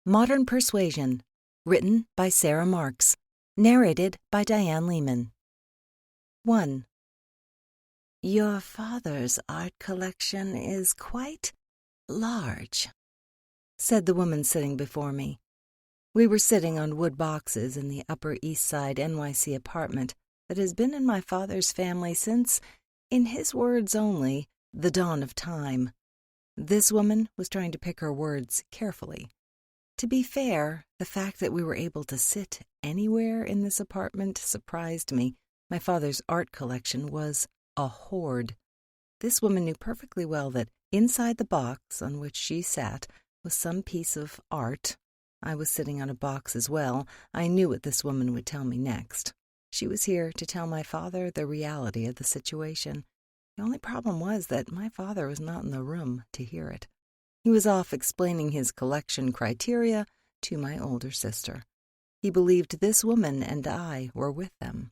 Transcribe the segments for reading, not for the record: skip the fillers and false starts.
Modern Persuasion, written by Sara Marks, narrated by Diane Lehman. 1. Your father's art collection is quite large, said the woman sitting before me. We were sitting on wood boxes in the Upper East Side NYC apartment that has been in my father's family since, in his words only, the dawn of time. This woman was trying to pick her words carefully. To be fair, the fact that we were able to sit anywhere in this apartment surprised me. My father's art collection was a hoard. This woman knew perfectly well that inside the box on which she sat was some piece of art. I was sitting on a box as well. I knew what this woman would tell me next. She was here to tell my father the reality of the situation. The only problem was that my father was not in the room to hear it. He was off explaining his collection criteria to my older sister. He believed this woman and I were with them.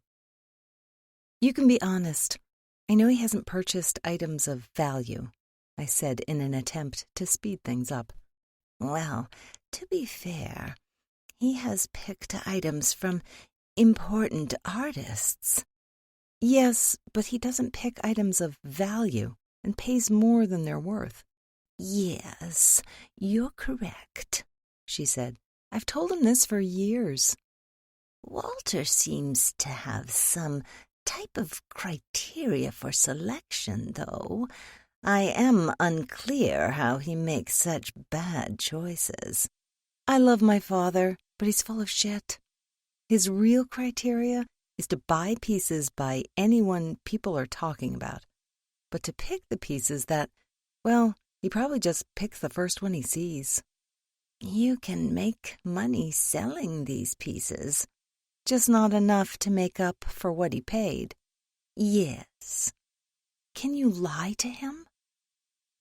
You can be honest. I know he hasn't purchased items of value, I said in an attempt to speed things up. Well, to be fair, he has picked items from important artists. Yes, but he doesn't pick items of value and pays more than they're worth. Yes, you're correct, she said. I've told him this for years. Walter seems to have some type of criteria for selection, though. I am unclear how he makes such bad choices. I love my father, but he's full of shit. His real criteria is to buy pieces by anyone people are talking about. But to pick the pieces that, well, he probably just picks the first one he sees. You can make money selling these pieces, just not enough to make up for what he paid. Yes. Can you lie to him?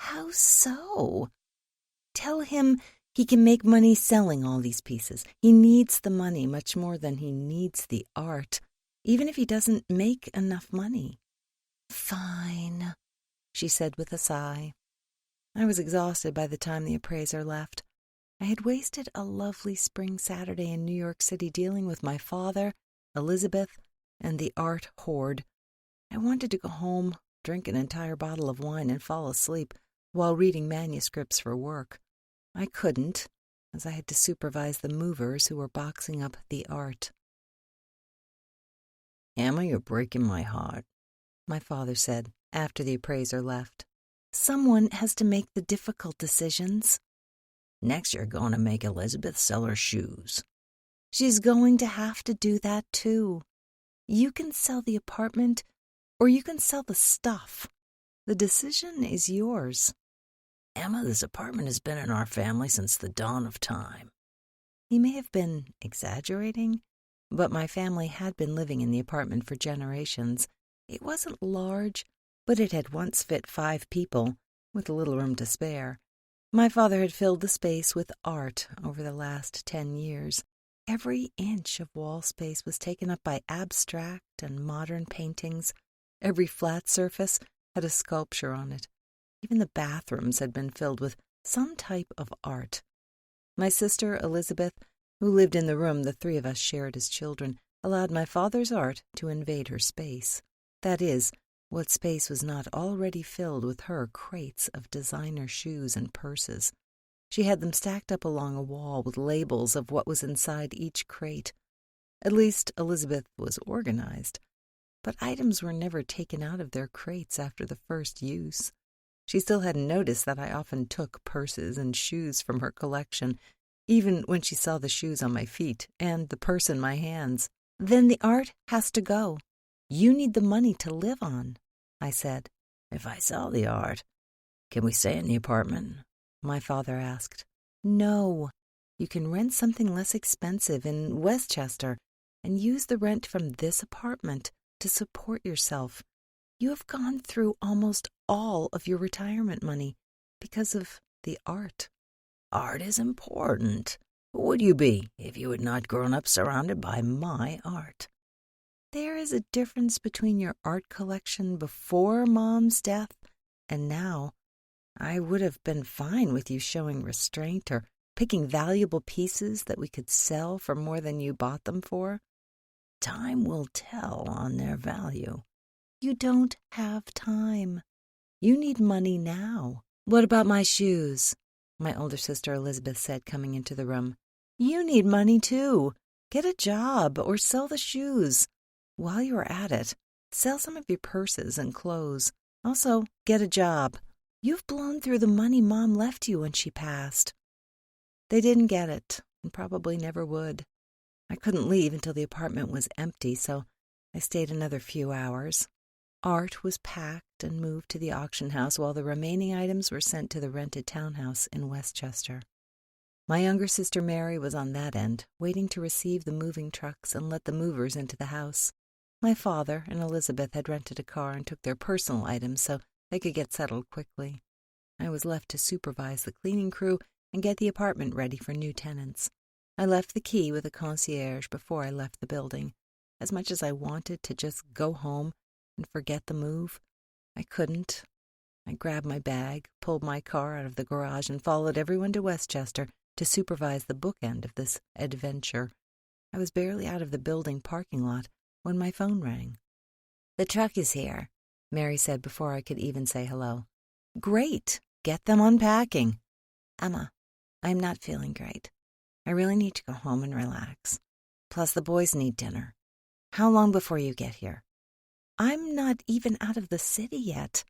How so? Tell him he can make money selling all these pieces. He needs the money much more than he needs the art, even if he doesn't make enough money. Fine, she said with a sigh. I was exhausted by the time the appraiser left. I had wasted a lovely spring Saturday in New York City dealing with my father, Elizabeth, and the art hoard. I wanted to go home, drink an entire bottle of wine, and fall asleep while reading manuscripts for work. I couldn't, as I had to supervise the movers who were boxing up the art. Emma, you're breaking my heart, my father said after the appraiser left. Someone has to make the difficult decisions. Next you're going to make Elizabeth sell her shoes. She's going to have to do that too. You can sell the apartment, or you can sell the stuff. The decision is yours. Emma, this apartment has been in our family since the dawn of time. He may have been exaggerating, but my family had been living in the apartment for generations. It wasn't large, but it had once fit 5 people, with a little room to spare. My father had filled the space with art over the last 10 years. Every inch of wall space was taken up by abstract and modern paintings. Every flat surface had a sculpture on it. Even the bathrooms had been filled with some type of art. My sister, Elizabeth, who lived in the room the 3 of us shared as children, allowed my father's art to invade her space. That is, what space was not already filled with her crates of designer shoes and purses. She had them stacked up along a wall with labels of what was inside each crate. At least Elizabeth was organized. But items were never taken out of their crates after the first use. She still hadn't noticed that I often took purses and shoes from her collection, even when she saw the shoes on my feet and the purse in my hands. Then the art has to go. You need the money to live on, I said. If I sell the art, can we stay in the apartment? My father asked. No. You can rent something less expensive in Westchester and use the rent from this apartment to support yourself. You have gone through almost all of your retirement money because of the art. Art is important. Who would you be if you had not grown up surrounded by my art? There is a difference between your art collection before Mom's death and now. I would have been fine with you showing restraint or picking valuable pieces that we could sell for more than you bought them for? Time will tell on their value. You don't have time. You need money now. What about my shoes? My older sister Elizabeth said, coming into the room. You need money too. Get a job or sell the shoes. While you're at it, sell some of your purses and clothes. Also, get a job. You've blown through the money Mom left you when she passed. They didn't get it, and probably never would. I couldn't leave until the apartment was empty, so I stayed another few hours. Art was packed and moved to the auction house while the remaining items were sent to the rented townhouse in Westchester. My younger sister Mary was on that end, waiting to receive the moving trucks and let the movers into the house. My father and Elizabeth had rented a car and took their personal items so they could get settled quickly. I was left to supervise the cleaning crew and get the apartment ready for new tenants. I left the key with a concierge before I left the building. As much as I wanted to just go home and forget the move, I couldn't. I grabbed my bag, pulled my car out of the garage, and followed everyone to Westchester to supervise the bookend of this adventure. I was barely out of the building parking lot when my phone rang. The truck is here, Mary said before I could even say hello. Great. Get them unpacking. Emma, I'm not feeling great. I really need to go home and relax. Plus the boys need dinner. How long before you get here? I'm not even out of the city yet.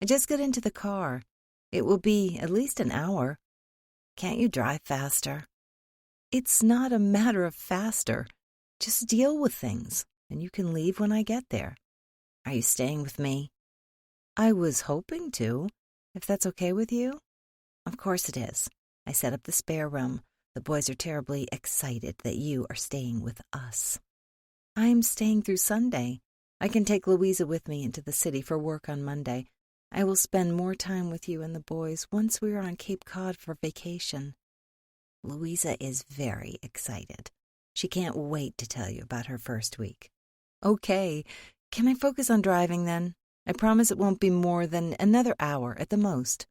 I just got into the car. It will be at least an hour. Can't you drive faster? It's not a matter of faster. Just deal with things, and you can leave when I get there. Are you staying with me? I was hoping to, if that's okay with you. Of course it is. I set up the spare room. The boys are terribly excited that you are staying with us. I'm staying through Sunday. I can take Louisa with me into the city for work on Monday. I will spend more time with you and the boys once we are on Cape Cod for vacation. Louisa is very excited. She can't wait to tell you about her first week. Okay, can I focus on driving then? I promise it won't be more than another hour at the most.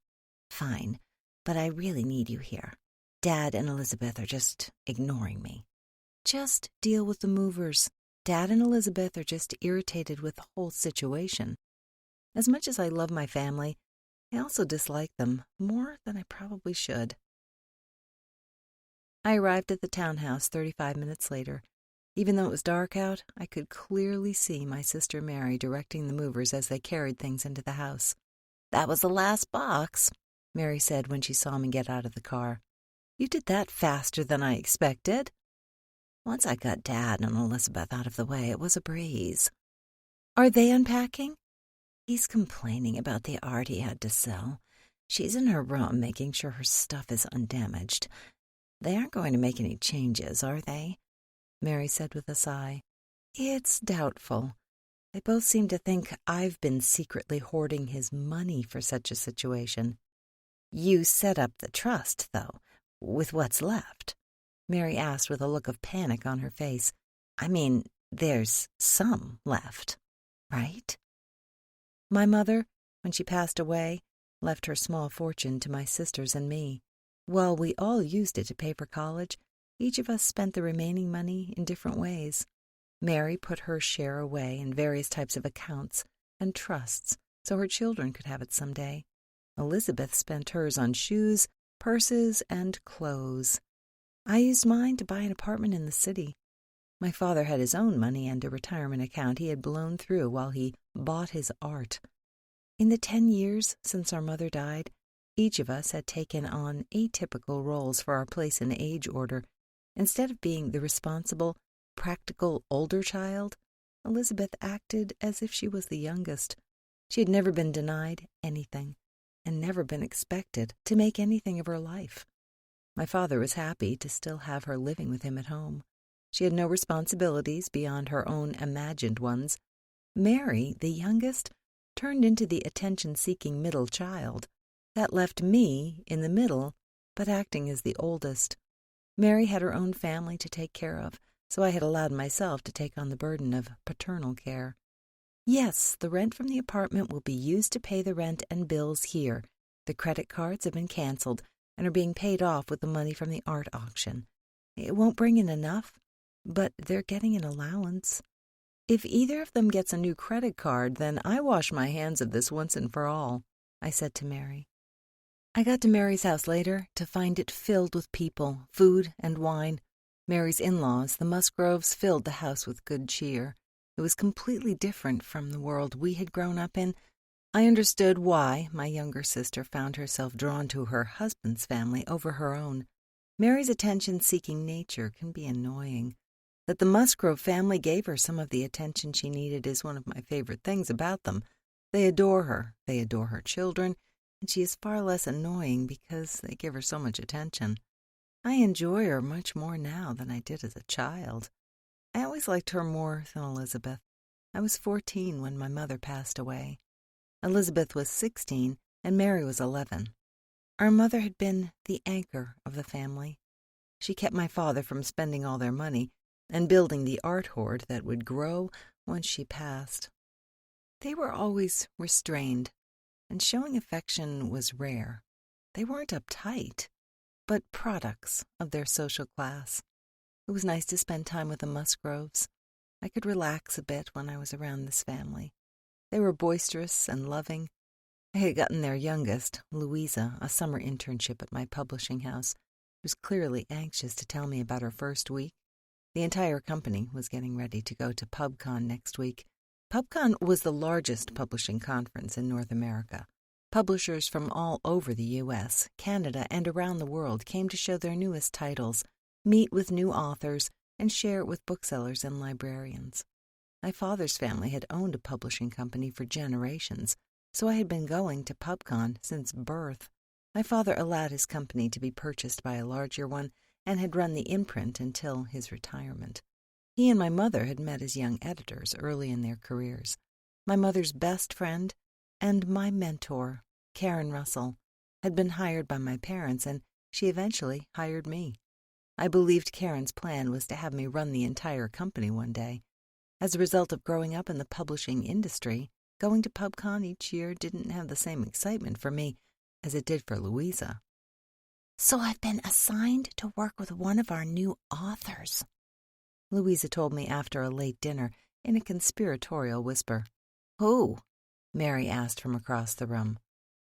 Fine, but I really need you here. Dad and Elizabeth are just ignoring me. Just deal with the movers. Dad and Elizabeth are just irritated with the whole situation. As much as I love my family, I also dislike them more than I probably should. I arrived at the townhouse 35 minutes later. Even though it was dark out, I could clearly see my sister Mary directing the movers as they carried things into the house. That was the last box, Mary said when she saw me get out of the car. You did that faster than I expected. Once I got Dad and Elizabeth out of the way, it was a breeze. Are they unpacking? He's complaining about the art he had to sell. She's in her room making sure her stuff is undamaged. They aren't going to make any changes, are they? Mary said with a sigh. It's doubtful. They both seem to think I've been secretly hoarding his money for such a situation. You set up the trust, though, with what's left? Mary asked with a look of panic on her face. I mean, there's some left, right? My mother, when she passed away, left her small fortune to my sisters and me. While we all used it to pay for college, each of us spent the remaining money in different ways. Mary put her share away in various types of accounts and trusts so her children could have it someday. Elizabeth spent hers on shoes, purses, and clothes. I used mine to buy an apartment in the city. My father had his own money and a retirement account he had blown through while he bought his art. In the 10 years since our mother died, each of us had taken on atypical roles for our place in age order. Instead of being the responsible, practical older child, Elizabeth acted as if she was the youngest. She had never been denied anything, and never been expected to make anything of her life. My father was happy to still have her living with him at home. She had no responsibilities beyond her own imagined ones. Mary, the youngest, turned into the attention-seeking middle child. That left me in the middle, but acting as the oldest. Mary had her own family to take care of, so I had allowed myself to take on the burden of paternal care. Yes, the rent from the apartment will be used to pay the rent and bills here. The credit cards have been canceled, and are being paid off with the money from the art auction. It won't bring in enough, but they're getting an allowance. If either of them gets a new credit card, then I wash my hands of this once and for all, I said to Mary. I got to Mary's house later to find it filled with people, food, and wine. Mary's in-laws, the Musgroves, filled the house with good cheer. It was completely different from the world we had grown up in. I understood why my younger sister found herself drawn to her husband's family over her own. Mary's attention-seeking nature can be annoying. That the Musgrove family gave her some of the attention she needed is one of my favorite things about them. They adore her children, and she is far less annoying because they give her so much attention. I enjoy her much more now than I did as a child. I always liked her more than Elizabeth. I was 14 when my mother passed away. Elizabeth was 16, and Mary was 11. Our mother had been the anchor of the family. She kept my father from spending all their money and building the art hoard that would grow once she passed. They were always restrained, and showing affection was rare. They weren't uptight, but products of their social class. It was nice to spend time with the Musgroves. I could relax a bit when I was around this family. They were boisterous and loving. I had gotten their youngest, Louisa, a summer internship at my publishing house. She was clearly anxious to tell me about her first week. The entire company was getting ready to go to PubCon next week. PubCon was the largest publishing conference in North America. Publishers from all over the U.S., Canada, and around the world came to show their newest titles, meet with new authors, and share it with booksellers and librarians. My father's family had owned a publishing company for generations, so I had been going to PubCon since birth. My father allowed his company to be purchased by a larger one and had run the imprint until his retirement. He and my mother had met as young editors early in their careers. My mother's best friend and my mentor, Karen Russell, had been hired by my parents, and she eventually hired me. I believed Karen's plan was to have me run the entire company one day. As a result of growing up in the publishing industry, going to PubCon each year didn't have the same excitement for me as it did for Louisa. "So I've been assigned to work with one of our new authors," Louisa told me after a late dinner in a conspiratorial whisper. "Who?" Mary asked from across the room.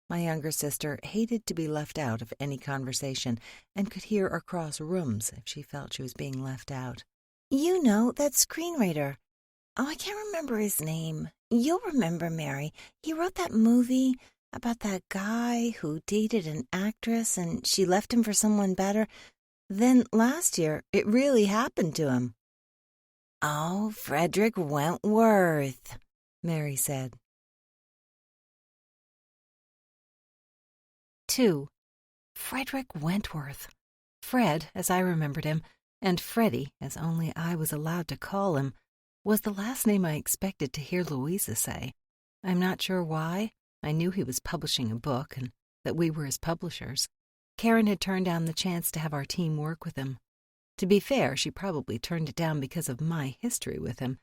My younger sister hated to be left out of any conversation and could hear across rooms if she felt she was being left out. "You know, that screenwriter. Oh, I can't remember his name. You'll remember, Mary. He wrote that movie about that guy who dated an actress and she left him for someone better. Then last year, it really happened to him." "Oh, Fredrick Wentworth," Mary said. 2. Fredrick Wentworth. Fred, as I remembered him, and Freddie, as only I was allowed to call him, was the last name I expected to hear Louisa say. I'm not sure why. I knew he was publishing a book and that we were his publishers. Karen had turned down the chance to have our team work with him. To be fair, she probably turned it down because of my history with him.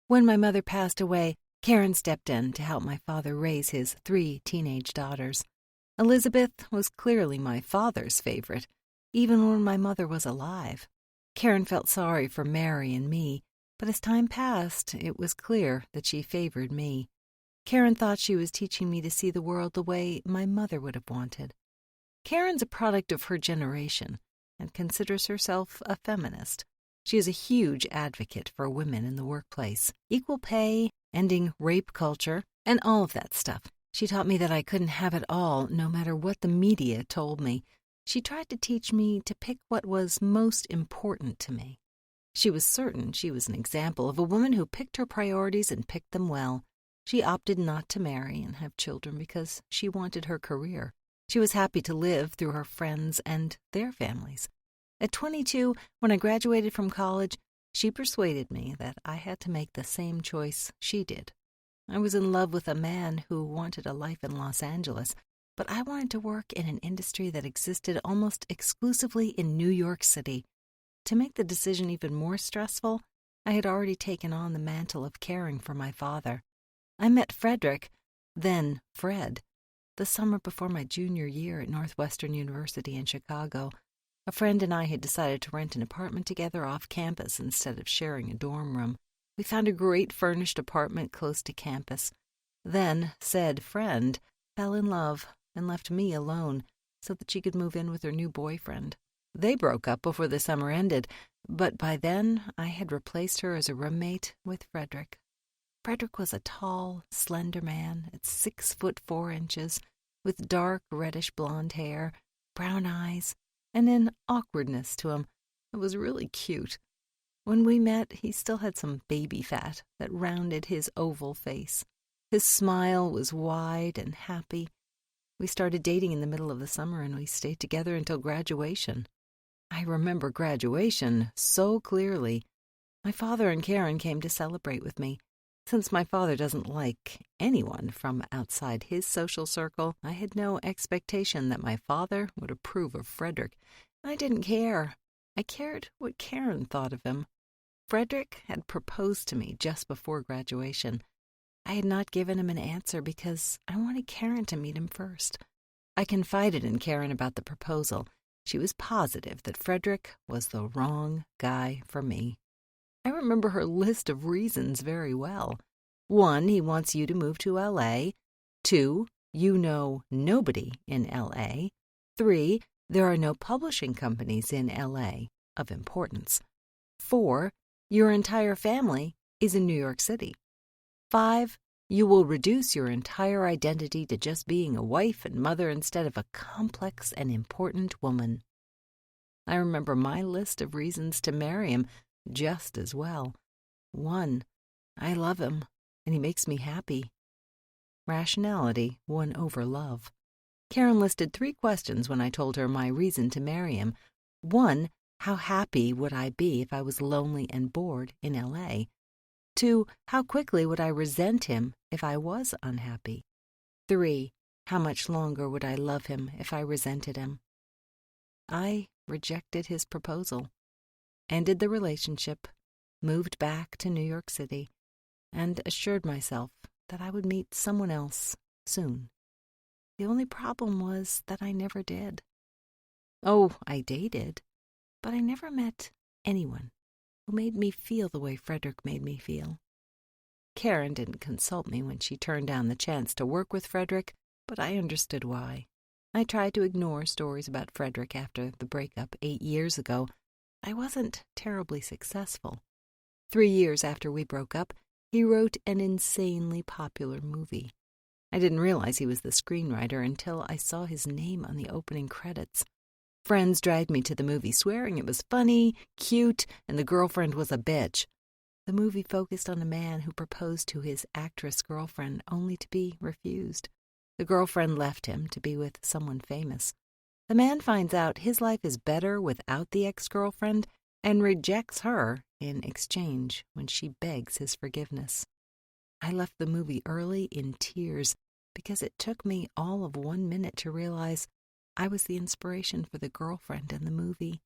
When my mother passed away, Karen stepped in to help my father raise his 3 teenage daughters. Elizabeth was clearly my father's favorite, even when my mother was alive. Karen felt sorry for Mary and me, but as time passed, it was clear that she favored me. Karen thought she was teaching me to see the world the way my mother would have wanted. Karen's a product of her generation and considers herself a feminist. She is a huge advocate for women in the workplace, equal pay, ending rape culture, and all of that stuff. She taught me that I couldn't have it all, no matter what the media told me. She tried to teach me to pick what was most important to me. She was certain she was an example of a woman who picked her priorities and picked them well. She opted not to marry and have children because she wanted her career. She was happy to live through her friends and their families. At 22, when I graduated from college, she persuaded me that I had to make the same choice she did. I was in love with a man who wanted a life in Los Angeles, but I wanted to work in an industry that existed almost exclusively in New York City. To make the decision even more stressful, I had already taken on the mantle of caring for my father. I met Fredrick, then Fred, the summer before my junior year at Northwestern University in Chicago. A friend and I had decided to rent an apartment together off campus instead of sharing a dorm room. We found a great furnished apartment close to campus. Then, said friend fell in love and left me alone so that she could move in with her new boyfriend. They broke up before the summer ended, but by then I had replaced her as a roommate with Fredrick. Fredrick was a tall, slender man at 6'4", with dark reddish-blonde hair, brown eyes, and an awkwardness to him that was really cute. When we met, he still had some baby fat that rounded his oval face. His smile was wide and happy. We started dating in the middle of the summer, and we stayed together until graduation. I remember graduation so clearly. My father and Karen came to celebrate with me. Since my father doesn't like anyone from outside his social circle, I had no expectation that my father would approve of Fredrick. I didn't care. I cared what Karen thought of him. Fredrick had proposed to me just before graduation. I had not given him an answer because I wanted Karen to meet him first. I confided in Karen about the proposal. She was positive that Fredrick was the wrong guy for me. I remember her list of reasons very well. 1, he wants you to move to L.A. 2, you know nobody in L.A. 3, there are no publishing companies in L.A. of importance. 4, your entire family is in New York City. 5, you will reduce your entire identity to just being a wife and mother instead of a complex and important woman. I remember my list of reasons to marry him just as well. 1, I love him, and he makes me happy. Rationality won over love. Karen listed 3 questions when I told her my reason to marry him. 1, how happy would I be if I was lonely and bored in L.A.? 2, how quickly would I resent him if I was unhappy? 3, how much longer would I love him if I resented him? I rejected his proposal, ended the relationship, moved back to New York City, and assured myself that I would meet someone else soon. The only problem was that I never did. Oh, I dated, but I never met anyone who made me feel the way Fredrick made me feel. Karen didn't consult me when she turned down the chance to work with Fredrick, but I understood why. I tried to ignore stories about Fredrick after the breakup 8 years ago. I wasn't terribly successful. 3 years after we broke up, he wrote an insanely popular movie. I didn't realize he was the screenwriter until I saw his name on the opening credits. Friends dragged me to the movie, swearing it was funny, cute, and the girlfriend was a bitch. The movie focused on a man who proposed to his actress girlfriend only to be refused. The girlfriend left him to be with someone famous. The man finds out his life is better without the ex-girlfriend and rejects her in exchange when she begs his forgiveness. I left the movie early in tears because it took me all of 1 minute to realize I was the inspiration for the girlfriend in the movie.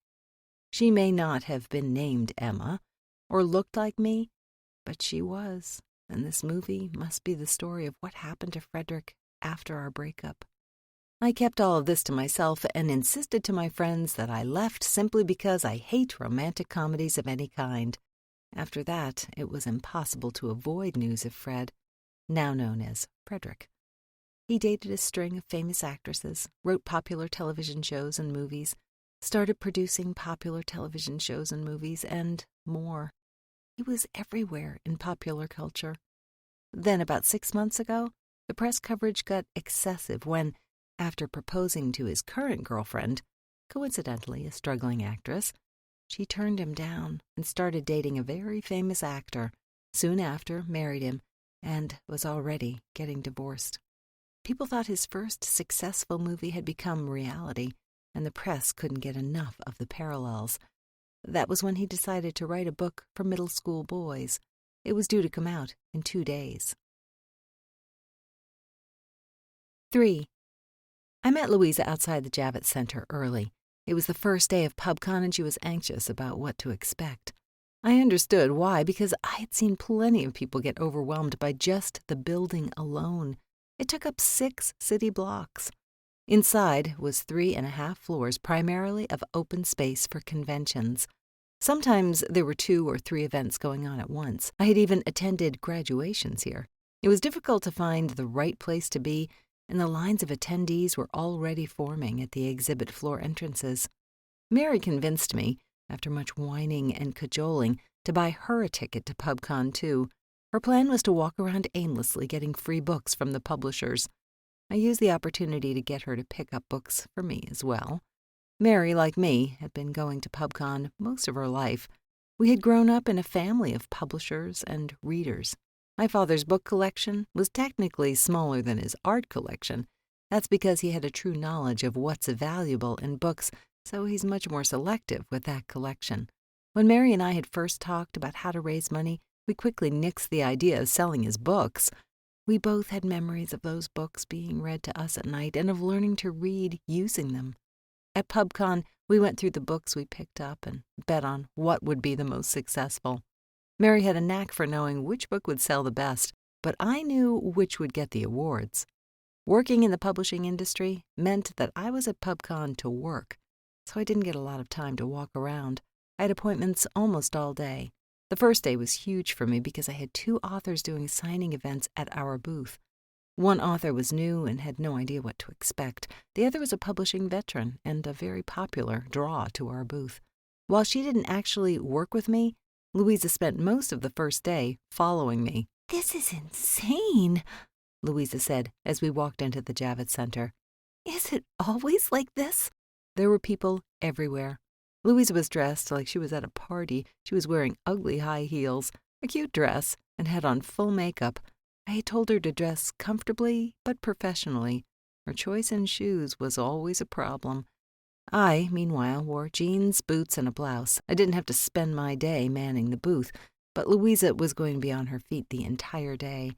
She may not have been named Emma or looked like me, but she was, and this movie must be the story of what happened to Fredrick after our breakup. I kept all of this to myself and insisted to my friends that I left simply because I hate romantic comedies of any kind. After that, it was impossible to avoid news of Fred, now known as Fredrick. He dated a string of famous actresses, wrote popular television shows and movies, started producing popular television shows and movies, and more. He was everywhere in popular culture. Then, about 6 months ago, the press coverage got excessive when, after proposing to his current girlfriend, coincidentally a struggling actress, she turned him down and started dating a very famous actor, soon after married him, and was already getting divorced. People thought his first successful movie had become reality, and the press couldn't get enough of the parallels. That was when he decided to write a book for middle school boys. It was due to come out in 2 days. 3. I met Louisa outside the Javits Center early. It was the first day of PubCon, and she was anxious about what to expect. I understood why, because I had seen plenty of people get overwhelmed by just the building alone. It took up 6 city blocks. Inside was 3.5 floors primarily of open space for conventions. Sometimes there were 2 or 3 events going on at once. I had even attended graduations here. It was difficult to find the right place to be, and the lines of attendees were already forming at the exhibit floor entrances. Mary convinced me, after much whining and cajoling, to buy her a ticket to PubCon too. Her plan was to walk around aimlessly getting free books from the publishers. I used the opportunity to get her to pick up books for me as well. Mary, like me, had been going to PubCon most of her life. We had grown up in a family of publishers and readers. My father's book collection was technically smaller than his art collection. That's because he had a true knowledge of what's valuable in books, so he's much more selective with that collection. When Mary and I had first talked about how to raise money, we quickly nixed the idea of selling his books. We both had memories of those books being read to us at night and of learning to read using them. At PubCon, we went through the books we picked up and bet on what would be the most successful. Mary had a knack for knowing which book would sell the best, but I knew which would get the awards. Working in the publishing industry meant that I was at PubCon to work, so I didn't get a lot of time to walk around. I had appointments almost all day. The first day was huge for me because I had 2 authors doing signing events at our booth. One author was new and had no idea what to expect. The other was a publishing veteran and a very popular draw to our booth. While she didn't actually work with me, Louisa spent most of the first day following me. "This is insane," Louisa said as we walked into the Javits Center. "Is it always like this?" There were people everywhere. Louisa was dressed like she was at a party. She was wearing ugly high heels, a cute dress, and had on full makeup. I had told her to dress comfortably but professionally. Her choice in shoes was always a problem. I, meanwhile, wore jeans, boots, and a blouse. I didn't have to spend my day manning the booth, but Louisa was going to be on her feet the entire day.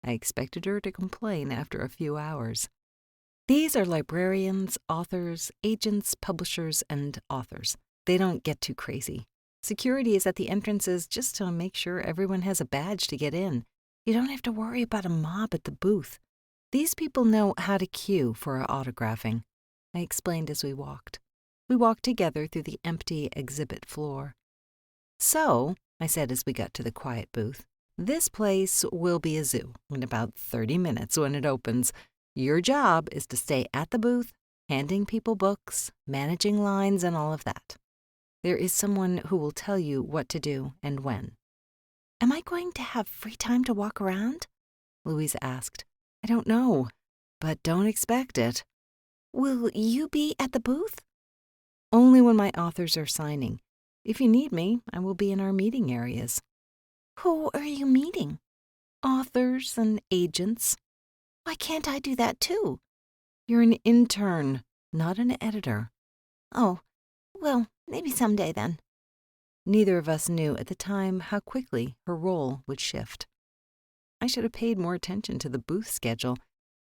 I expected her to complain after a few hours. These are librarians, authors, agents, publishers, and authors. They don't get too crazy. Security is at the entrances just to make sure everyone has a badge to get in. You don't have to worry about a mob at the booth. These people know how to queue for our autographing, I explained as we walked. We walked together through the empty exhibit floor. "So," I said as we got to the quiet booth, "this place will be a zoo in about 30 minutes when it opens. Your job is to stay at the booth, handing people books, managing lines, and all of that. There is someone who will tell you what to do and when." "Am I going to have free time to walk around?" Louisa asked. "I don't know, but don't expect it." "Will you be at the booth?" "Only when my authors are signing. If you need me, I will be in our meeting areas." "Who are you meeting?" "Authors and agents." "Why can't I do that too?" "You're an intern, not an editor." "Oh, well, maybe someday then." Neither of us knew at the time how quickly her role would shift. I should have paid more attention to the booth schedule,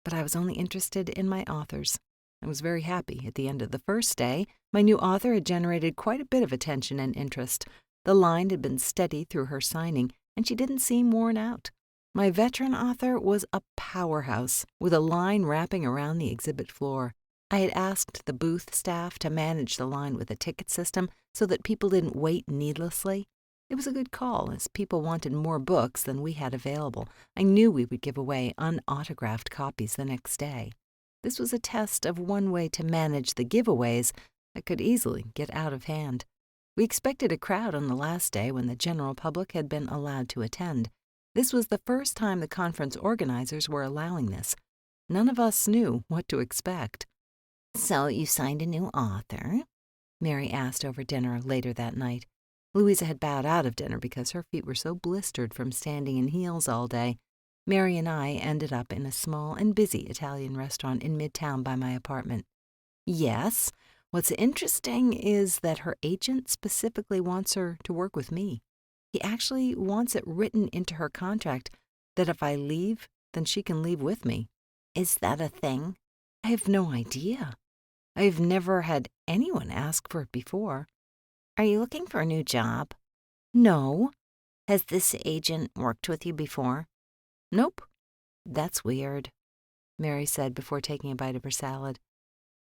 but I was only interested in my authors. I was very happy at the end of the first day. My new author had generated quite a bit of attention and interest. The line had been steady through her signing, and she didn't seem worn out. My veteran author was a powerhouse, with a line wrapping around the exhibit floor. I had asked the booth staff to manage the line with a ticket system so that people didn't wait needlessly. It was a good call, as people wanted more books than we had available. I knew we would give away unautographed copies the next day. This was a test of one way to manage the giveaways that could easily get out of hand. We expected a crowd on the last day when the general public had been allowed to attend. This was the first time the conference organizers were allowing this. None of us knew what to expect. "So you signed a new author?" Mary asked over dinner later that night. Louisa had bowed out of dinner because her feet were so blistered from standing in heels all day. Mary and I ended up in a small and busy Italian restaurant in Midtown by my apartment. "Yes. What's interesting is that her agent specifically wants her to work with me. He actually wants it written into her contract that if I leave, then she can leave with me." "Is that a thing?" "I have no idea. I've never had anyone ask for it before." "Are you looking for a new job?" "No." "Has this agent worked with you before?" "Nope." "That's weird." Mary said before taking a bite of her salad.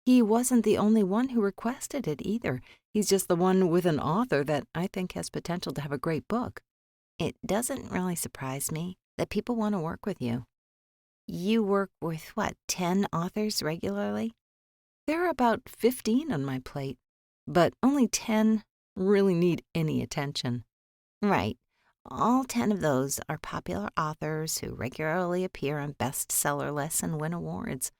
He wasn't the only one who requested it either. He's just the one with an author that I think has potential to have a great book. It doesn't really surprise me that people want to work with you. You work with, 10 authors regularly? There are about 15 on my plate, but only 10 really need any attention. Right. All 10 of those are popular authors who regularly appear on bestseller lists and win awards.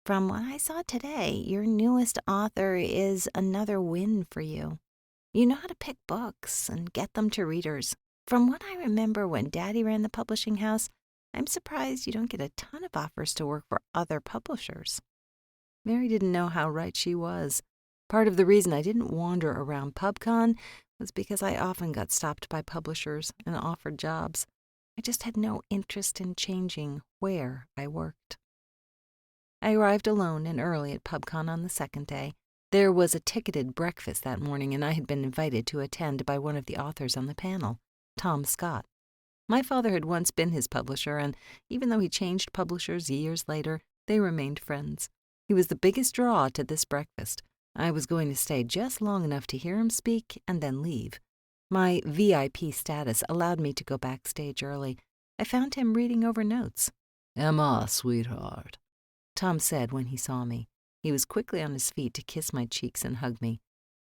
From what I saw today, your newest author is another win for you. You know how to pick books and get them to readers. From what I remember when Daddy ran the publishing house, I'm surprised you don't get a ton of offers to work for other publishers. Mary didn't know how right she was. Part of the reason I didn't wander around PubCon was because I often got stopped by publishers and offered jobs. I just had no interest in changing where I worked. I arrived alone and early at PubCon on the second day. There was a ticketed breakfast that morning, and I had been invited to attend by one of the authors on the panel, Tom Scott. My father had once been his publisher, and even though he changed publishers years later, they remained friends. He was the biggest draw to this breakfast. I was going to stay just long enough to hear him speak and then leave. My VIP status allowed me to go backstage early. I found him reading over notes. "Emma, sweetheart," Tom said when he saw me. He was quickly on his feet to kiss my cheeks and hug me.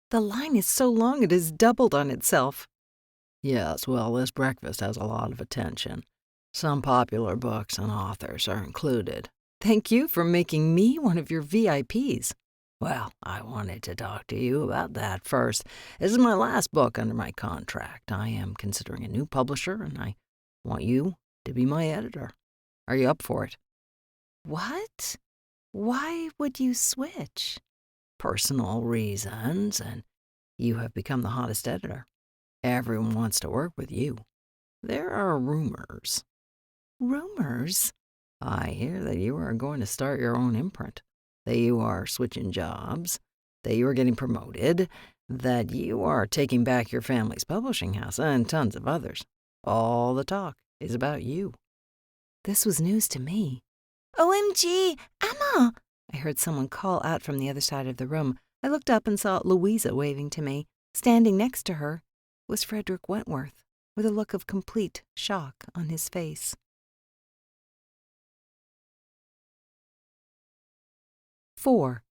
The line is so long it has doubled on itself. "Yes, well, this breakfast has a lot of attention. Some popular books and authors are included." Thank you for making me one of your VIPs. Well, I wanted to talk to you about that first. This is my last book under my contract. I am considering a new publisher, and I want you to be my editor. Are you up for it? What? Why would you switch? Personal reasons, and you have become the hottest editor. Everyone wants to work with you. There are rumors. Rumors? I hear that you are going to start your own imprint, that you are switching jobs, that you are getting promoted, that you are taking back your family's publishing house, and tons of others. All the talk is about you. This was news to me. OMG, Emma! I heard someone call out from the other side of the room. I looked up and saw Louisa waving to me. Standing next to her was Fredrick Wentworth, with a look of complete shock on his face. 4.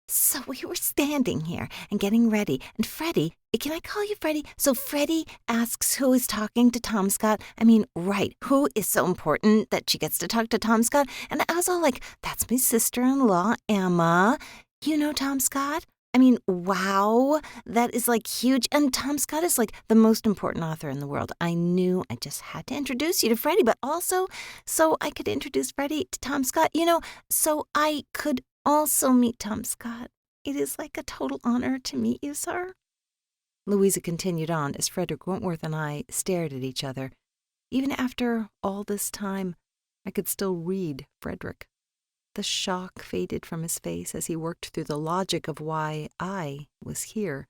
So we were standing here and getting ready, and Freddie, can I call you Freddie? So Freddie asks who is talking to Tom Scott. Right, who is so important that she gets to talk to Tom Scott? And I was all like, that's my sister-in-law, Emma. You know Tom Scott? Wow, that is huge. And Tom Scott is the most important author in the world. I knew I just had to introduce you to Freddie, but also so I could introduce Freddie to Tom Scott, so I could also meet Tom Scott. It is a total honor to meet you, sir. Louisa continued on as Fredrick Wentworth and I stared at each other. Even after all this time, I could still read Fredrick. The shock faded from his face as he worked through the logic of why I was here.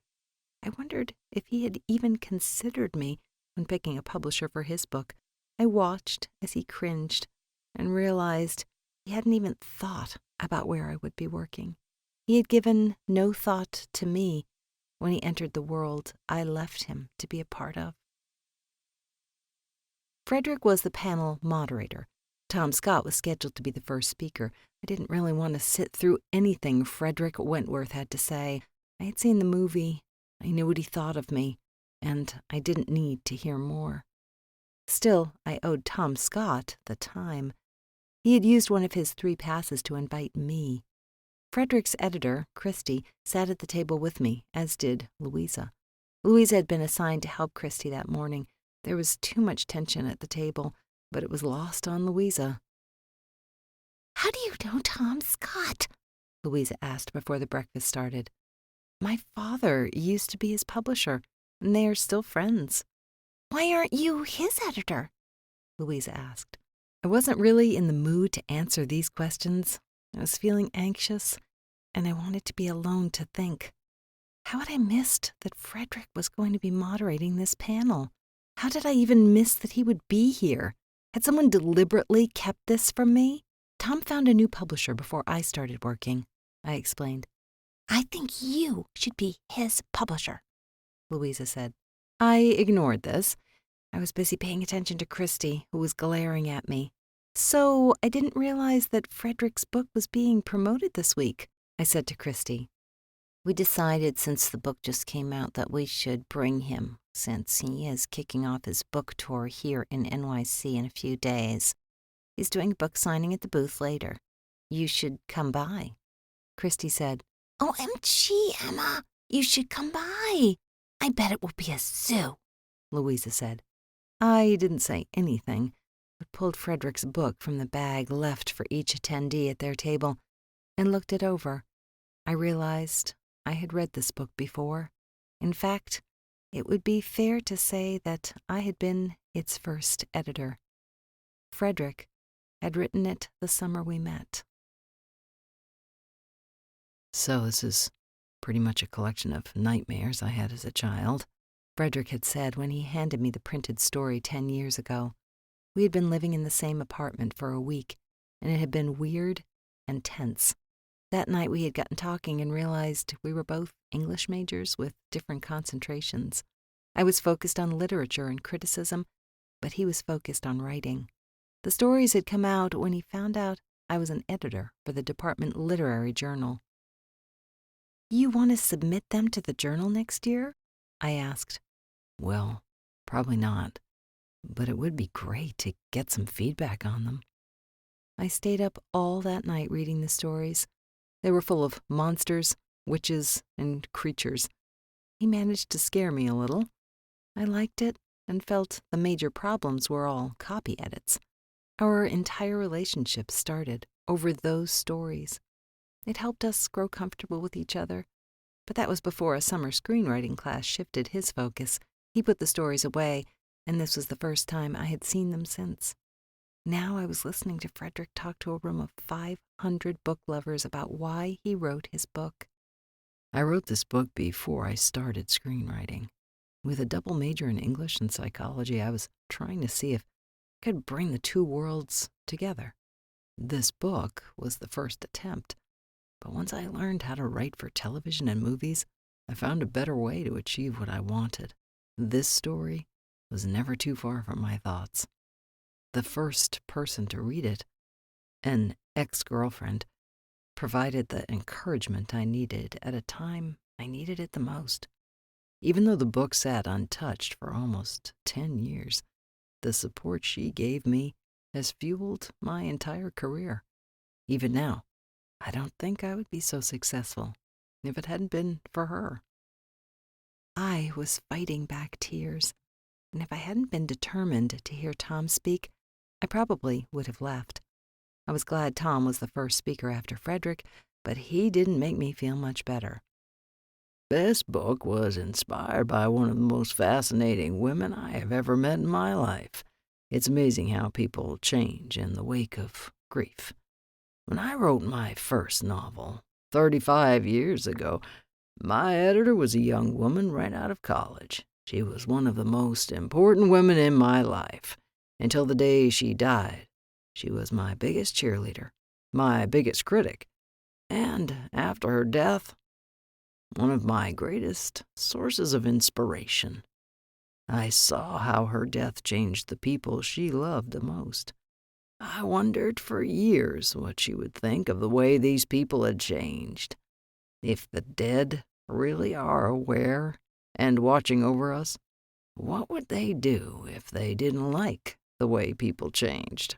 I wondered if he had even considered me when picking a publisher for his book. I watched as he cringed and realized he hadn't even thought about where I would be working. He had given no thought to me when he entered the world I left him to be a part of. Fredrick was the panel moderator. Tom Scott was scheduled to be the first speaker. I didn't really want to sit through anything Fredrick Wentworth had to say. I had seen the movie. I knew what he thought of me, and I didn't need to hear more. Still, I owed Tom Scott the time. He had used one of his 3 passes to invite me. Fredrick's editor, Christy, sat at the table with me, as did Louisa. Louisa had been assigned to help Christy that morning. There was too much tension at the table, but it was lost on Louisa. How do you know Tom Scott? Louisa asked before the breakfast started. My father used to be his publisher, and they are still friends. Why aren't you his editor? Louisa asked. I wasn't really in the mood to answer these questions. I was feeling anxious, and I wanted to be alone to think. How had I missed that Fredrick was going to be moderating this panel? How did I even miss that he would be here? Had someone deliberately kept this from me? Tom found a new publisher before I started working, I explained. I think you should be his publisher, Louisa said. I ignored this. I was busy paying attention to Christy, who was glaring at me. So I didn't realize that Fredrick's book was being promoted this week, I said to Christy. We decided since the book just came out that we should bring him, since he is kicking off his book tour here in NYC in a few days. He's doing a book signing at the booth later. You should come by, Christy said. OMG, Emma, you should come by. I bet it will be a zoo, Louisa said. I didn't say anything, but pulled Fredrick's book from the bag left for each attendee at their table and looked it over. I realized I had read this book before. In fact, it would be fair to say that I had been its first editor. Fredrick had written it the summer we met. So this is pretty much a collection of nightmares I had as a child, Fredrick had said when he handed me the printed story 10 years ago. We had been living in the same apartment for a week, and it had been weird and tense. That night we had gotten talking and realized we were both English majors with different concentrations. I was focused on literature and criticism, but he was focused on writing. The stories had come out when he found out I was an editor for the department literary journal. You want to submit them to the journal next year? I asked. Well, probably not, but it would be great to get some feedback on them. I stayed up all that night reading the stories. They were full of monsters, witches, and creatures. He managed to scare me a little. I liked it and felt the major problems were all copy edits. Our entire relationship started over those stories. It helped us grow comfortable with each other, but that was before a summer screenwriting class shifted his focus. He put the stories away, and this was the first time I had seen them since. Now I was listening to Fredrick talk to a room of 500 book lovers about why he wrote his book. I wrote this book before I started screenwriting. With a double major in English and psychology, I was trying to see if I could bring the two worlds together. This book was the first attempt, but once I learned how to write for television and movies, I found a better way to achieve what I wanted. This story was never too far from my thoughts. The first person to read it, an ex-girlfriend, provided the encouragement I needed at a time I needed it the most. Even though the book sat untouched for almost 10 years, the support she gave me has fueled my entire career. Even now, I don't think I would be so successful if it hadn't been for her. I was fighting back tears, and if I hadn't been determined to hear Tom speak, I probably would have left. I was glad Tom was the first speaker after Fredrick, but he didn't make me feel much better. This book was inspired by one of the most fascinating women I have ever met in my life. It's amazing how people change in the wake of grief. When I wrote my first novel, 35 years ago, my editor was a young woman right out of college. She was one of the most important women in my life. Until the day she died, she was my biggest cheerleader, my biggest critic, and after her death, one of my greatest sources of inspiration. I saw how her death changed the people she loved the most. I wondered for years what she would think of the way these people had changed. If the dead really are aware and watching over us, what would they do if they didn't like the way people changed?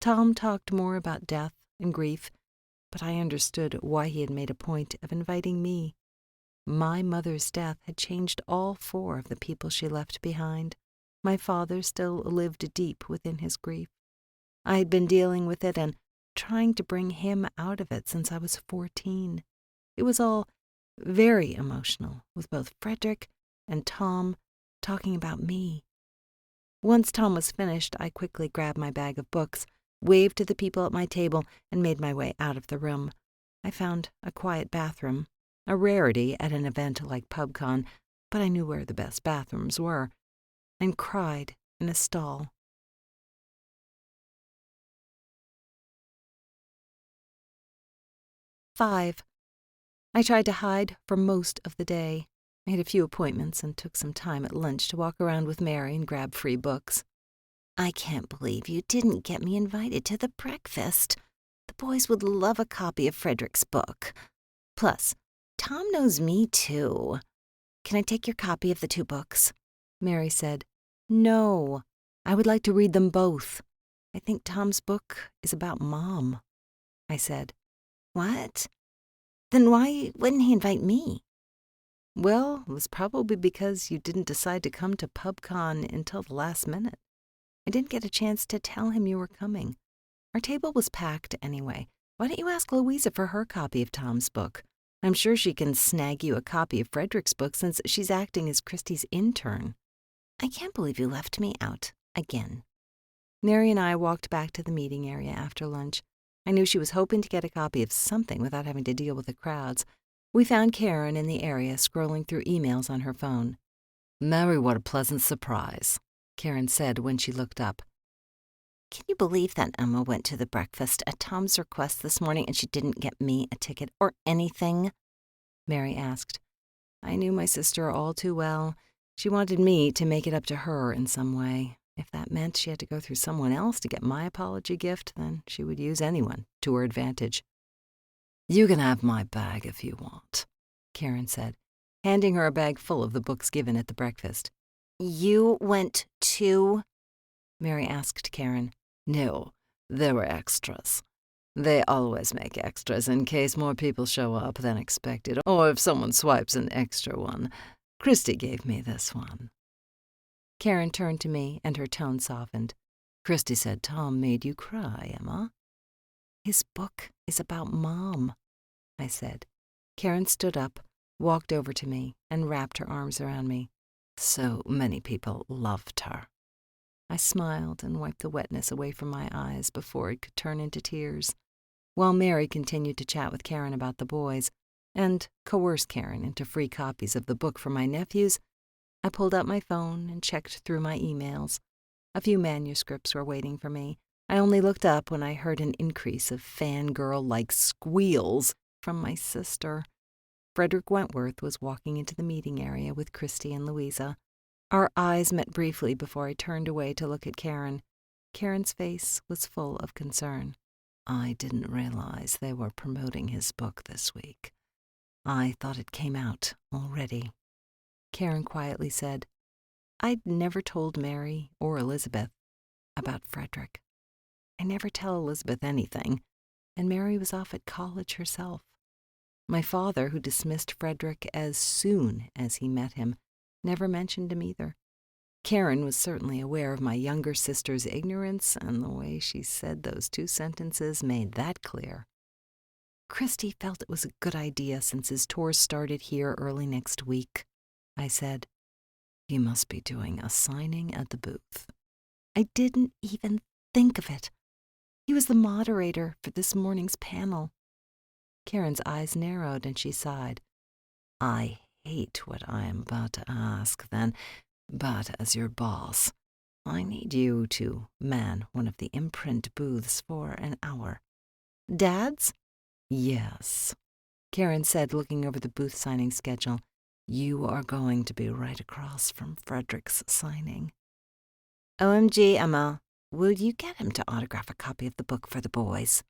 Tom talked more about death and grief, but I understood why he had made a point of inviting me. My mother's death had changed all 4 of the people she left behind. My father still lived deep within his grief. I had been dealing with it and trying to bring him out of it since I was 14. It was all very emotional, with both Fredrick and Tom talking about me. Once Tom was finished, I quickly grabbed my bag of books, waved to the people at my table, and made my way out of the room. I found a quiet bathroom, a rarity at an event like PubCon, but I knew where the best bathrooms were, and cried in a stall. 5. I tried to hide for most of the day. I had a few appointments and took some time at lunch to walk around with Mary and grab free books. I can't believe you didn't get me invited to the breakfast. The boys would love a copy of Fredrick's book. Plus, Tom knows me too. Can I take your copy of the 2 books? Mary said, No, I would like to read them both. I think Tom's book is about Mom. I said, What? Then why wouldn't he invite me? Well, it was probably because you didn't decide to come to PubCon until the last minute. I didn't get a chance to tell him you were coming. Our table was packed anyway. Why don't you ask Louisa for her copy of Tom's book? I'm sure she can snag you a copy of Fredrick's book since she's acting as Christy's intern. I can't believe you left me out again. Mary and I walked back to the meeting area after lunch. I knew she was hoping to get a copy of something without having to deal with the crowds. We found Karen in the area scrolling through emails on her phone. Mary, what a pleasant surprise, Karen said when she looked up. Can you believe that Emma went to the breakfast at Tom's request this morning and she didn't get me a ticket or anything? Mary asked. I knew my sister all too well. She wanted me to make it up to her in some way. If that meant she had to go through someone else to get my apology gift, then she would use anyone to her advantage. You can have my bag if you want, Karen said, handing her a bag full of the books given at the breakfast. You went too? Mary asked Karen. No, there were extras. They always make extras in case more people show up than expected, or if someone swipes an extra one. Christy gave me this one. Karen turned to me, and her tone softened. Christy said Tom made you cry, Emma. His book is about Mom, I said. Karen stood up, walked over to me, and wrapped her arms around me. So many people loved her. I smiled and wiped the wetness away from my eyes before it could turn into tears, while Mary continued to chat with Karen about the boys and coerce Karen into free copies of the book for my nephews. I pulled out my phone and checked through my emails. A few manuscripts were waiting for me. I only looked up when I heard an increase of fangirl-like squeals from my sister. Fredrick Wentworth was walking into the meeting area with Christy and Louisa. Our eyes met briefly before I turned away to look at Karen. Karen's face was full of concern. I didn't realize they were promoting his book this week. I thought it came out already. Karen quietly said, I'd never told Mary or Elizabeth about Fredrick. I never tell Elizabeth anything, and Mary was off at college herself. My father, who dismissed Fredrick as soon as he met him, never mentioned him either. Karen was certainly aware of my younger sister's ignorance, and the way she said those 2 sentences made that clear. Christy felt it was a good idea since his tour started here early next week, I said. You must be doing a signing at the booth. I didn't even think of it. He was the moderator for this morning's panel. Karen's eyes narrowed and she sighed. I hate what I am about to ask, then, but as your boss, I need you to man one of the imprint booths for an hour. Dad's? Yes, Karen said, looking over the booth signing schedule. You are going to be right across from Fredrick's signing. OMG, Emma, will you get him to autograph a copy of the book for the boys?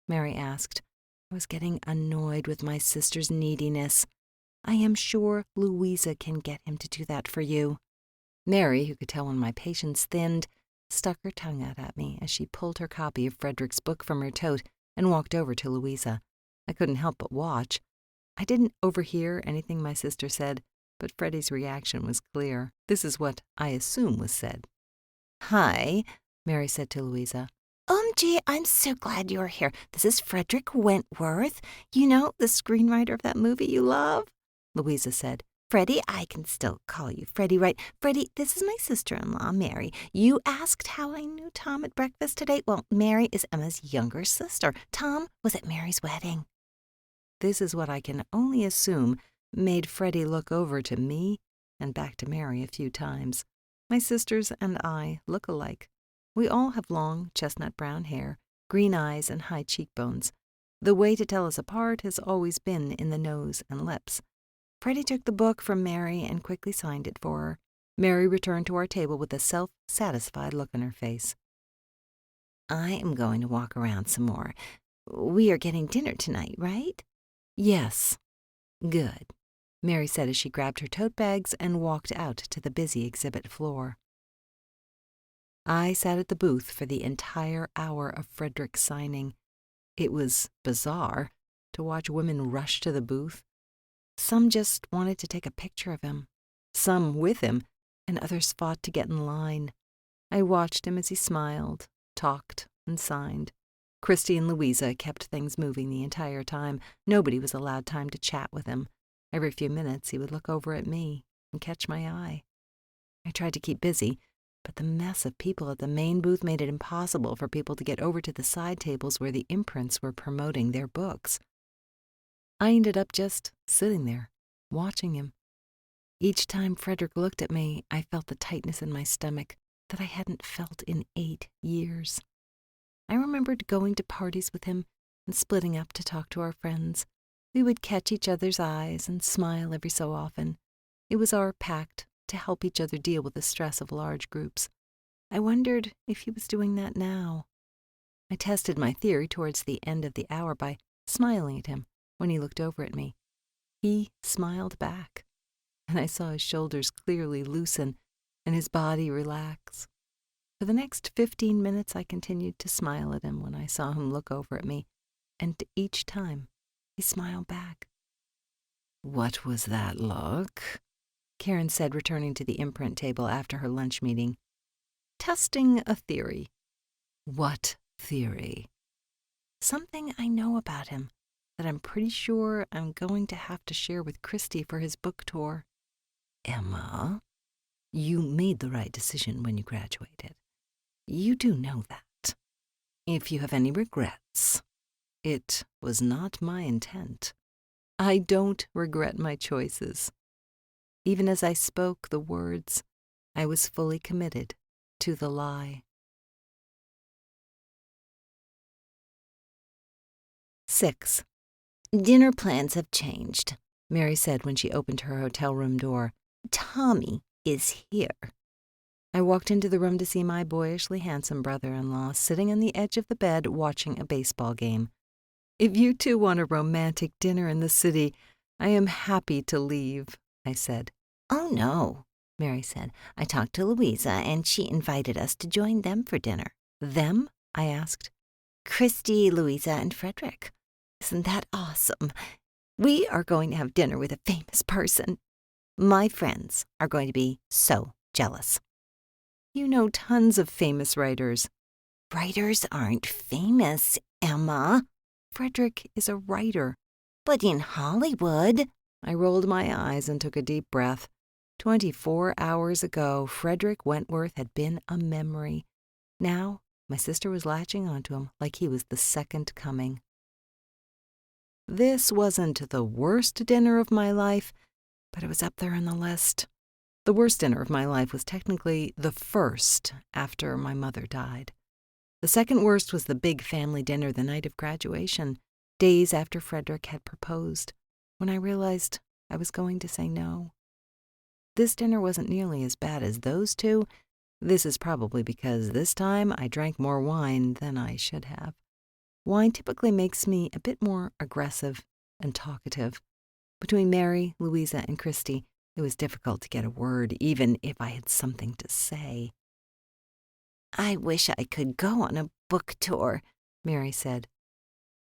Mary asked. I was getting annoyed with my sister's neediness. I am sure Louisa can get him to do that for you. Mary, who could tell when my patience thinned, stuck her tongue out at me as she pulled her copy of Fredrick's book from her tote and walked over to Louisa. I couldn't help but watch. I didn't overhear anything my sister said, but Freddie's reaction was clear. This is what I assume was said. Hi, Mary said to Louisa. OMG, I'm so glad you're here. This is Fredrick Wentworth. You know, the screenwriter of that movie you love? Louisa said. Freddie, I can still call you Freddie, right? Freddie, this is my sister-in-law, Mary. You asked how I knew Tom at breakfast today. Well, Mary is Emma's younger sister. Tom was at Mary's wedding. This is what I can only assume made Freddie look over to me and back to Mary a few times. My sisters and I look alike. We all have long, chestnut brown hair, green eyes, and high cheekbones. The way to tell us apart has always been in the nose and lips. Freddie took the book from Mary and quickly signed it for her. Mary returned to our table with a self-satisfied look on her face. I am going to walk around some more. We are getting dinner tonight, right? Yes. Good, Mary said as she grabbed her tote bags and walked out to the busy exhibit floor. I sat at the booth for the entire hour of Fredrick's signing. It was bizarre to watch women rush to the booth. Some just wanted to take a picture of him, some with him, and others fought to get in line. I watched him as he smiled, talked, and signed. Christy and Louisa kept things moving the entire time. Nobody was allowed time to chat with him. Every few minutes he would look over at me and catch my eye. I tried to keep busy, but the mess of people at the main booth made it impossible for people to get over to the side tables where the imprints were promoting their books. I ended up just sitting there, watching him. Each time Fredrick looked at me, I felt the tightness in my stomach that I hadn't felt in 8 years. I remembered going to parties with him and splitting up to talk to our friends. We would catch each other's eyes and smile every so often. It was our pact to help each other deal with the stress of large groups. I wondered if he was doing that now. I tested my theory towards the end of the hour by smiling at him when he looked over at me. He smiled back, and I saw his shoulders clearly loosen and his body relax. For the next 15 minutes, I continued to smile at him when I saw him look over at me, and each time he smiled back. What was that look? Karen said, returning to the imprint table after her lunch meeting. Testing a theory. What theory? Something I know about him that I'm pretty sure I'm going to have to share with Christy for his book tour. Emma, you made the right decision when you graduated. You do know that. If you have any regrets, it was not my intent. I don't regret my choices. Even as I spoke the words, I was fully committed to the lie. 6. Dinner plans have changed, Mary said when she opened her hotel room door. Tommy is here. I walked into the room to see my boyishly handsome brother-in-law sitting on the edge of the bed watching a baseball game. If you two want a romantic dinner in the city, I am happy to leave, I said. Oh, no, Mary said. I talked to Louisa, and she invited us to join them for dinner. Them? I asked. Christy, Louisa, and Fredrick. Isn't that awesome? We are going to have dinner with a famous person. My friends are going to be so jealous. You know tons of famous writers. Writers aren't famous, Emma. Fredrick is a writer. But in Hollywood. I rolled my eyes and took a deep breath. 24 hours ago, Fredrick Wentworth had been a memory. Now, my sister was latching onto him like he was the second coming. This wasn't the worst dinner of my life, but it was up there on the list. The worst dinner of my life was technically the first after my mother died. The second worst was the big family dinner the night of graduation, days after Fredrick had proposed, when I realized I was going to say no. This dinner wasn't nearly as bad as those two. This is probably because this time I drank more wine than I should have. Wine typically makes me a bit more aggressive and talkative. Between Mary, Louisa, and Christy, it was difficult to get a word, even if I had something to say. I wish I could go on a book tour, Mary said.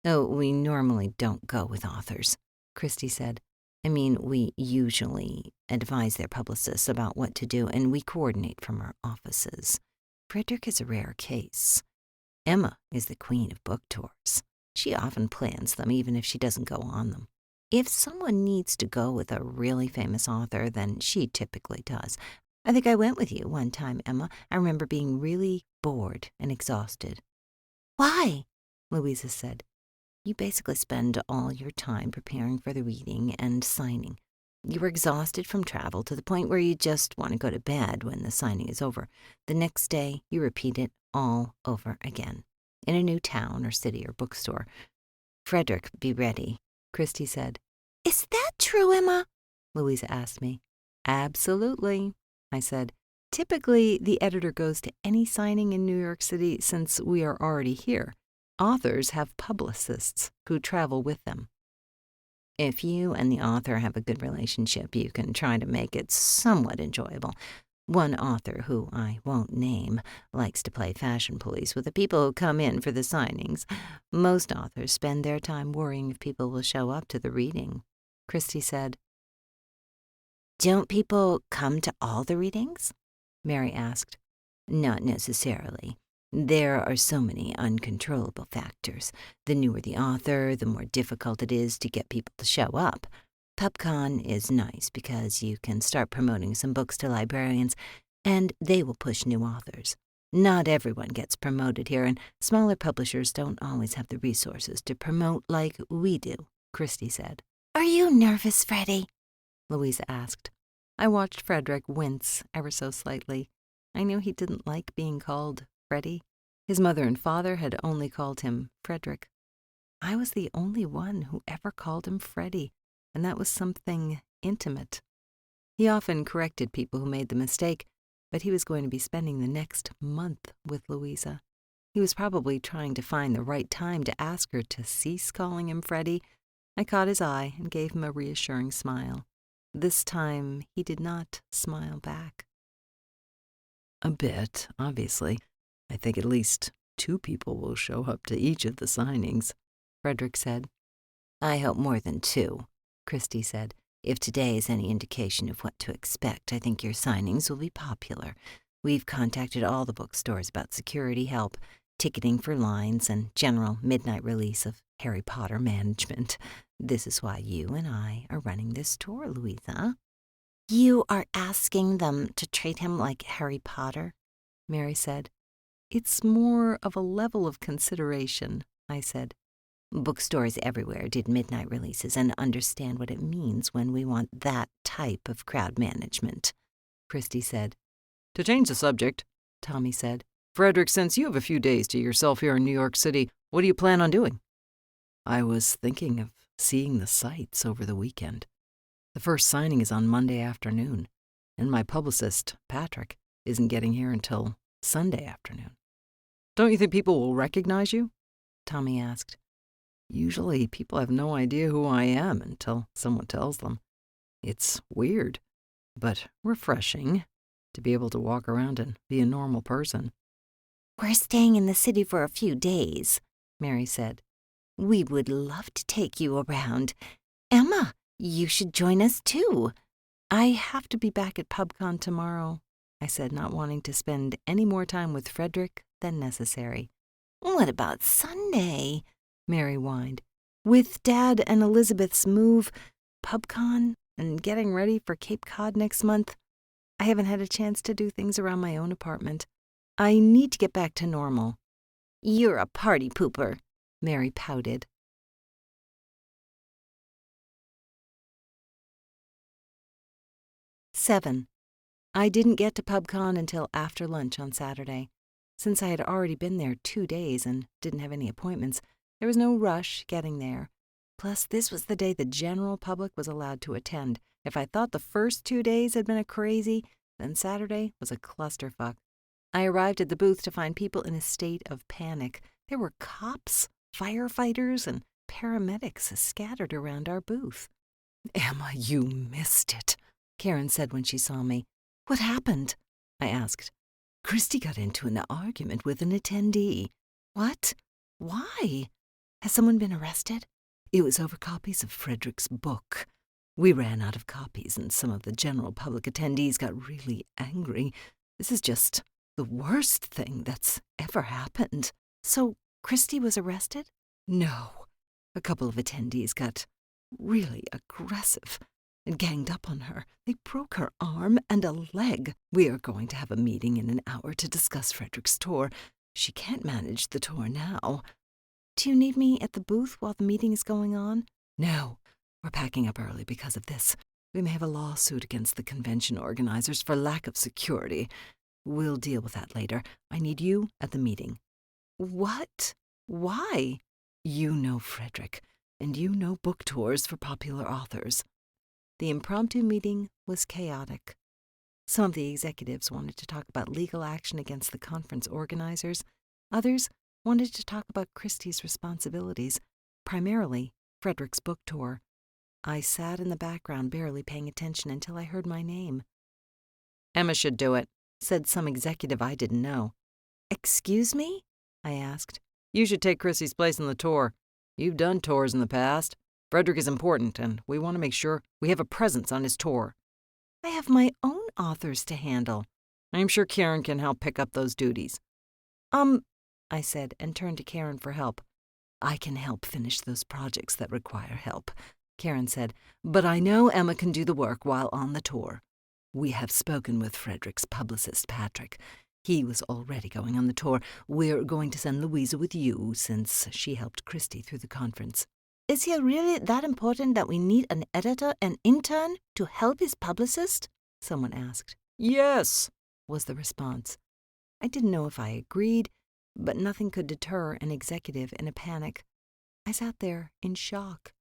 Oh, we normally don't go with authors, Christy said. I mean, we usually advise their publicists about what to do, and we coordinate from our offices. Fredrick is a rare case. Emma is the queen of book tours. She often plans them, even if she doesn't go on them. If someone needs to go with a really famous author, then she typically does. I think I went with you one time, Emma. I remember being really bored and exhausted. Why? Louisa said. You basically spend all your time preparing for the reading and signing. You were exhausted from travel to the point where you just want to go to bed when the signing is over. The next day, you repeat it all over again, in a new town or city or bookstore. Fredrick be ready, Christy said. Is that true, Emma? Louisa asked me. Absolutely, I said. Typically, the editor goes to any signing in New York City since we are already here. Authors have publicists who travel with them. If you and the author have a good relationship, you can try to make it somewhat enjoyable. One author, who I won't name, likes to play fashion police with the people who come in for the signings. Most authors spend their time worrying if people will show up to the reading, Christy said. Don't people come to all the readings? Mary asked. Not necessarily. There are so many uncontrollable factors. The newer the author, the more difficult it is to get people to show up. PubCon is nice because you can start promoting some books to librarians, and they will push new authors. Not everyone gets promoted here, and smaller publishers don't always have the resources to promote like we do, Christy said. Are you nervous, Freddie? Louisa asked. I watched Fredrick wince ever so slightly. I knew he didn't like being called Freddie. His mother and father had only called him Fredrick. I was the only one who ever called him Freddie, and that was something intimate. He often corrected people who made the mistake, but he was going to be spending the next month with Louisa. He was probably trying to find the right time to ask her to cease calling him Freddie. I caught his eye and gave him a reassuring smile. This time he did not smile back. A bit, obviously. I think at least 2 people will show up to each of the signings, Fredrick said. I hope more than 2, Christy said. If today is any indication of what to expect, I think your signings will be popular. We've contacted all the bookstores about security help, ticketing for lines, and general midnight release of Harry Potter management. This is why you and I are running this tour, Louisa. You are asking them to treat him like Harry Potter? Mary said. It's more of a level of consideration, I said. Bookstores everywhere did midnight releases and understand what it means when we want that type of crowd management, Christy said. To change the subject, Tommy said. Fredrick, since you have a few days to yourself here in New York City, what do you plan on doing? I was thinking of seeing the sights over the weekend. The first signing is on Monday afternoon, and my publicist, Patrick, isn't getting here until Sunday afternoon. Don't you think people will recognize you? Tommy asked. Usually people have no idea who I am until someone tells them. It's weird, but refreshing to be able to walk around and be a normal person. We're staying in the city for a few days, Mary said. We would love to take you around. Emma, you should join us too. I have to be back at PubCon tomorrow, I said, not wanting to spend any more time with Fredrick than necessary. What about Sunday? Mary whined. With Dad and Elizabeth's move, PubCon, and getting ready for Cape Cod next month, I haven't had a chance to do things around my own apartment. I need to get back to normal. You're a party pooper, Mary pouted. Seven. I didn't get to PubCon until after lunch on Saturday. Since I had already been there 2 days and didn't have any appointments, there was no rush getting there. Plus, this was the day the general public was allowed to attend. If I thought the first 2 days had been a crazy, then Saturday was a clusterfuck. I arrived at the booth to find people in a state of panic. There were cops, firefighters, and paramedics scattered around our booth. Emma, you missed it, Karen said when she saw me. What happened? I asked. Christy got into an argument with an attendee. What? Why? Has someone been arrested? It was over copies of Fredrick's book. We ran out of copies, and some of the general public attendees got really angry. This is just the worst thing that's ever happened. So Christy was arrested? No. A couple of attendees got really aggressive and ganged up on her. They broke her arm and a leg. We are going to have a meeting in an hour to discuss Fredrick's tour. She can't manage the tour now. Do you need me at the booth while the meeting is going on? No. We're packing up early because of this. We may have a lawsuit against the convention organizers for lack of security. We'll deal with that later. I need you at the meeting. What? Why? You know Fredrick, and you know book tours for popular authors. The impromptu meeting was chaotic. Some of the executives wanted to talk about legal action against the conference organizers. Others wanted to talk about Christie's responsibilities, primarily Fredrick's book tour. I sat in the background, barely paying attention until I heard my name. Emma should do it, said some executive I didn't know. Excuse me? I asked. You should take Christie's place in the tour. You've done tours in the past. Fredrick is important, and we want to make sure we have a presence on his tour. I have my own authors to handle. I'm sure Karen can help pick up those duties. I said, and turned to Karen for help. I can help finish those projects that require help, Karen said, but I know Emma can do the work while on the tour. We have spoken with Fredrick's publicist, Patrick. He was already going on the tour. We're going to send Louisa with you, since she helped Christie through the conference. Is he really that important that we need an editor, an intern, to help his publicist? Someone asked. Yes, was the response. I didn't know if I agreed, but nothing could deter an executive in a panic. I sat there in shock,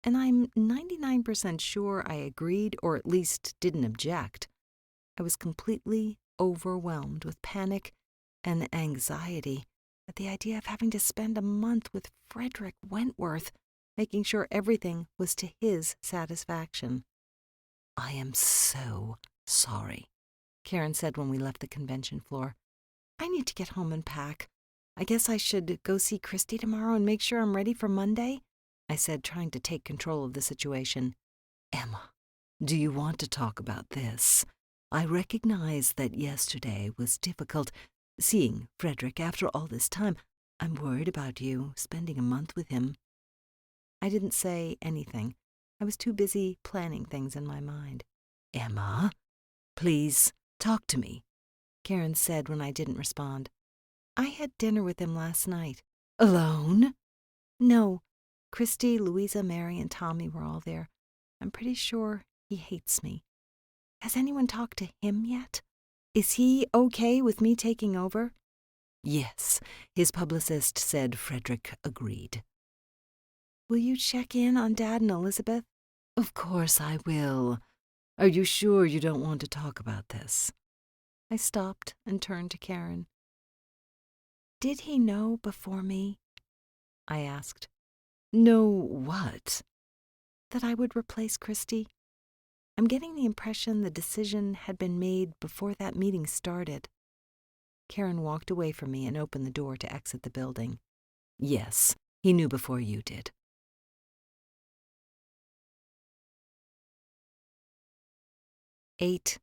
and I'm 99% sure I agreed, or at least didn't object. I was completely overwhelmed with panic and anxiety at the idea of having to spend a month with Fredrick Wentworth, making sure everything was to his satisfaction. I am so sorry, Karen said when we left the convention floor. I need to get home and pack. I guess I should go see Christie tomorrow and make sure I'm ready for Monday, I said, trying to take control of the situation. Emma, do you want to talk about this? I recognize that yesterday was difficult, seeing Fredrick after all this time. I'm worried about you spending a month with him. I didn't say anything. I was too busy planning things in my mind. Emma, please talk to me, Karen said when I didn't respond. I had dinner with him last night. Alone? No. Christie, Louisa, Mary, and Tommy were all there. I'm pretty sure he hates me. Has anyone talked to him yet? Is he okay with me taking over? Yes, his publicist said Fredrick agreed. Will you check in on Dad and Elizabeth? Of course I will. Are you sure you don't want to talk about this? I stopped and turned to Karen. Did he know before me? I asked. Know what? That I would replace Christie. I'm getting the impression the decision had been made before that meeting started. Karen walked away from me and opened the door to exit the building. Yes, he knew before you did. 8.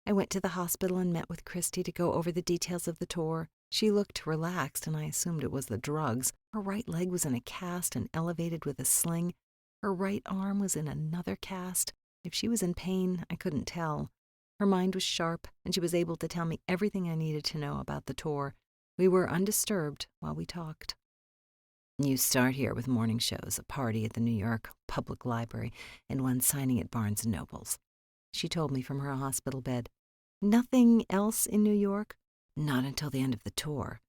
I went to the hospital and met with Christie to go over the details of the tour. She looked relaxed, and I assumed it was the drugs. Her right leg was in a cast and elevated with a sling. Her right arm was in another cast. If she was in pain, I couldn't tell. Her mind was sharp, and she was able to tell me everything I needed to know about the tour. We were undisturbed while we talked. You start here with morning shows, a party at the New York Public Library, and one signing at Barnes & Noble's. She told me from her hospital bed. Nothing else in New York? Not until the end of the tour.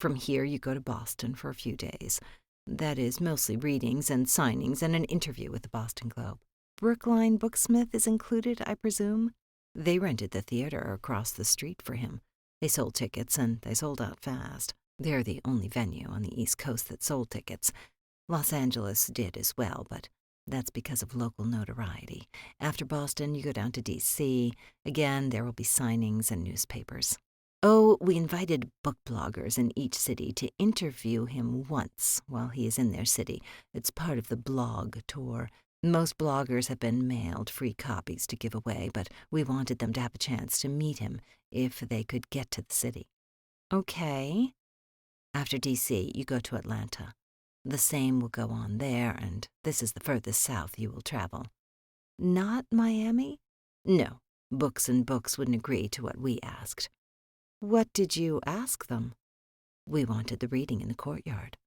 From here, you go to Boston for a few days. That is, mostly readings and signings and an interview with the Boston Globe. Brookline Booksmith is included, I presume? They rented the theater across the street for him. They sold tickets, and they sold out fast. They're the only venue on the East Coast that sold tickets. Los Angeles did as well, but that's because of local notoriety. After Boston, you go down to D.C. Again, there will be signings and newspapers. Oh, we invited book bloggers in each city to interview him once while he is in their city. It's part of the blog tour. Most bloggers have been mailed free copies to give away, but we wanted them to have a chance to meet him if they could get to the city. Okay. After D.C., you go to Atlanta. The same will go on there, and this is the furthest south you will travel. Not Miami? No, Books and Books wouldn't agree to what we asked. What did you ask them? We wanted the reading in the courtyard.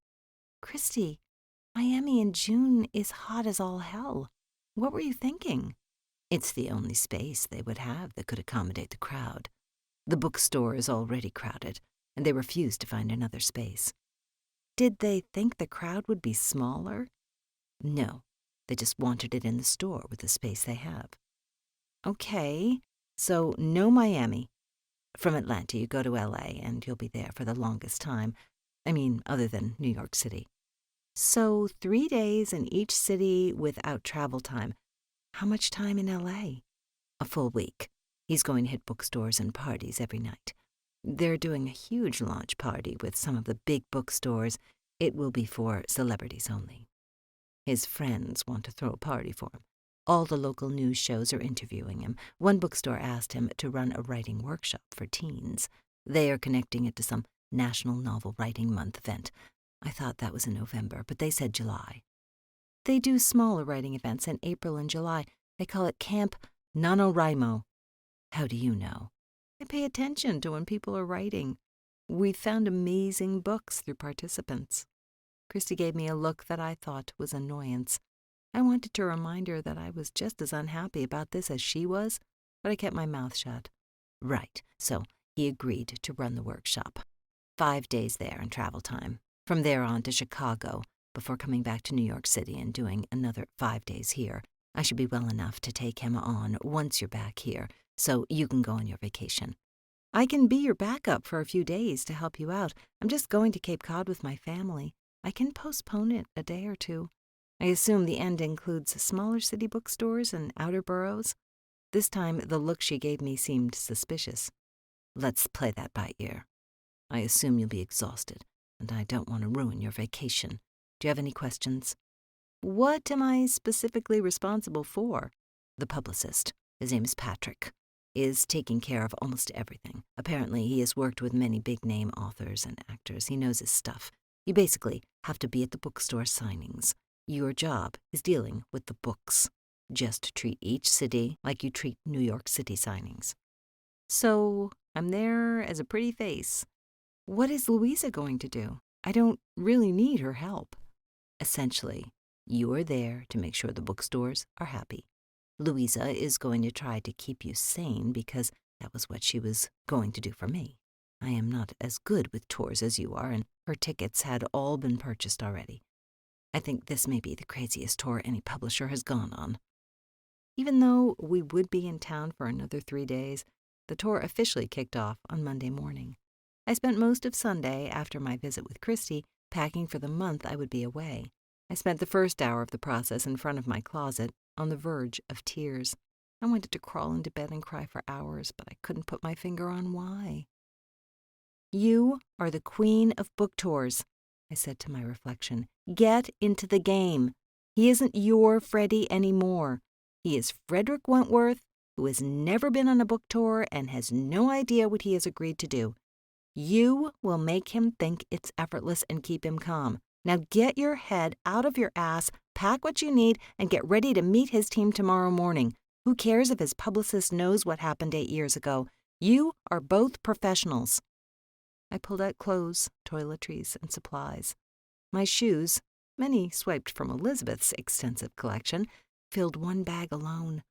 Christie, Miami in June is hot as all hell. What were you thinking? It's the only space they would have that could accommodate the crowd. The bookstore is already crowded, and they refused to find another space. Did they think the crowd would be smaller? No, they just wanted it in the store with the space they have. Okay, so no Miami. From Atlanta, you go to LA, and you'll be there for the longest time. I mean, other than New York City. So 3 days in each city without travel time. How much time in LA? A full week. He's going to hit bookstores and parties every night. They're doing a huge launch party with some of the big bookstores. It will be for celebrities only. His friends want to throw a party for him. All the local news shows are interviewing him. One bookstore asked him to run a writing workshop for teens. They are connecting it to some National Novel Writing Month event. I thought that was in November, but they said July. They do smaller writing events in April and July. They call it Camp NaNoWriMo. How do you know? I pay attention to when people are writing. We've found amazing books through participants. Christy gave me a look that I thought was annoyance. I wanted to remind her that I was just as unhappy about this as she was, but I kept my mouth shut. Right, so he agreed to run the workshop. 5 days there in travel time. From there on to Chicago, before coming back to New York City and doing another 5 days here. I should be well enough to take him on once you're back here, so you can go on your vacation. I can be your backup for a few days to help you out. I'm just going to Cape Cod with my family. I can postpone it a day or two. I assume the end includes smaller city bookstores and outer boroughs. This time, the look she gave me seemed suspicious. Let's play that by ear. I assume you'll be exhausted, and I don't want to ruin your vacation. Do you have any questions? What am I specifically responsible for? The publicist, his name is Patrick, is taking care of almost everything. Apparently, he has worked with many big-name authors and actors. He knows his stuff. You basically have to be at the bookstore signings. Your job is dealing with the books. Just treat each city like you treat New York City signings. So I'm there as a pretty face. What is Louisa going to do? I don't really need her help. Essentially, you are there to make sure the bookstores are happy. Louisa is going to try to keep you sane because that was what she was going to do for me. I am not as good with tours as you are, and her tickets had all been purchased already. I think this may be the craziest tour any publisher has gone on. Even though we would be in town for another 3 days, the tour officially kicked off on Monday morning. I spent most of Sunday, after my visit with Christy, packing for the month I would be away. I spent the first hour of the process in front of my closet, on the verge of tears. I wanted to crawl into bed and cry for hours, but I couldn't put my finger on why. You are the queen of book tours, I said to my reflection. Get into the game. He isn't your Freddie anymore. He is Fredrick Wentworth, who has never been on a book tour and has no idea what he has agreed to do. You will make him think it's effortless and keep him calm. Now get your head out of your ass, pack what you need, and get ready to meet his team tomorrow morning. Who cares if his publicist knows what happened 8 years ago? You are both professionals. I pulled out clothes, toiletries, and supplies. My shoes, many swiped from Elizabeth's extensive collection, filled one bag alone.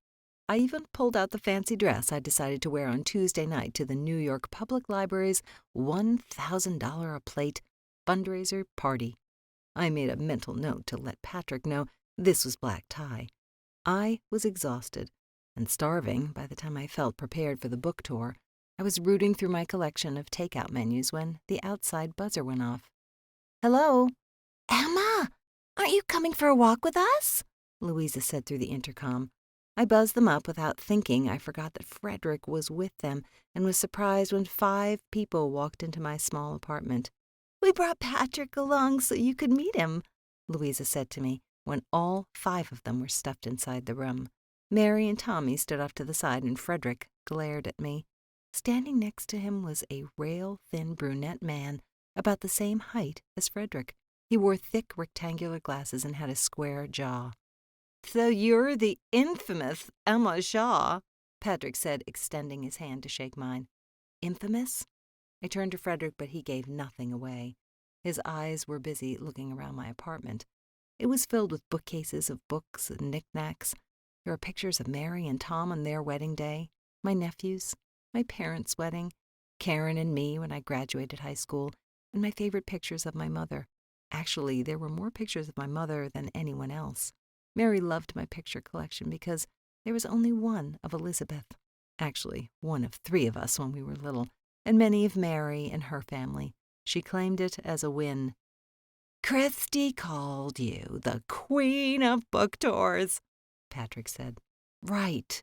I even pulled out the fancy dress I decided to wear on Tuesday night to the New York Public Library's $1,000 a plate fundraiser party. I made a mental note to let Patrick know this was black tie. I was exhausted and starving by the time I felt prepared for the book tour. I was rooting through my collection of takeout menus when the outside buzzer went off. Hello? Emma, aren't you coming for a walk with us? Louisa said through the intercom. I buzzed them up without thinking. I forgot that Fredrick was with them and was surprised when 5 people walked into my small apartment. We brought Patrick along so you could meet him, Louisa said to me when all 5 of them were stuffed inside the room. Mary and Tommy stood off to the side and Fredrick glared at me. Standing next to him was a rail-thin brunette man about the same height as Fredrick. He wore thick rectangular glasses and had a square jaw. So you're the infamous Emma Shaw, Patrick said, extending his hand to shake mine. Infamous? I turned to Fredrick, but he gave nothing away. His eyes were busy looking around my apartment. It was filled with bookcases of books and knickknacks. There were pictures of Mary and Tom on their wedding day, my nephews, my parents' wedding, Karen and me when I graduated high school, and my favorite pictures of my mother. Actually, there were more pictures of my mother than anyone else. Mary loved my picture collection because there was only one of Elizabeth. Actually, one of 3 of us when we were little, and many of Mary and her family. She claimed it as a win. "Christy called you the Queen of Book Tours," Patrick said. "Right.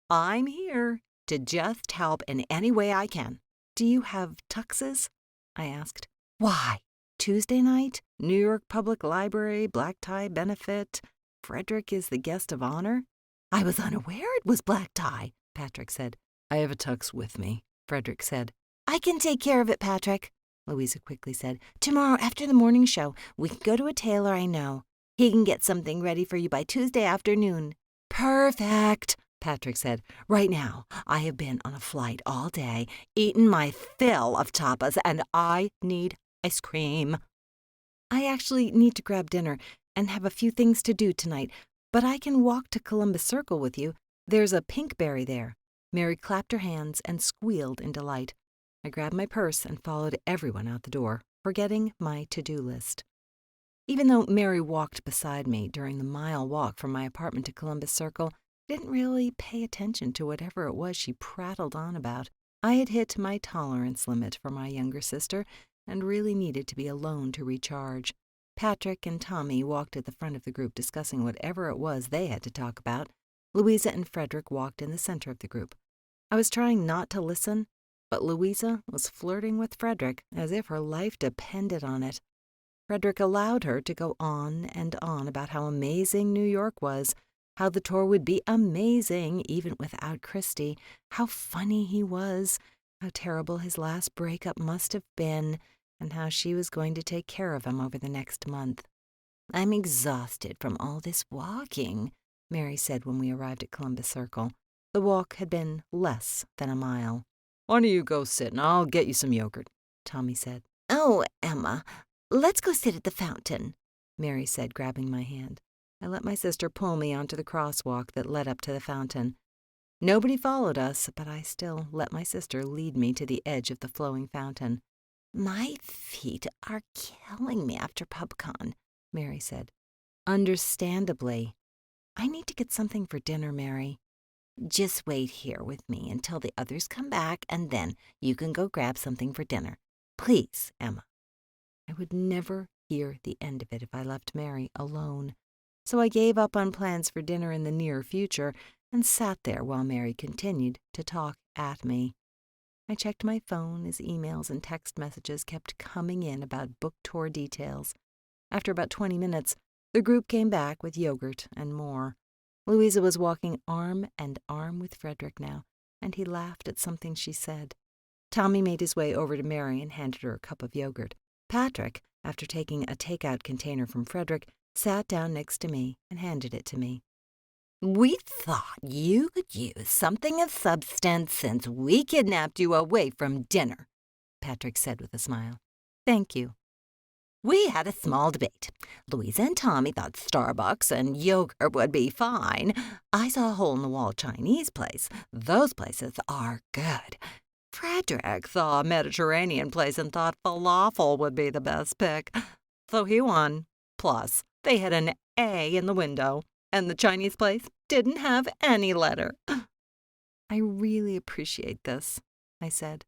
I'm here to just help in any way I can." "Do you have tuxes?" I asked. "Why? Tuesday night, New York Public Library, black tie benefit. Fredrick is the guest of honor." "I was unaware it was black tie," Patrick said. "I have a tux with me," Fredrick said. "I can take care of it, Patrick," Louisa quickly said. "Tomorrow after the morning show, we can go to a tailor I know. He can get something ready for you by Tuesday afternoon." "Perfect," Patrick said. "Right now, I have been on a flight all day, eaten my fill of tapas, and I need ice cream." "I actually need to grab dinner and have a few things to do tonight, but I can walk to Columbus Circle with you. There's a pinkberry there." Mary clapped her hands and squealed in delight. I grabbed my purse and followed everyone out the door, forgetting my to-do list. Even though Mary walked beside me during the mile walk from my apartment to Columbus Circle, I didn't really pay attention to whatever it was she prattled on about. I had hit my tolerance limit for my younger sister and really needed to be alone to recharge. Patrick and Tommy walked at the front of the group discussing whatever it was they had to talk about. Louisa and Fredrick walked in the center of the group. I was trying not to listen, but Louisa was flirting with Fredrick as if her life depended on it. Fredrick allowed her to go on and on about how amazing New York was, how the tour would be amazing even without Christy, how funny he was, how terrible his last breakup must have been, and how she was going to take care of him over the next month. "I'm exhausted from all this walking," Mary said when we arrived at Columbus Circle. The walk had been less than a mile. "Why don't you go sit and I'll get you some yogurt," Tommy said. "Oh, Emma, let's go sit at the fountain," Mary said, grabbing my hand. I let my sister pull me onto the crosswalk that led up to the fountain. Nobody followed us, but I still let my sister lead me to the edge of the flowing fountain. "My feet are killing me after PubCon," Mary said. "Understandably. I need to get something for dinner, Mary." "Just wait here with me until the others come back, and then you can go grab something for dinner. Please, Emma." I would never hear the end of it if I left Mary alone, so I gave up on plans for dinner in the near future and sat there while Mary continued to talk at me. I checked my phone as emails and text messages kept coming in about book tour details. After about 20 minutes, the group came back with yogurt and more. Louisa was walking arm in arm with Fredrick now, and he laughed at something she said. Tommy made his way over to Mary and handed her a cup of yogurt. Patrick, after taking a takeout container from Fredrick, sat down next to me and handed it to me. "We thought you could use something of substance since we kidnapped you away from dinner," Patrick said with a smile. "Thank you." "We had a small debate. Louisa and Tommy thought Starbucks and yogurt would be fine. I saw a hole-in-the-wall Chinese place. Those places are good. Fredrick saw a Mediterranean place and thought falafel would be the best pick. So he won. Plus, they had an A in the window, and the Chinese place didn't have any letter." "I really appreciate this," I said.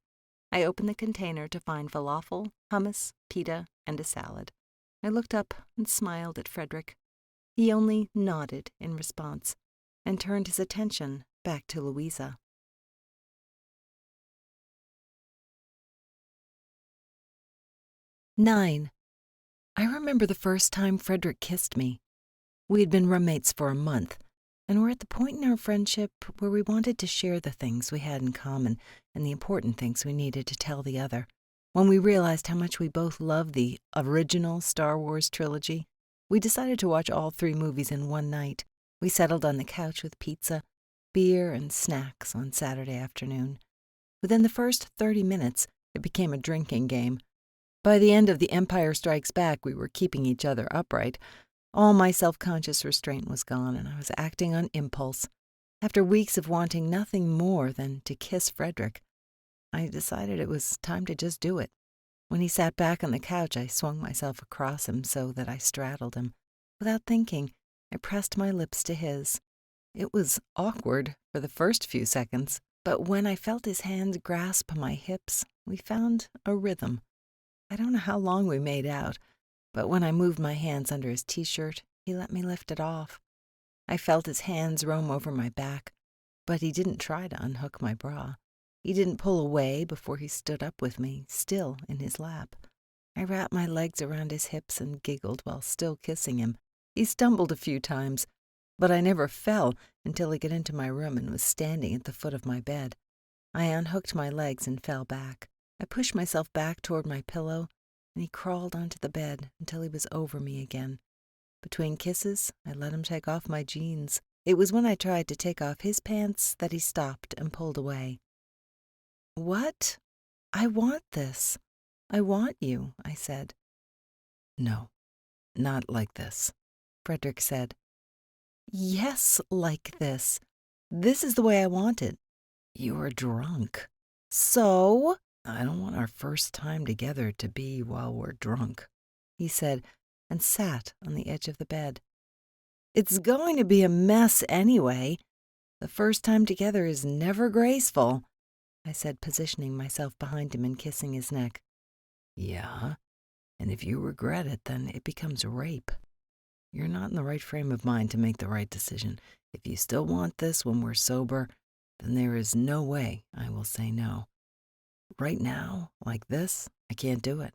I opened the container to find falafel, hummus, pita, and a salad. I looked up and smiled at Fredrick. He only nodded in response and turned his attention back to Louisa. 9. I remember the first time Fredrick kissed me. We had been roommates for a month, and were at the point in our friendship where we wanted to share the things we had in common and the important things we needed to tell the other. When we realized how much we both loved the original Star Wars trilogy, we decided to watch all 3 movies in one night. We settled on the couch with pizza, beer, and snacks on Saturday afternoon. Within the first 30 minutes, it became a drinking game. By the end of The Empire Strikes Back, we were keeping each other upright. All my self-conscious restraint was gone, and I was acting on impulse. After weeks of wanting nothing more than to kiss Fredrick, I decided it was time to just do it. When he sat back on the couch, I swung myself across him so that I straddled him. Without thinking, I pressed my lips to his. It was awkward for the first few seconds, but when I felt his hands grasp my hips, we found a rhythm. I don't know how long we made out, but when I moved my hands under his t-shirt, he let me lift it off. I felt his hands roam over my back, but he didn't try to unhook my bra. He didn't pull away before he stood up with me, still in his lap. I wrapped my legs around his hips and giggled while still kissing him. He stumbled a few times, but I never fell until he got into my room and was standing at the foot of my bed. I unhooked my legs and fell back. I pushed myself back toward my pillow, and he crawled onto the bed until he was over me again. Between kisses, I let him take off my jeans. It was when I tried to take off his pants that he stopped and pulled away. "What? I want this. I want you," I said. "No, not like this," Fredrick said. "Yes, like this. This is the way I want it." "You're drunk." "So?" "I don't want our first time together to be while we're drunk," he said, and sat on the edge of the bed. "It's going to be a mess anyway. The first time together is never graceful," I said, positioning myself behind him and kissing his neck. "Yeah, and if you regret it, then it becomes rape. You're not in the right frame of mind to make the right decision. If you still want this when we're sober, then there is no way I will say no. Right now, like this, I can't do it.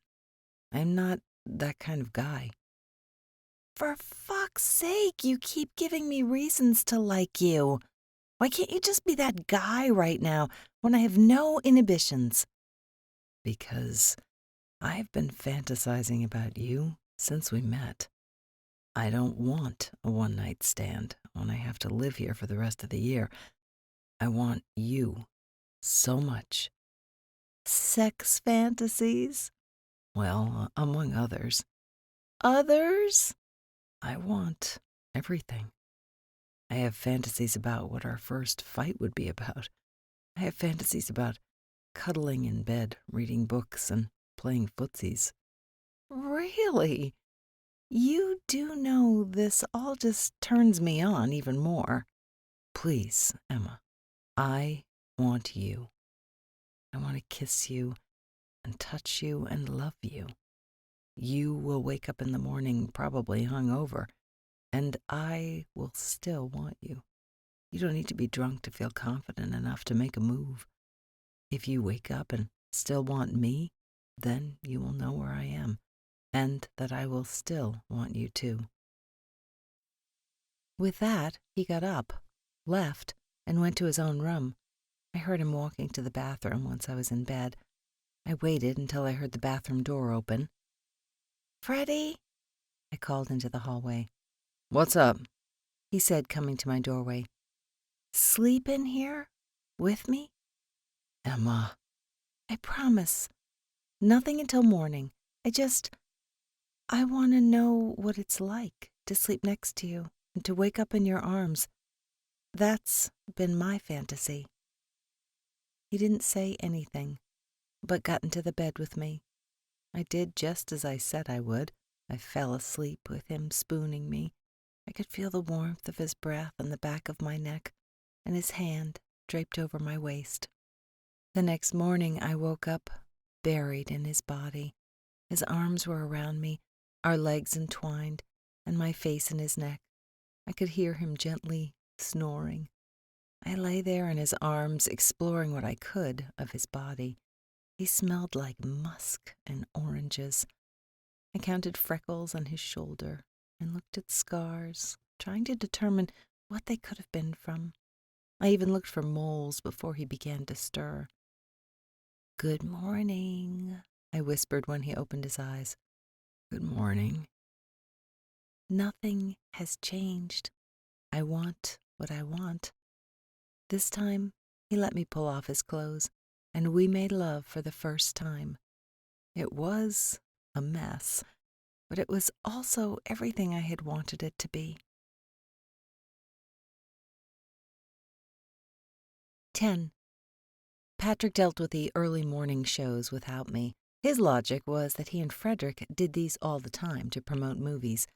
I'm not that kind of guy." "For fuck's sake, you keep giving me reasons to like you. Why can't you just be that guy right now when I have no inhibitions?" "Because I've been fantasizing about you since we met. I don't want a one-night stand when I have to live here for the rest of the year. I want you so much." "Sex fantasies?" "Well, among others. "Others?" I want everything. I have fantasies about what our first fight would be about. I have fantasies about cuddling in bed, reading books, and playing footsies." "Really? You do know this all just turns me on even more." "Please, Emma, I want you. I want to kiss you and touch you and love you. You will wake up in the morning probably hungover, and I will still want you. You don't need to be drunk to feel confident enough to make a move. If you wake up and still want me, then you will know where I am, and that I will still want you too." With that, he got up, left, and went to his own room. I heard him walking to the bathroom once I was in bed. I waited until I heard the bathroom door open. "Freddie," I called into the hallway. "What's up?" He said, coming to my doorway. "Sleep in here? With me?" "Emma." "I promise. Nothing until morning. I want to know what it's like to sleep next to you and to wake up in your arms. That's been my fantasy." He didn't say anything, but got into the bed with me. I did just as I said I would. I fell asleep with him spooning me. I could feel the warmth of his breath on the back of my neck and his hand draped over my waist. The next morning I woke up buried in his body. His arms were around me, our legs entwined, and my face in his neck. I could hear him gently snoring. I lay there in his arms, exploring what I could of his body. He smelled like musk and oranges. I counted freckles on his shoulder and looked at scars, trying to determine what they could have been from. I even looked for moles before he began to stir. "Good morning," I whispered when he opened his eyes. "Good morning." "Nothing has changed. I want what I want." This time, he let me pull off his clothes, and we made love for the first time. It was a mess, but it was also everything I had wanted it to be. 10. Patrick dealt with the early morning shows without me. His logic was that he and Fredrick did these all the time to promote movies.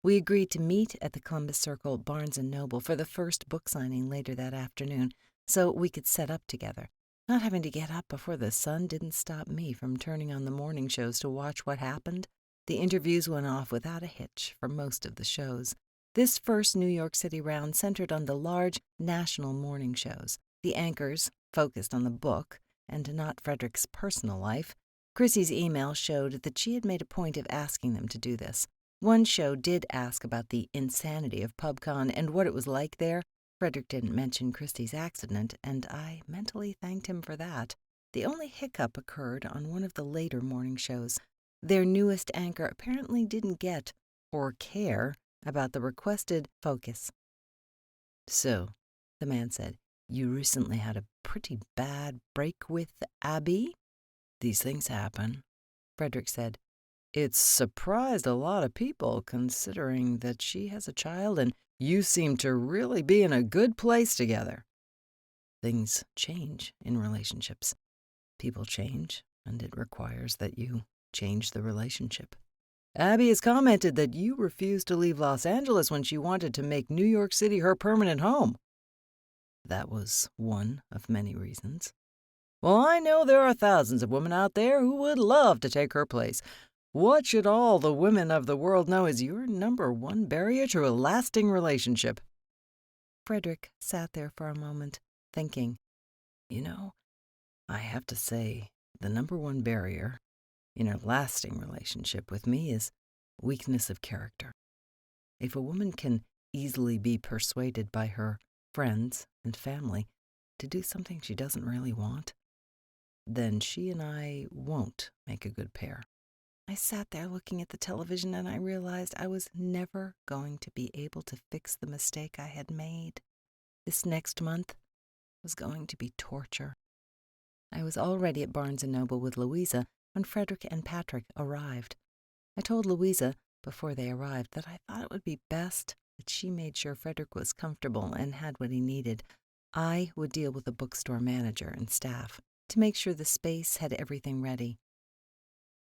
We agreed to meet at the Columbus Circle Barnes & Noble for the first book signing later that afternoon, so we could set up together. Not having to get up before the sun didn't stop me from turning on the morning shows to watch what happened. The interviews went off without a hitch for most of the shows. This first New York City round centered on the large national morning shows. The anchors focused on the book and not Fredrick's personal life. Chrissy's email showed that she had made a point of asking them to do this. One show did ask about the insanity of PubCon and what it was like there. Fredrick didn't mention Christie's accident, and I mentally thanked him for that. The only hiccup occurred on one of the later morning shows. Their newest anchor apparently didn't get, or care, about the requested focus. "So," the man said, "you recently had a pretty bad break with Abby?" "These things happen," Fredrick said. "It's surprised a lot of people, considering that she has a child and you seem to really be in a good place together." "Things change in relationships. People change, and it requires that you change the relationship." "Abby has commented that you refused to leave Los Angeles when she wanted to make New York City her permanent home." "That was one of many reasons." "Well, I know there are thousands of women out there who would love to take her place. What should all the women of the world know is your number one barrier to a lasting relationship?" Fredrick sat there for a moment, thinking. "You know, I have to say the number one barrier in a lasting relationship with me is weakness of character. If a woman can easily be persuaded by her friends and family to do something she doesn't really want, then she and I won't make a good pair." I sat there looking at the television, and I realized I was never going to be able to fix the mistake I had made. This next month was going to be torture. I was already at Barnes & Noble with Louisa when Fredrick and Patrick arrived. I told Louisa before they arrived that I thought it would be best that she made sure Fredrick was comfortable and had what he needed. I would deal with the bookstore manager and staff to make sure the space had everything ready.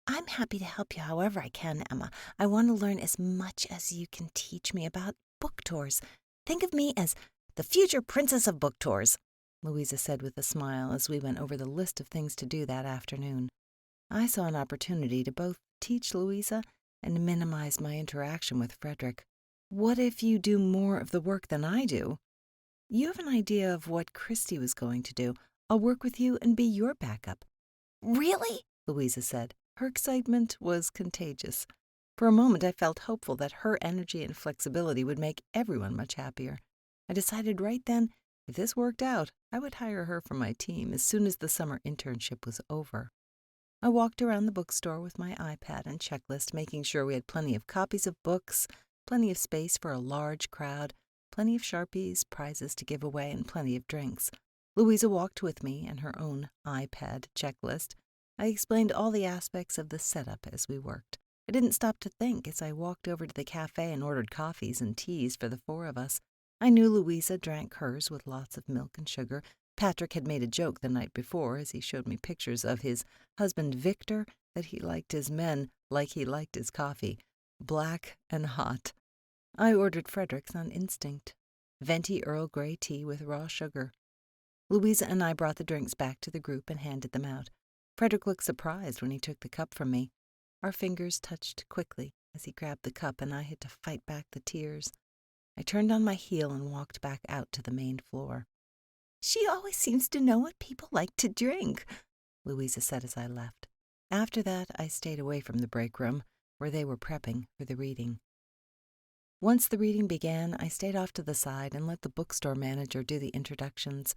"I'm happy to help you however I can, Emma. I want to learn as much as you can teach me about book tours. Think of me as the future princess of book tours," Louisa said with a smile as we went over the list of things to do that afternoon. I saw an opportunity to both teach Louisa and minimize my interaction with Fredrick. "What if you do more of the work than I do? You have an idea of what Christie was going to do. I'll work with you and be your backup." "Really?" Louisa said. Her excitement was contagious. For a moment I felt hopeful that her energy and flexibility would make everyone much happier. I decided right then, if this worked out, I would hire her for my team as soon as the summer internship was over. I walked around the bookstore with my iPad and checklist, making sure we had plenty of copies of books, plenty of space for a large crowd, plenty of Sharpies, prizes to give away, and plenty of drinks. Louisa walked with me and her own iPad checklist. I explained all the aspects of the setup as we worked. I didn't stop to think as I walked over to the cafe and ordered coffees and teas for the four of us. I knew Louisa drank hers with lots of milk and sugar. Patrick had made a joke the night before as he showed me pictures of his husband Victor that he liked his men like he liked his coffee, black and hot. I ordered Fredrick's on instinct, venti Earl Grey tea with raw sugar. Louisa and I brought the drinks back to the group and handed them out. Fredrick looked surprised when he took the cup from me. Our fingers touched quickly as he grabbed the cup, and I had to fight back the tears. I turned on my heel and walked back out to the main floor. "She always seems to know what people like to drink," Louisa said as I left. After that, I stayed away from the break room, where they were prepping for the reading. Once the reading began, I stayed off to the side and let the bookstore manager do the introductions.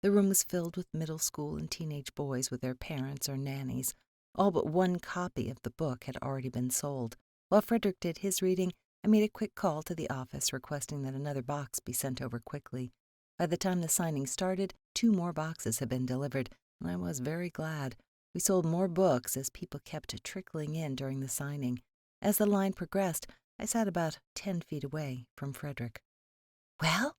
The room was filled with middle school and teenage boys with their parents or nannies. All but one copy of the book had already been sold. While Fredrick did his reading, I made a quick call to the office requesting that another box be sent over quickly. By the time the signing started, 2 more boxes had been delivered, and I was very glad. We sold more books as people kept trickling in during the signing. As the line progressed, I sat about 10 feet away from Fredrick. "Well,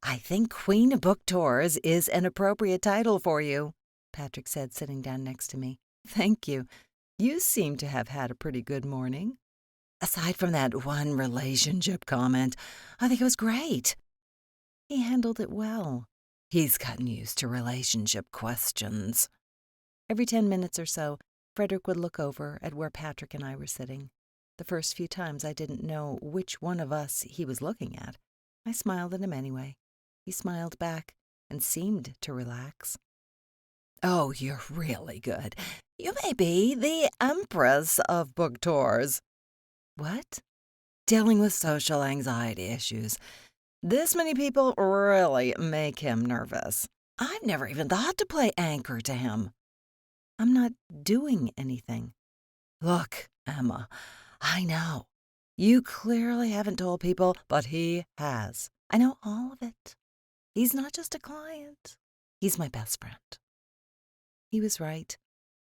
I think Queen of Book Tours is an appropriate title for you," Patrick said, sitting down next to me. "Thank you. You seem to have had a pretty good morning. Aside from that one relationship comment, I think it was great. He handled it well. He's gotten used to relationship questions. Every 10 minutes or so, Fredrick would look over at where Patrick and I were sitting. The first few times I didn't know which one of us he was looking at. I smiled at him anyway. He smiled back and seemed to relax. Oh, you're really good. You may be the empress of book tours. What? Dealing with social anxiety issues. This many people really make him nervous. I've never even thought to play anchor to him. I'm not doing anything. Look, Emma, I know. You clearly haven't told people, but he has. I know all of it. He's not just a client. He's my best friend. He was right.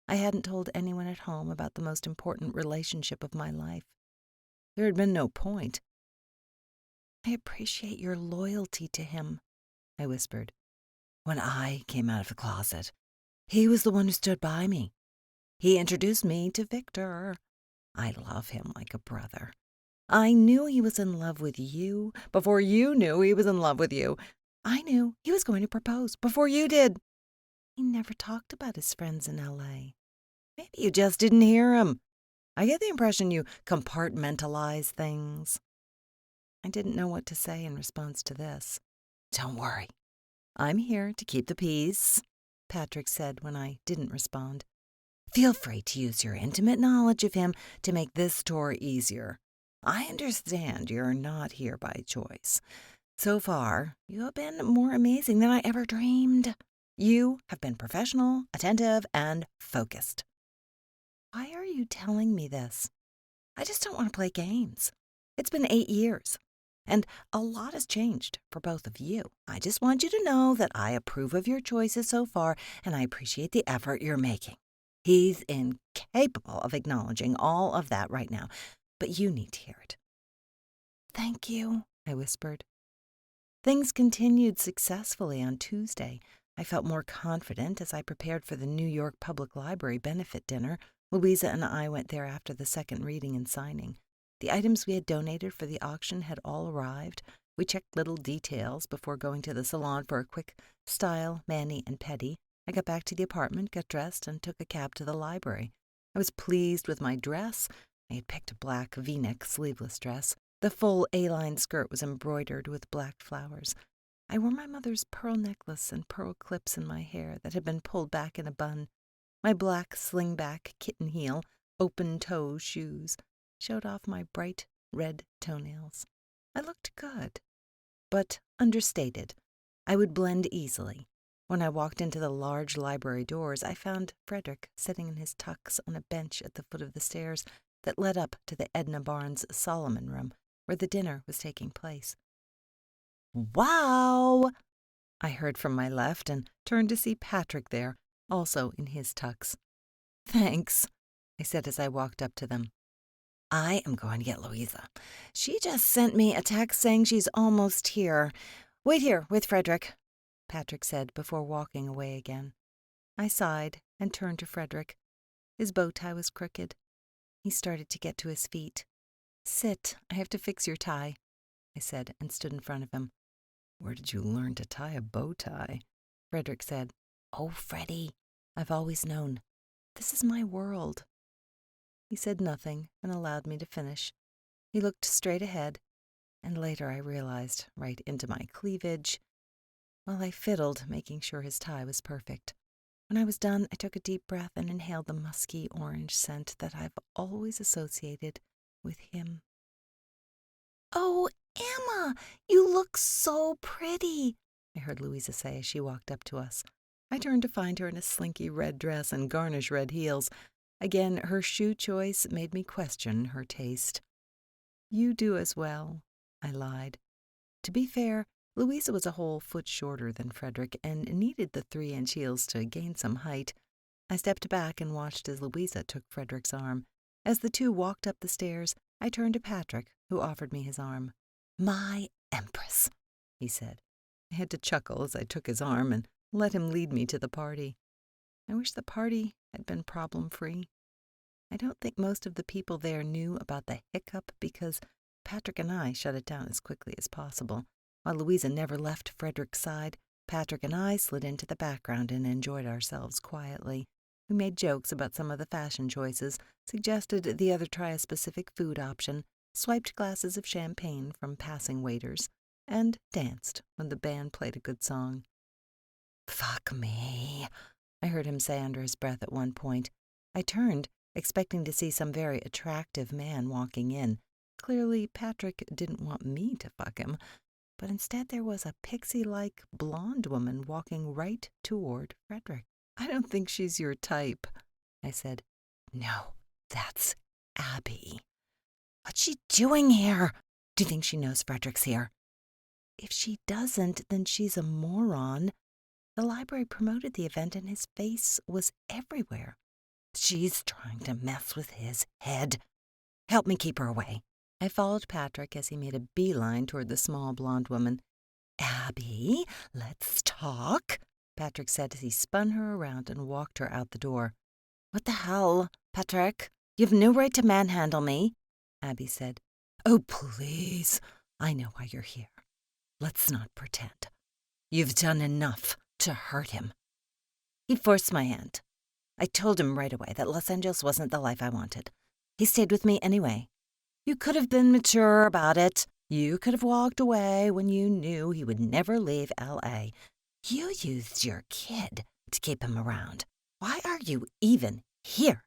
I hadn't told anyone at home about the most important relationship of my life. There had been no point. I appreciate your loyalty to him, I whispered. When I came out of the closet, he was the one who stood by me. He introduced me to Victor. I love him like a brother. I knew he was in love with you before you knew he was in love with you. I knew he was going to propose before you did. He never talked about his friends in L.A. Maybe you just didn't hear him. I get the impression you compartmentalize things. I didn't know what to say in response to this. Don't worry. I'm here to keep the peace, Patrick said when I didn't respond. Feel free to use your intimate knowledge of him to make this tour easier. I understand you're not here by choice. So far, you have been more amazing than I ever dreamed. You have been professional, attentive, and focused. Why are you telling me this? I just don't want to play games. It's been 8 years, and a lot has changed for both of you. I just want you to know that I approve of your choices so far, and I appreciate the effort you're making. He's incapable of acknowledging all of that right now, but you need to hear it. Thank you, I whispered. Things continued successfully on Tuesday. I felt more confident as I prepared for the New York Public Library benefit dinner. Louisa and I went there after the second reading and signing. The items we had donated for the auction had all arrived. We checked little details before going to the salon for a quick style, mani, and pedi. I got back to the apartment, got dressed, and took a cab to the library. I was pleased with my dress. I had picked a black V-neck sleeveless dress. The full A-line skirt was embroidered with black flowers. I wore my mother's pearl necklace and pearl clips in my hair that had been pulled back in a bun. My black sling-back kitten heel, open-toe shoes showed off my bright red toenails. I looked good, but understated. I would blend easily. When I walked into the large library doors, I found Fredrick sitting in his tux on a bench at the foot of the stairs that led up to the Edna Barnes Solomon room, where the dinner was taking place. Wow! I heard from my left and turned to see Patrick there, also in his tux. Thanks, I said as I walked up to them. I am going to get Louisa. She just sent me a text saying she's almost here. Wait here with Fredrick, Patrick said before walking away again. I sighed and turned to Fredrick. His bow tie was crooked. He started to get to his feet. Sit, I have to fix your tie, I said, and stood in front of him. Where did you learn to tie a bow tie? Fredrick said. Oh, Freddie, I've always known. This is my world. He said nothing and allowed me to finish. He looked straight ahead, and later I realized right into my cleavage, while I fiddled, making sure his tie was perfect. When I was done, I took a deep breath and inhaled the musky orange scent that I've always associated with him. Oh, Emma, you look so pretty, I heard Louisa say as she walked up to us. I turned to find her in a slinky red dress and garnish red heels. Again, her shoe choice made me question her taste. You do as well, I lied. To be fair, Louisa was a whole foot shorter than Fredrick and needed the 3-inch heels to gain some height. I stepped back and watched as Louisa took Fredrick's arm. As the two walked up the stairs, I turned to Patrick, who offered me his arm. My empress, he said. I had to chuckle as I took his arm and let him lead me to the party. I wish the party had been problem-free. I don't think most of the people there knew about the hiccup because Patrick and I shut it down as quickly as possible. While Louisa never left Fredrick's side, Patrick and I slid into the background and enjoyed ourselves quietly. We made jokes about some of the fashion choices, suggested the other try a specific food option, swiped glasses of champagne from passing waiters, and danced when the band played a good song. "Fuck me," I heard him say under his breath at one point. I turned, expecting to see some very attractive man walking in. Clearly, Patrick didn't want me to fuck him, but instead there was a pixie-like blonde woman walking right toward Fredrick. "I don't think she's your type," I said. "No, that's Abby." "What's she doing here? Do you think she knows Fredrick's here?" "If she doesn't, then she's a moron. The library promoted the event and his face was everywhere." "She's trying to mess with his head. Help me keep her away." I followed Patrick as he made a beeline toward the small blonde woman. "Abby, let's talk," Patrick said as he spun her around and walked her out the door. "What the hell, Patrick? You've no right to manhandle me," Abby said. "Oh, please. I know why you're here. Let's not pretend. You've done enough to hurt him." "He forced my hand. I told him right away that Los Angeles wasn't the life I wanted. He stayed with me anyway. You could have been mature about it. You could have walked away when you knew he would never leave L.A. You used your kid to keep him around. Why are you even here?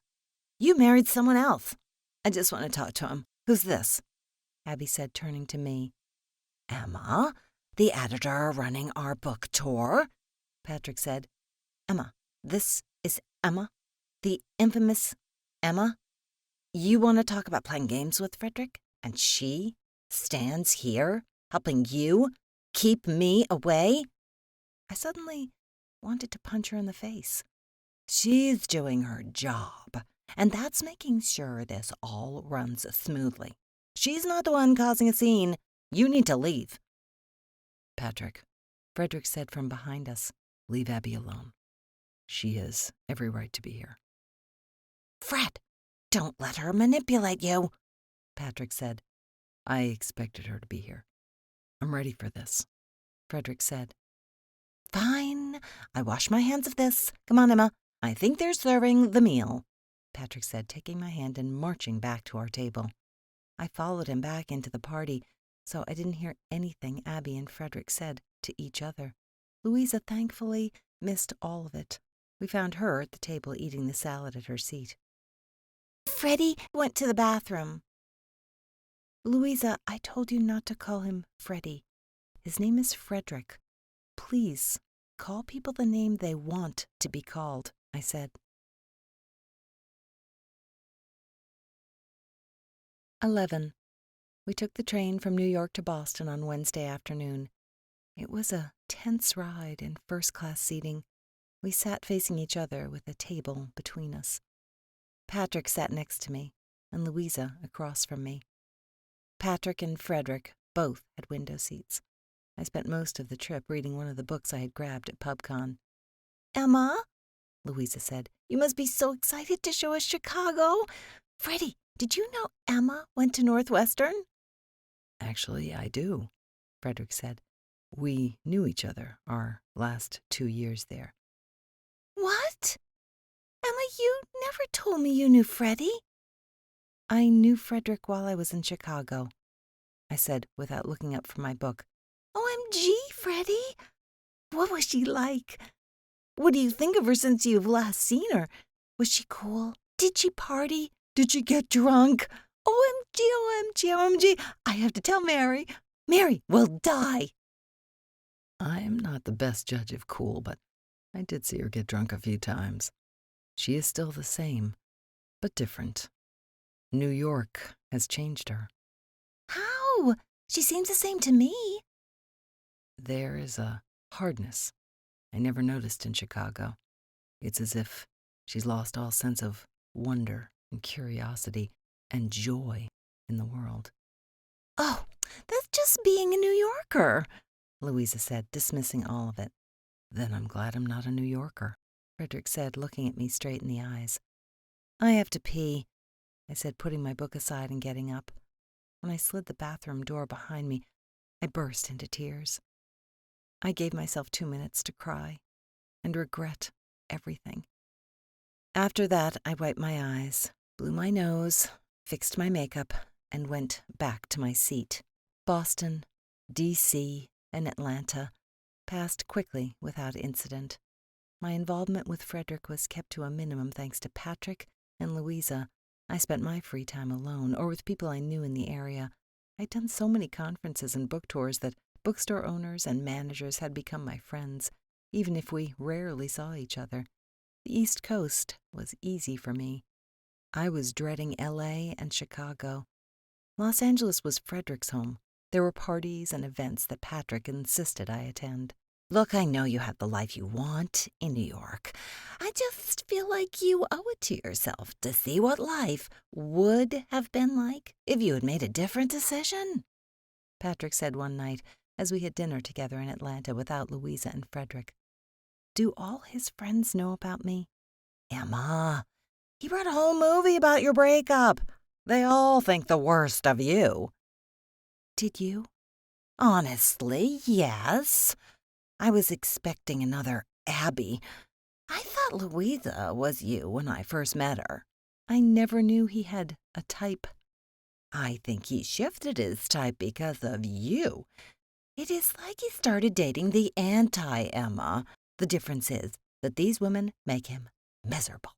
You married someone else. I just want to talk to him. Who's this?" Abby said, turning to me. "Emma, the editor running our book tour," Patrick said. "Emma, this is Emma, the infamous Emma. You want to talk about playing games with Fredrick, and she stands here helping you keep me away?" I suddenly wanted to punch her in the face. "She's doing her job, and that's making sure this all runs smoothly. She's not the one causing a scene. You need to leave." "Patrick," Fredrick said from behind us, "leave Abby alone. She has every right to be here." "Fred, don't let her manipulate you," Patrick said. "I expected her to be here. I'm ready for this," Fredrick said. "Fine. I wash my hands of this. Come on, Emma. I think they're serving the meal," Patrick said, taking my hand and marching back to our table. I followed him back into the party, so I didn't hear anything Abby and Fredrick said to each other. Louisa thankfully missed all of it. We found her at the table eating the salad at her seat. "Freddie went to the bathroom." "Louisa, I told you not to call him Freddie. His name is Fredrick. Please, call people the name they want to be called," I said. 11. We took the train from New York to Boston on Wednesday afternoon. It was a tense ride in first-class seating. We sat facing each other with a table between us. Patrick sat next to me, and Louisa across from me. Patrick and Fredrick both had window seats. I spent most of the trip reading one of the books I had grabbed at PubCon. "Emma," Louisa said, "you must be so excited to show us Chicago. Freddie, did you know Emma went to Northwestern?" "Actually, I do," Fredrick said. "We knew each other our last 2 years there." "What? Emma, you never told me you knew Freddie." "I knew Fredrick while I was in Chicago," I said without looking up from my book. "OMG, Freddie! What was she like? What do you think of her since you've last seen her? Was she cool? Did she party? Did she get drunk? OMG, OMG, OMG! I have to tell Mary. Mary will die." "I'm not the best judge of cool, but I did see her get drunk a few times. She is still the same, but different. New York has changed her." "How? She seems the same to me." There is a hardness I never noticed in Chicago. It's as if she's lost all sense of wonder and curiosity and joy in the world. "Oh, that's just being a New Yorker," Louisa said, dismissing all of it. "Then I'm glad I'm not a New Yorker," Fredrick said, looking at me straight in the eyes. "I have to pee. I said, putting my book aside and getting up. When I slid the bathroom door behind me, I burst into tears. I gave myself 2 minutes to cry and regret everything. After that, I wiped my eyes, blew my nose, fixed my makeup, and went back to my seat. Boston, D.C., and Atlanta passed quickly without incident. My involvement with Fredrick was kept to a minimum thanks to Patrick and Louisa. I spent my free time alone or with people I knew in the area. I'd done so many conferences and book tours that bookstore owners and managers had become my friends, even if we rarely saw each other. The East Coast was easy for me. I was dreading L.A. and Chicago. Los Angeles was Fredrick's home. There were parties and events that Patrick insisted I attend. Look, I know you have the life you want in New York. I just feel like you owe it to yourself to see what life would have been like if you had made a different decision, Patrick said one night as we had dinner together in Atlanta without Louisa and Fredrick. Do all his friends know about me? Emma, he wrote a whole movie about your breakup. They all think the worst of you. Did you? Honestly, yes. I was expecting another Abby. I thought Louisa was you when I first met her. I never knew he had a type. I think he shifted his type because of you. It is like he started dating the anti-Emma. The difference is that these women make him miserable.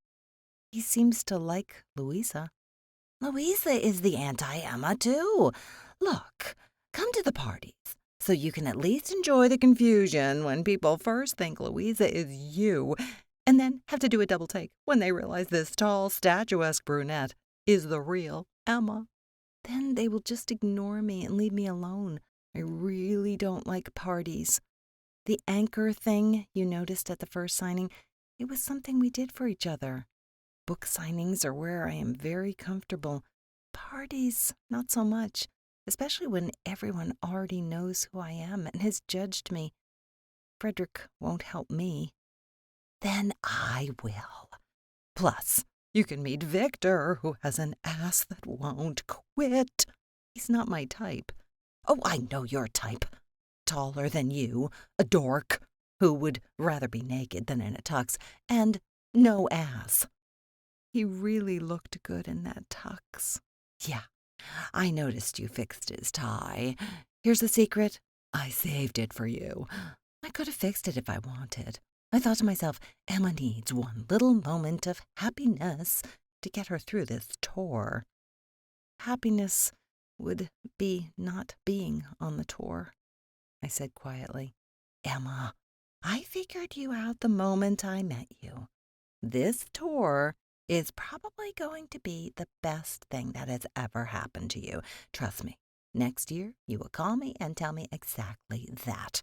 He seems to like Louisa. Louisa is the anti-Emma, too. Look, come to the parties so you can at least enjoy the confusion when people first think Louisa is you and then have to do a double take when they realize this tall, statuesque brunette is the real Emma. Then they will just ignore me and leave me alone. I really don't like parties. The anchor thing you noticed at the first signing, it was something we did for each other. Book signings are where I am very comfortable. Parties, not so much, especially when everyone already knows who I am and has judged me. Fredrick won't help me. Then I will. Plus, you can meet Victor, who has an ass that won't quit. He's not my type. Oh, I know your type. Taller than you, a dork, who would rather be naked than in a tux, and no ass. He really looked good in that tux. Yeah, I noticed you fixed his tie. Here's the secret. I saved it for you. I could have fixed it if I wanted. I thought to myself, Emma needs one little moment of happiness to get her through this tour. Happiness would be not being on the tour, I said quietly. Emma, I figured you out the moment I met you. This tour is probably going to be the best thing that has ever happened to you. Trust me, next year you will call me and tell me exactly that.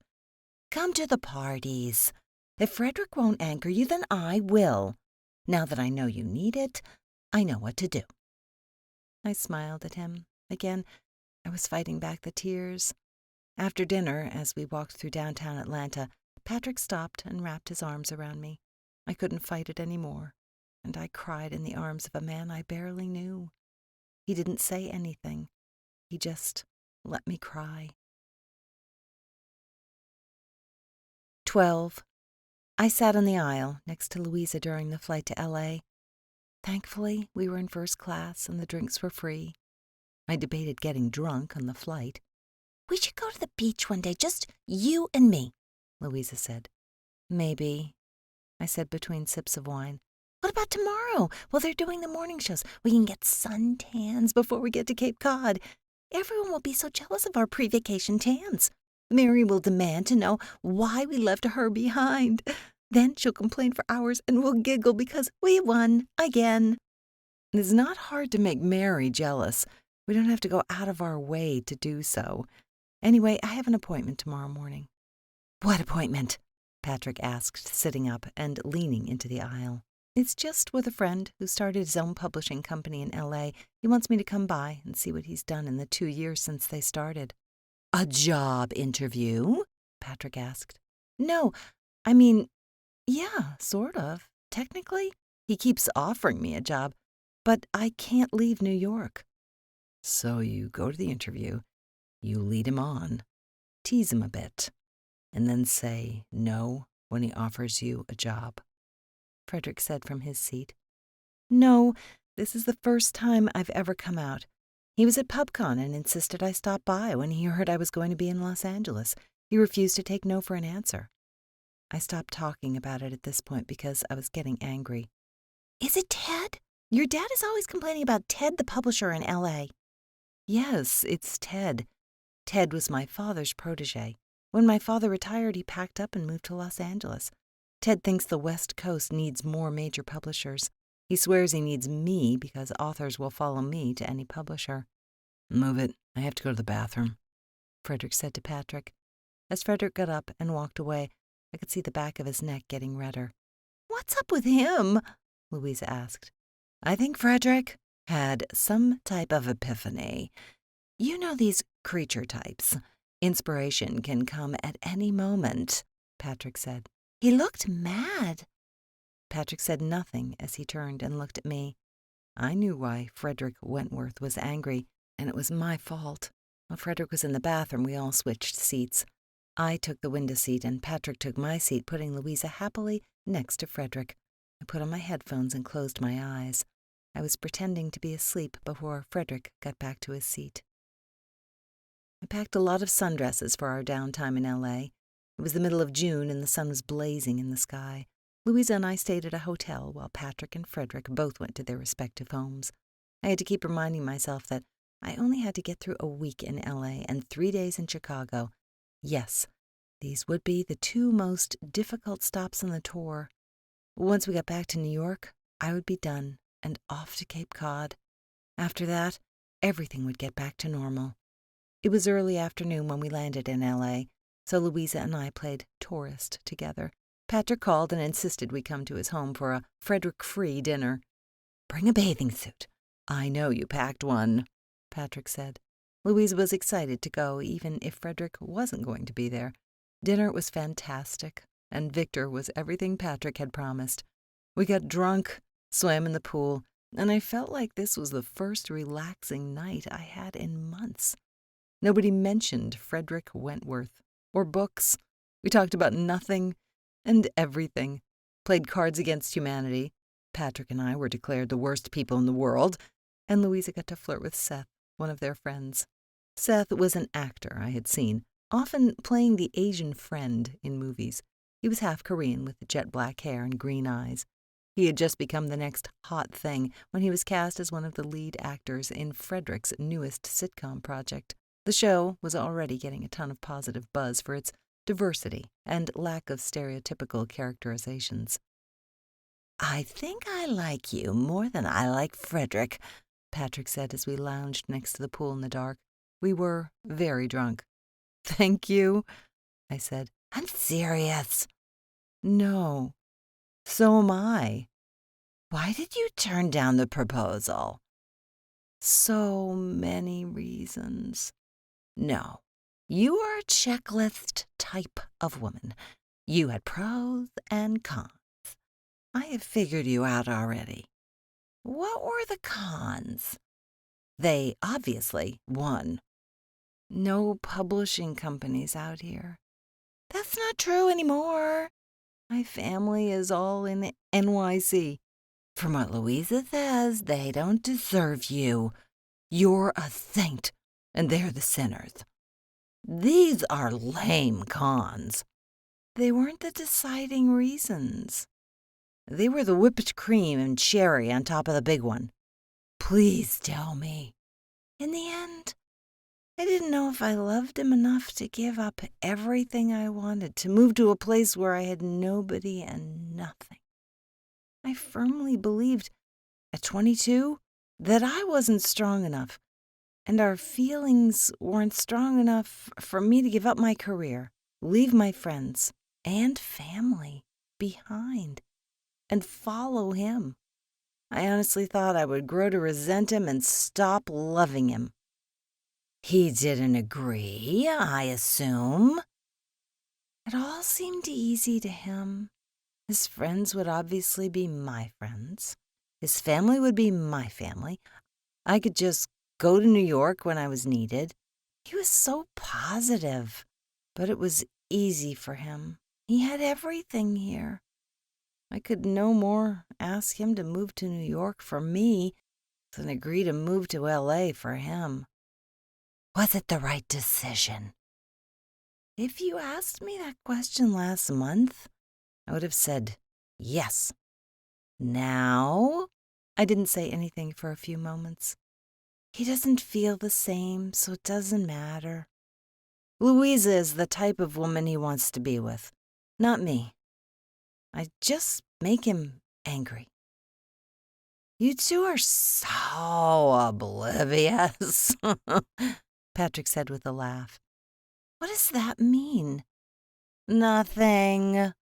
Come to the parties. If Fredrick won't anchor you, then I will. Now that I know you need it, I know what to do. I smiled at him. Again, I was fighting back the tears. After dinner, as we walked through downtown Atlanta, Patrick stopped and wrapped his arms around me. I couldn't fight it any more, and I cried in the arms of a man I barely knew. He didn't say anything. He just let me cry. 12. I sat on the aisle next to Louisa during the flight to L.A. Thankfully, we were in first class and the drinks were free. I debated getting drunk on the flight. We should go to the beach one day, just you and me, Louisa said. Maybe, I said between sips of wine. What about tomorrow? Well, they're doing the morning shows. We can get suntans before we get to Cape Cod. Everyone will be so jealous of our pre-vacation tans. Mary will demand to know why we left her behind. Then she'll complain for hours and we'll giggle because we won again. It's not hard to make Mary jealous. We don't have to go out of our way to do so. Anyway, I have an appointment tomorrow morning. What appointment? Patrick asked, sitting up and leaning into the aisle. It's just with a friend who started his own publishing company in L.A. He wants me to come by and see what he's done in the 2 years since they started. A job interview? Patrick asked. No, I mean, yeah, sort of. Technically, he keeps offering me a job. But I can't leave New York. So you go to the interview, you lead him on, tease him a bit, and then say no when he offers you a job. Fredrick said from his seat. No, this is the first time I've ever come out. He was at PubCon and insisted I stop by when he heard I was going to be in Los Angeles. He refused to take no for an answer. I stopped talking about it at this point because I was getting angry. Is it Ted? Your dad is always complaining about Ted, the publisher in L.A. Yes, it's Ted. Ted was my father's protege. When my father retired, he packed up and moved to Los Angeles. Ted thinks the West Coast needs more major publishers. He swears he needs me because authors will follow me to any publisher. Move it. I have to go to the bathroom, Fredrick said to Patrick. As Fredrick got up and walked away, I could see the back of his neck getting redder. What's up with him? Louisa asked. I think Fredrick had some type of epiphany. You know these creature types. Inspiration can come at any moment, Patrick said. He looked mad. Patrick said nothing as he turned and looked at me. I knew why Fredrick Wentworth was angry, and it was my fault. While Fredrick was in the bathroom, we all switched seats. I took the window seat, and Patrick took my seat, putting Louisa happily next to Fredrick. I put on my headphones and closed my eyes. I was pretending to be asleep before Fredrick got back to his seat. I packed a lot of sundresses for our downtime in L.A. It was the middle of June, and the sun was blazing in the sky. Louisa and I stayed at a hotel while Patrick and Fredrick both went to their respective homes. I had to keep reminding myself that I only had to get through a week in L.A. and 3 days in Chicago. Yes, these would be the 2 most difficult stops on the tour. Once we got back to New York, I would be done and off to Cape Cod. After that, everything would get back to normal. It was early afternoon when we landed in L.A., so Louisa and I played tourist together. Patrick called and insisted we come to his home for a Fredrick-free dinner. Bring a bathing suit. I know you packed one, Patrick said. Louisa was excited to go, even if Fredrick wasn't going to be there. Dinner was fantastic, and Victor was everything Patrick had promised. We got drunk, swam in the pool, and I felt like this was the first relaxing night I had in months. Nobody mentioned Fredrick Wentworth or books. We talked about nothing and everything. Played Cards Against Humanity. Patrick and I were declared the worst people in the world, and Louisa got to flirt with Seth, one of their friends. Seth was an actor I had seen, often playing the Asian friend in movies. He was half Korean with jet black hair and green eyes. He had just become the next hot thing when he was cast as one of the lead actors in Fredrick's newest sitcom project. The show was already getting a ton of positive buzz for its diversity and lack of stereotypical characterizations. I think I like you more than I like Fredrick, Patrick said as we lounged next to the pool in the dark. We were very drunk. Thank you, I said. I'm serious. No, so am I. Why did you turn down the proposal? So many reasons. No, you are a checklist type of woman. You had pros and cons. I have figured you out already. What were the cons? They obviously won. No publishing companies out here. That's not true anymore. My family is all in NYC. From what Louisa says, they don't deserve you. You're a saint, and they're the sinners. These are lame cons. They weren't the deciding reasons. They were the whipped cream and cherry on top of the big one. Please tell me. In the end, I didn't know if I loved him enough to give up everything I wanted, to move to a place where I had nobody and nothing. I firmly believed, at 22, that I wasn't strong enough, and our feelings weren't strong enough for me to give up my career, leave my friends and family behind, and follow him. I honestly thought I would grow to resent him and stop loving him. He didn't agree, I assume. It all seemed easy to him. His friends would obviously be my friends. His family would be my family. I could just go to New York when I was needed. He was so positive, but it was easy for him. He had everything here. I could no more ask him to move to New York for me than agree to move to L.A. for him. Was it the right decision? If you asked me that question last month, I would have said yes. Now, I didn't say anything for a few moments. He doesn't feel the same, so it doesn't matter. Louisa is the type of woman he wants to be with, not me. I just make him angry. You two are so oblivious, Patrick said with a laugh. What does that mean? Nothing.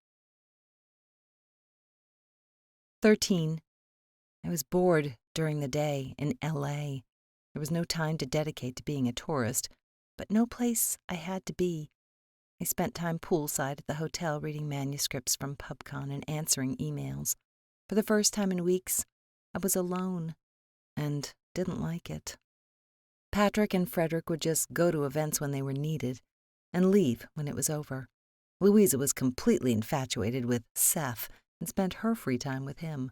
13. I was bored during the day in L.A. There was no time to dedicate to being a tourist, but no place I had to be. I spent time poolside at the hotel reading manuscripts from PubCon and answering emails. For the first time in weeks, I was alone and didn't like it. Patrick and Fredrick would just go to events when they were needed and leave when it was over. Louisa was completely infatuated with Seth and spent her free time with him.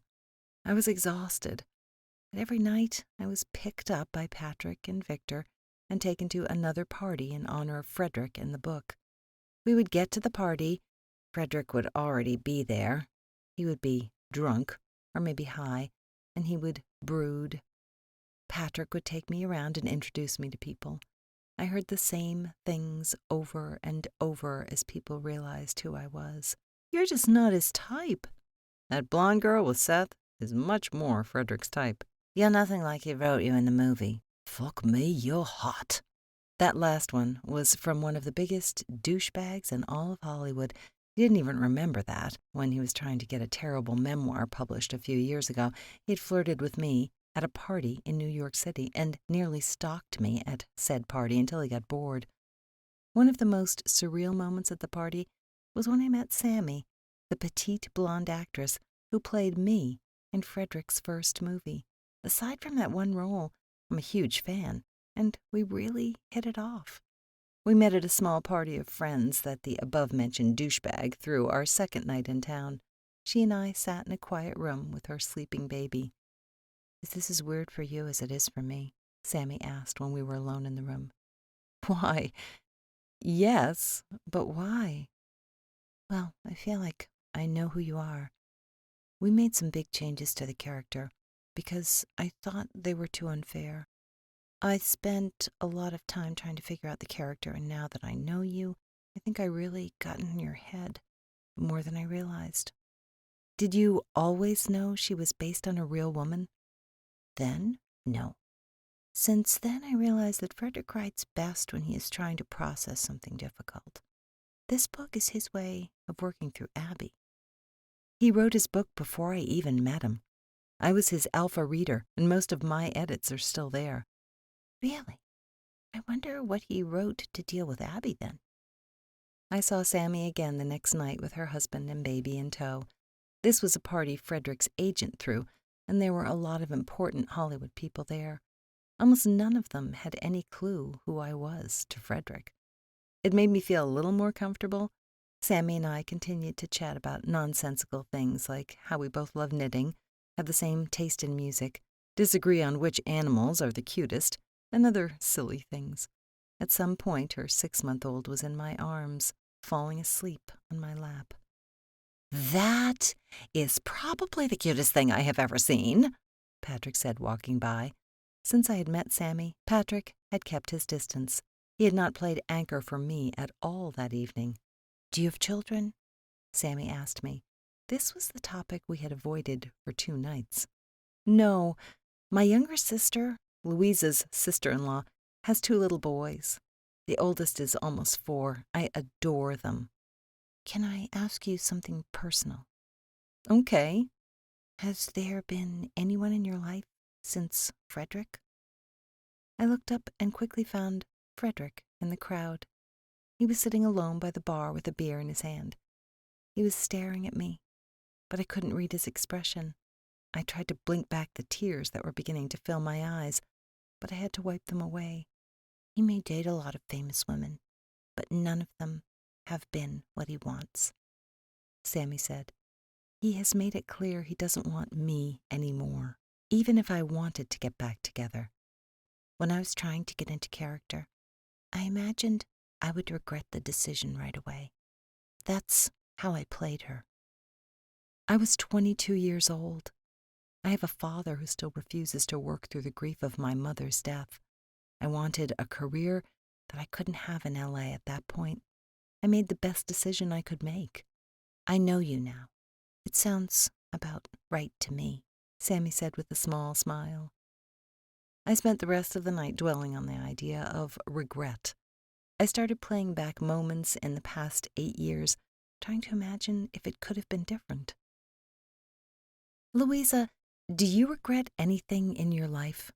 I was exhausted, but every night I was picked up by Patrick and Victor and taken to another party in honor of Fredrick and the book. We would get to the party. Fredrick would already be there. He would be drunk, or maybe high, and he would brood. Patrick would take me around and introduce me to people. I heard the same things over and over as people realized who I was. You're just not his type. That blonde girl with Seth is much more Fredrick's type. You're nothing like he wrote you in the movie. Fuck me, you're hot. That last one was from one of the biggest douchebags in all of Hollywood. He didn't even remember that when he was trying to get a terrible memoir published a few years ago. He had flirted with me at a party in New York City and nearly stalked me at said party until he got bored. One of the most surreal moments at the party was when I met Sammy, the petite blonde actress who played me in Fredrick's first movie. Aside from that one role, I'm a huge fan, and we really hit it off. We met at a small party of friends that the above-mentioned douchebag threw our second night in town. She and I sat in a quiet room with her sleeping baby. Is this as weird for you as it is for me? Sammy asked when we were alone in the room. Why? Yes, but why? Well, I feel like I know who you are. We made some big changes to the character because I thought they were too unfair. I spent a lot of time trying to figure out the character, and now that I know you, I think I really got in your head more than I realized. Did you always know she was based on a real woman? Then, no. Since then, I realized that Fredrick writes best when he is trying to process something difficult. This book is his way of working through Abby. He wrote his book before I even met him. I was his alpha reader, and most of my edits are still there. Really? I wonder what he wrote to deal with Abby then. I saw Sammy again the next night with her husband and baby in tow. This was a party Fredrick's agent threw, and there were a lot of important Hollywood people there. Almost none of them had any clue who I was to Fredrick. It made me feel a little more comfortable. Sammy and I continued to chat about nonsensical things like how we both love knitting, have the same taste in music, disagree on which animals are the cutest, and other silly things. At some point, her 6-month-old was in my arms, falling asleep on my lap. That is probably the cutest thing I have ever seen, Patrick said, walking by. Since I had met Sammy, Patrick had kept his distance. He had not played anchor for me at all that evening. Do you have children? Sammy asked me. This was the topic we had avoided for 2 nights. No, my younger sister, Louisa's sister-in-law, has 2 little boys. The oldest is almost 4. I adore them. Can I ask you something personal? Okay. Has there been anyone in your life since Fredrick? I looked up and quickly found Fredrick in the crowd. He was sitting alone by the bar with a beer in his hand. He was staring at me, but I couldn't read his expression. I tried to blink back the tears that were beginning to fill my eyes, but I had to wipe them away. He may date a lot of famous women, but none of them have been what he wants. Sammy said, he has made it clear he doesn't want me anymore, even if I wanted to get back together. When I was trying to get into character, I imagined I would regret the decision right away. That's how I played her. I was 22 years old. I have a father who still refuses to work through the grief of my mother's death. I wanted a career that I couldn't have in LA at that point. I made the best decision I could make. I know you now. It sounds about right to me, Sammy said with a small smile. I spent the rest of the night dwelling on the idea of regret. I started playing back moments in the past 8 years, trying to imagine if it could have been different. Louisa, do you regret anything in your life?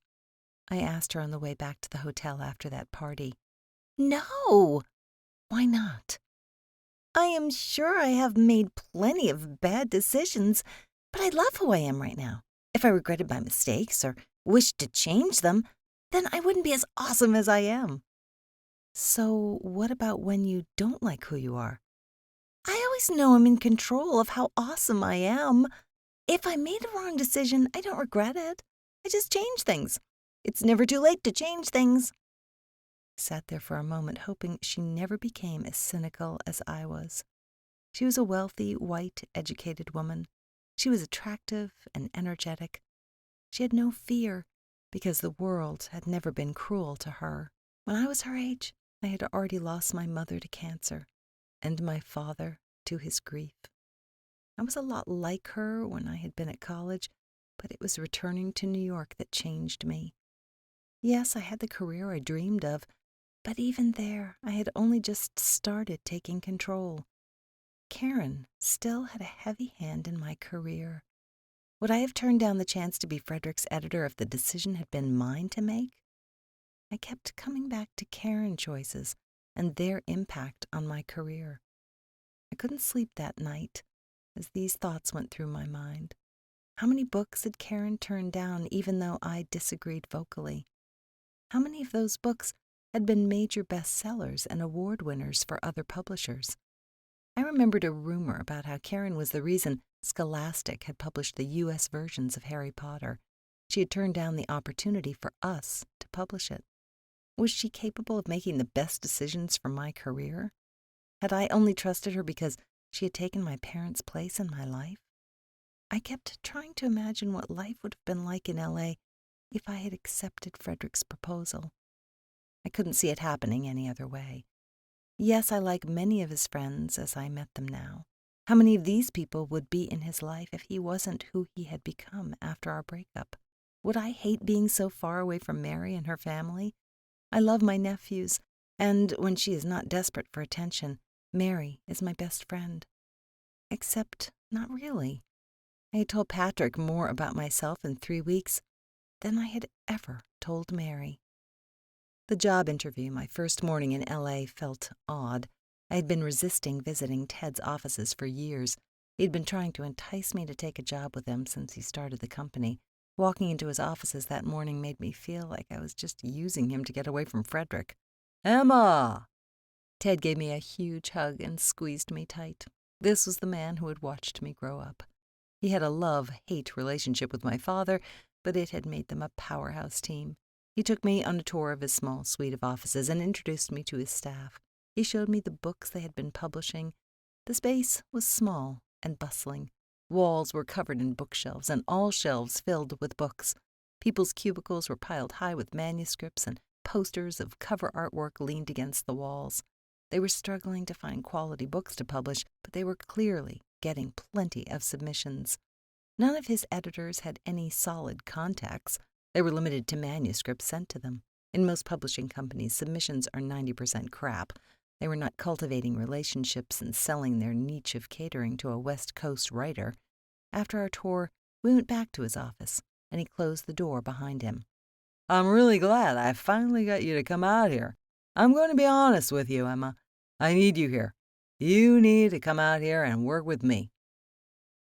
I asked her on the way back to the hotel after that party. No! Why not? I am sure I have made plenty of bad decisions, but I love who I am right now. If I regretted my mistakes or wished to change them, then I wouldn't be as awesome as I am. So what about when you don't like who you are? I always know I'm in control of how awesome I am. If I made a wrong decision, I don't regret it. I just change things. It's never too late to change things. I sat there for a moment, hoping she never became as cynical as I was. She was a wealthy, white, educated woman. She was attractive and energetic. She had no fear, because the world had never been cruel to her. When I was her age, I had already lost my mother to cancer, and my father to his grief. I was a lot like her when I had been at college, but it was returning to New York that changed me. Yes, I had the career I dreamed of, but even there, I had only just started taking control. Karen still had a heavy hand in my career. Would I have turned down the chance to be Fredrick's editor if the decision had been mine to make? I kept coming back to Karen choices and their impact on my career. I couldn't sleep that night as these thoughts went through my mind. How many books had Karen turned down even though I disagreed vocally? How many of those books had been major bestsellers and award winners for other publishers? I remembered a rumor about how Karen was the reason Scholastic had published the U.S. versions of Harry Potter. She had turned down the opportunity for us to publish it. Was she capable of making the best decisions for my career? Had I only trusted her because she had taken my parents' place in my life? I kept trying to imagine what life would have been like in L.A. if I had accepted Fredrick's proposal. I couldn't see it happening any other way. Yes, I like many of his friends as I met them now. How many of these people would be in his life if he wasn't who he had become after our breakup? Would I hate being so far away from Mary and her family? I love my nephews, and when she is not desperate for attention, Mary is my best friend. Except not really. I had told Patrick more about myself in 3 weeks than I had ever told Mary. The job interview my first morning in L.A. felt odd. I had been resisting visiting Ted's offices for years. He had been trying to entice me to take a job with him since he started the company. Walking into his offices that morning made me feel like I was just using him to get away from Fredrick. "Emma!" Ted gave me a huge hug and squeezed me tight. This was the man who had watched me grow up. He had a love-hate relationship with my father, but it had made them a powerhouse team. He took me on a tour of his small suite of offices and introduced me to his staff. He showed me the books they had been publishing. The space was small and bustling. Walls were covered in bookshelves, and all shelves filled with books. People's cubicles were piled high with manuscripts, and posters of cover artwork leaned against the walls. They were struggling to find quality books to publish, but they were clearly getting plenty of submissions. None of his editors had any solid contacts. They were limited to manuscripts sent to them. In most publishing companies, submissions are 90% crap. They were not cultivating relationships and selling their niche of catering to a West Coast writer. After our tour, we went back to his office, and he closed the door behind him. "I'm really glad I finally got you to come out here. I'm going to be honest with you, Emma. I need you here. You need to come out here and work with me."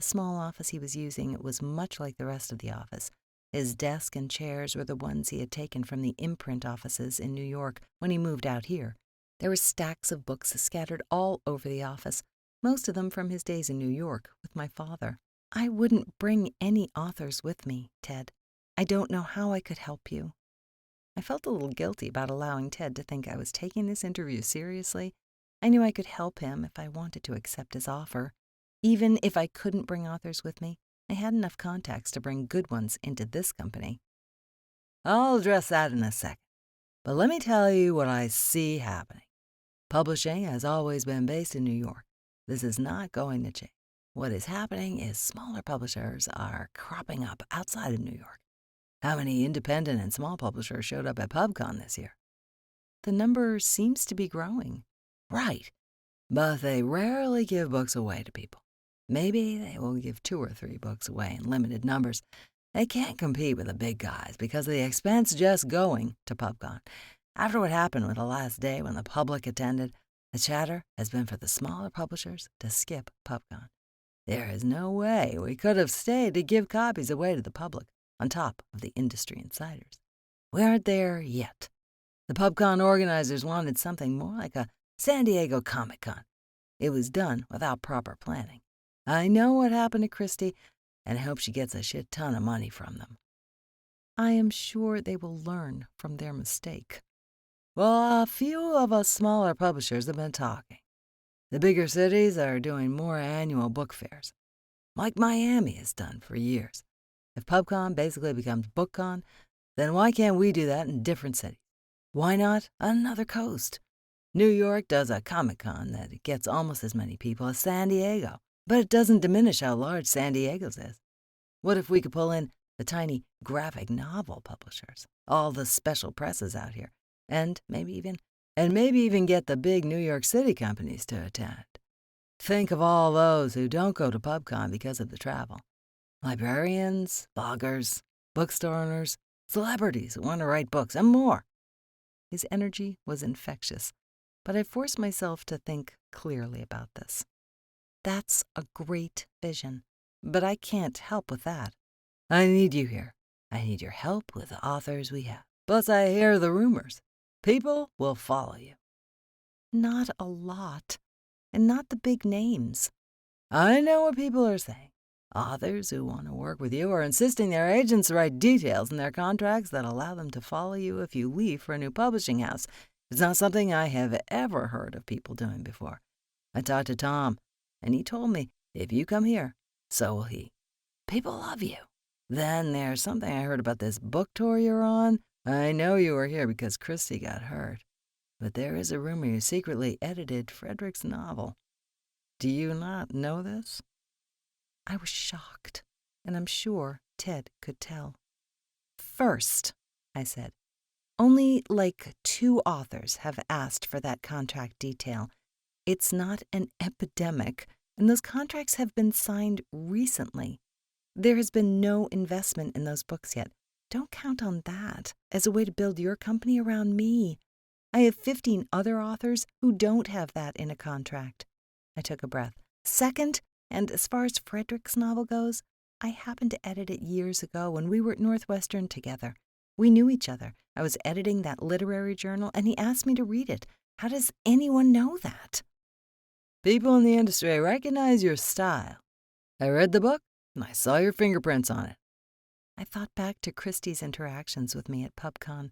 The small office he was using was much like the rest of the office. His desk and chairs were the ones he had taken from the imprint offices in New York when he moved out here. There were stacks of books scattered all over the office, most of them from his days in New York with my father. I wouldn't bring any authors with me, Ted. I don't know how I could help you. I felt a little guilty about allowing Ted to think I was taking this interview seriously. I knew I could help him if I wanted to accept his offer. Even if I couldn't bring authors with me, I had enough contacts to bring good ones into this company. I'll address that in a second. But let me tell you what I see happening. Publishing has always been based in New York. This is not going to change. What is happening is smaller publishers are cropping up outside of New York. How many independent and small publishers showed up at PubCon this year? The number seems to be growing. Right. But they rarely give books away to people. Maybe they will give 2 or 3 books away in limited numbers. They can't compete with the big guys because of the expense just going to PubCon. After what happened with the last day when the public attended, the chatter has been for the smaller publishers to skip PubCon. There is no way we could have stayed to give copies away to the public, on top of the industry insiders. We aren't there yet. The PubCon organizers wanted something more like a San Diego Comic-Con. It was done without proper planning. I know what happened to Christie, and I hope she gets a shit ton of money from them. I am sure they will learn from their mistake. Well, a few of us smaller publishers have been talking. The bigger cities are doing more annual book fairs, like Miami has done for years. If PubCon basically becomes BookCon, then why can't we do that in different cities? Why not another coast? New York does a Comic-Con that gets almost as many people as San Diego, but it doesn't diminish how large San Diego's is. What if we could pull in the tiny graphic novel publishers, all the special presses out here, and maybe even get the big New York City companies to attend? Think of all those who don't go to PubCon because of the travel. Librarians, bloggers, bookstore owners, celebrities who want to write books, and more. His energy was infectious, but I forced myself to think clearly about this. That's a great vision, but I can't help with that. I need you here. I need your help with the authors we have. Plus, I hear the rumors. People will follow you. Not a lot, and not the big names. I know what people are saying. Authors who want to work with you are insisting their agents write details in their contracts that allow them to follow you if you leave for a new publishing house. It's not something I have ever heard of people doing before. I talked to Tom, and he told me, if you come here, so will he. People love you. Then there's something I heard about this book tour you're on. I know you were here because Christie got hurt. But there is a rumor you secretly edited Fredrick's novel. Do you not know this? I was shocked, and I'm sure Ted could tell. First, I said, only like 2 authors have asked for that contract detail. It's not an epidemic, and those contracts have been signed recently. There has been no investment in those books yet. Don't count on that as a way to build your company around me. I have 15 other authors who don't have that in a contract. I took a breath. Second, and as far as Fredrick's novel goes, I happened to edit it years ago when we were at Northwestern together. We knew each other. I was editing that literary journal, and he asked me to read it. How does anyone know that? People in the industry recognize your style. I read the book, and I saw your fingerprints on it. I thought back to Christie's interactions with me at PubCon.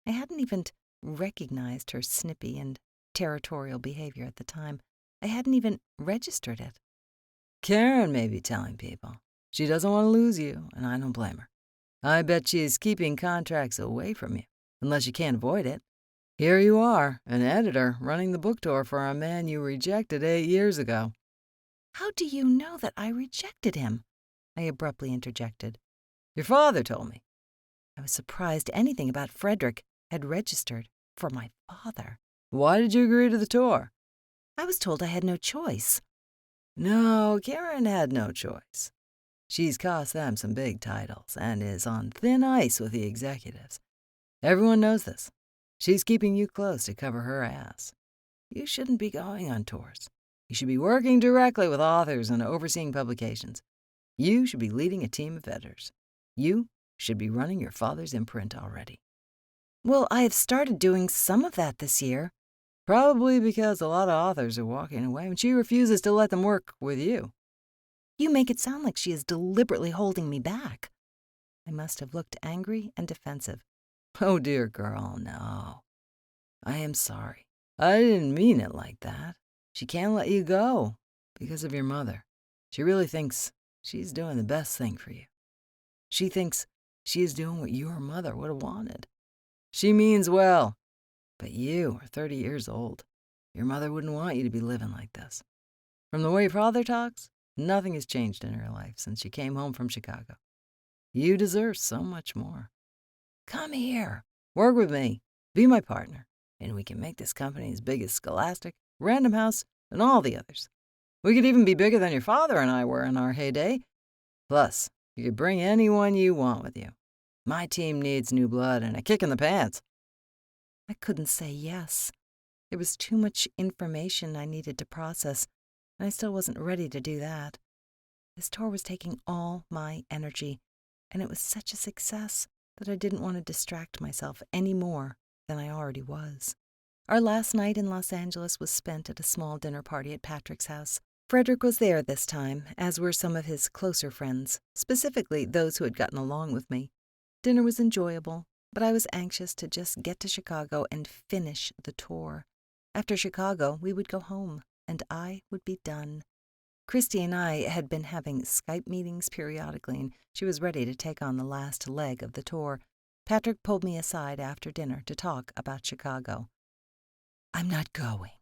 I hadn't even recognized her snippy and territorial behavior at the time. I hadn't even registered it. Karen may be telling people. She doesn't want to lose you, and I don't blame her. I bet she's keeping contracts away from you, unless you can't avoid it. Here you are, an editor, running the book tour for a man you rejected 8 years ago. How do you know that I rejected him? I abruptly interjected. Your father told me. I was surprised anything about Fredrick had registered for my father. Why did you agree to the tour? I was told I had no choice. No, Karen had no choice. She's cost them some big titles and is on thin ice with the executives. Everyone knows this. She's keeping you close to cover her ass. You shouldn't be going on tours. You should be working directly with authors and overseeing publications. You should be leading a team of editors. You should be running your father's imprint already. Well, I have started doing some of that this year. Probably because a lot of authors are walking away and she refuses to let them work with you. You make it sound like she is deliberately holding me back. I must have looked angry and defensive. Oh, dear girl, no. I am sorry. I didn't mean it like that. She can't let you go because of your mother. She really thinks she's doing the best thing for you. She thinks she is doing what your mother would have wanted. She means well, but you are 30 years old. Your mother wouldn't want you to be living like this. From the way your father talks, nothing has changed in her life since she came home from Chicago. You deserve so much more. Come here, work with me, be my partner, and we can make this company as big as Scholastic, Random House, and all the others. We could even be bigger than your father and I were in our heyday. Plus, you could bring anyone you want with you. My team needs new blood and a kick in the pants. I couldn't say yes. There was too much information I needed to process, and I still wasn't ready to do that. This tour was taking all my energy, and it was such a success that I didn't want to distract myself any more than I already was. Our last night in Los Angeles was spent at a small dinner party at Patrick's house. Fredrick was there this time, as were some of his closer friends, specifically those who had gotten along with me. Dinner was enjoyable, but I was anxious to just get to Chicago and finish the tour. After Chicago, we would go home, and I would be done. Christy and I had been having Skype meetings periodically, and she was ready to take on the last leg of the tour. Patrick pulled me aside after dinner to talk about Chicago. "I'm not going,"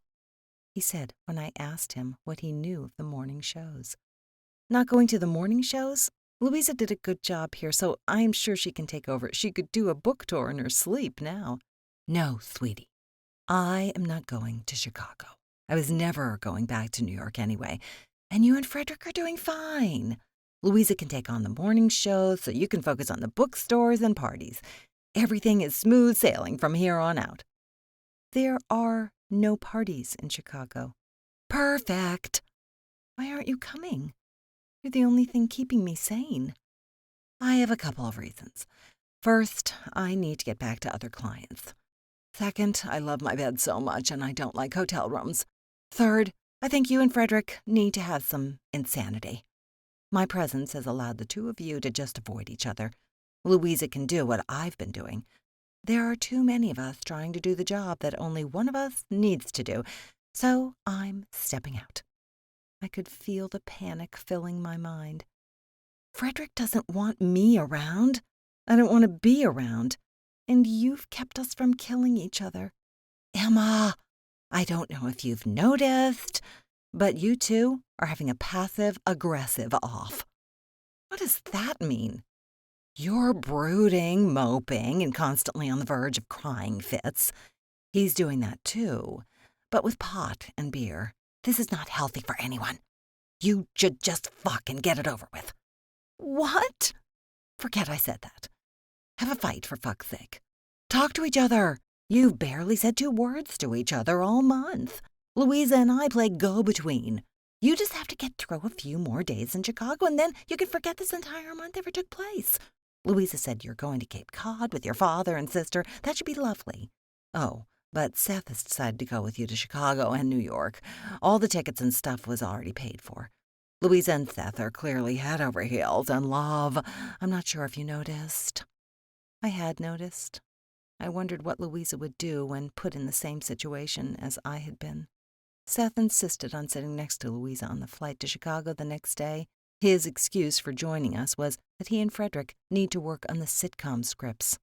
he said when I asked him what he knew of the morning shows. "Not going to the morning shows? Louisa did a good job here, so I'm sure she can take over. She could do a book tour in her sleep now." "No, sweetie. I am not going to Chicago. I was never going back to New York anyway. And you and Fredrick are doing fine. Louisa can take on the morning shows, so you can focus on the bookstores and parties. Everything is smooth sailing from here on out." "There are no parties in Chicago." "Perfect. Why aren't you coming? You're the only thing keeping me sane." "I have a couple of reasons. First, I need to get back to other clients. Second, I love my bed so much and I don't like hotel rooms. Third, I think you and Fredrick need to have some insanity. My presence has allowed the two of you to just avoid each other. Louisa can do what I've been doing. There are too many of us trying to do the job that only one of us needs to do, so I'm stepping out." I could feel the panic filling my mind. "Fredrick doesn't want me around. I don't want to be around. And you've kept us from killing each other. Emma, I don't know if you've noticed, but you two are having a passive-aggressive off." "What does that mean?" "You're brooding, moping, and constantly on the verge of crying fits. He's doing that too, but with pot and beer. This is not healthy for anyone. You should just fuck and get it over with." "What?" "Forget I said that. Have a fight, for fuck's sake. Talk to each other. You've barely said 2 words to each other all month. Louisa and I play go-between. You just have to get through a few more days in Chicago, and then you can forget this entire month ever took place. Louisa said you're going to Cape Cod with your father and sister. That should be lovely. Oh, but Seth has decided to go with you to Chicago and New York. All the tickets and stuff was already paid for. Louisa and Seth are clearly head over heels in love. I'm not sure if you noticed." I had noticed. I wondered what Louisa would do when put in the same situation as I had been. Seth insisted on sitting next to Louisa on the flight to Chicago the next day. His excuse for joining us was that he and Fredrick need to work on the sitcom scripts.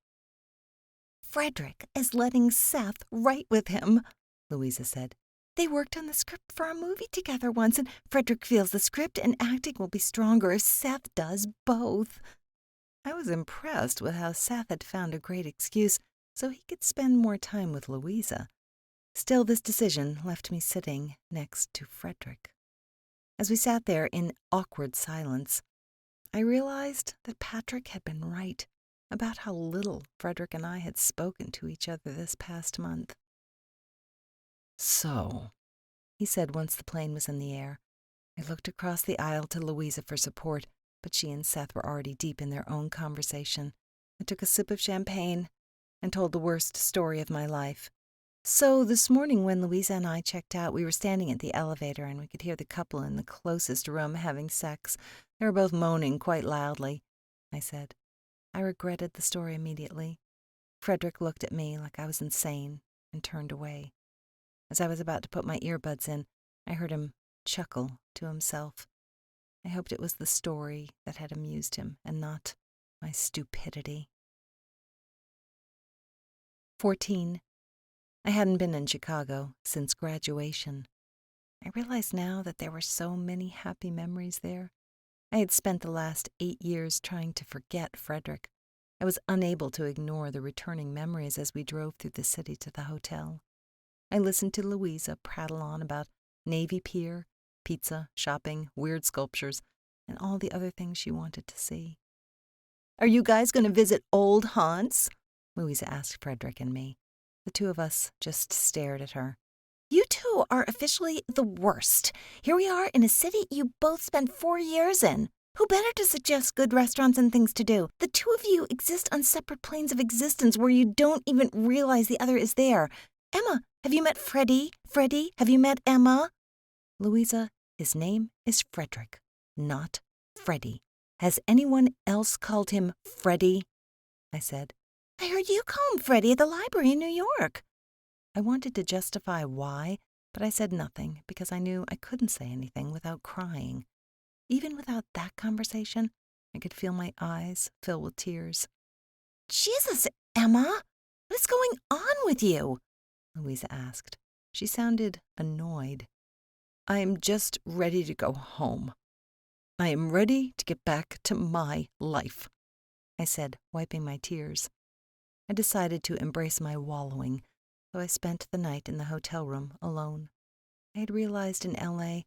"Fredrick is letting Seth write with him," Louisa said. "They worked on the script for a movie together once, and Fredrick feels the script and acting will be stronger if Seth does both." I was impressed with how Seth had found a great excuse so he could spend more time with Louisa. Still, this decision left me sitting next to Fredrick. As we sat there in awkward silence, I realized that Patrick had been right about how little Fredrick and I had spoken to each other this past month. "So," he said once the plane was in the air. I looked across the aisle to Louisa for support, but she and Seth were already deep in their own conversation. I took a sip of champagne and told the worst story of my life. So this morning when Louisa and I checked out, we were standing at the elevator and we could hear the couple in the closest room having sex. They were both moaning quite loudly, I said. I regretted the story immediately. Fredrick looked at me like I was insane and turned away. As I was about to put my earbuds in, I heard him chuckle to himself. I hoped it was the story that had amused him and not my stupidity. 14. I hadn't been in Chicago since graduation. I realized now that there were so many happy memories there. I had spent the last 8 years trying to forget Fredrick. I was unable to ignore the returning memories as we drove through the city to the hotel. I listened to Louisa prattle on about Navy Pier, pizza, shopping, weird sculptures, and all the other things she wanted to see. "Are you guys going to visit old haunts?" Louisa asked Fredrick and me. The two of us just stared at her. "You two are officially the worst. Here we are in a city you both spent 4 years in. Who better to suggest good restaurants and things to do? The two of you exist on separate planes of existence where you don't even realize the other is there. Emma, have you met Freddie? Freddie, have you met Emma?" "Louisa, his name is Fredrick, not Freddie. Has anyone else called him Freddie?" I said. "I heard you call him Freddie at the library in New York." I wanted to justify why, but I said nothing because I knew I couldn't say anything without crying. Even without that conversation, I could feel my eyes fill with tears. "Jesus, Emma, what is going on with you?" Louisa asked. She sounded annoyed. "I am just ready to go home. I am ready to get back to my life," I said, wiping my tears. I decided to embrace my wallowing, so I spent the night in the hotel room alone. I had realized in L.A.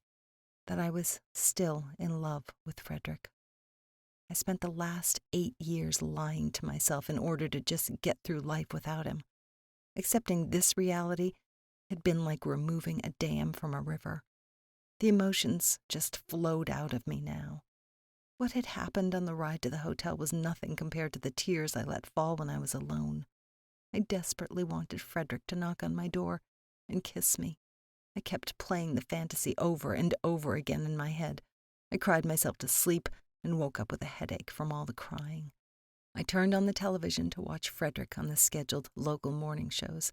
that I was still in love with Fredrick. I spent the last 8 years lying to myself in order to just get through life without him. Accepting this reality had been like removing a dam from a river. The emotions just flowed out of me now. What had happened on the ride to the hotel was nothing compared to the tears I let fall when I was alone. I desperately wanted Fredrick to knock on my door and kiss me. I kept playing the fantasy over and over again in my head. I cried myself to sleep and woke up with a headache from all the crying. I turned on the television to watch Fredrick on the scheduled local morning shows.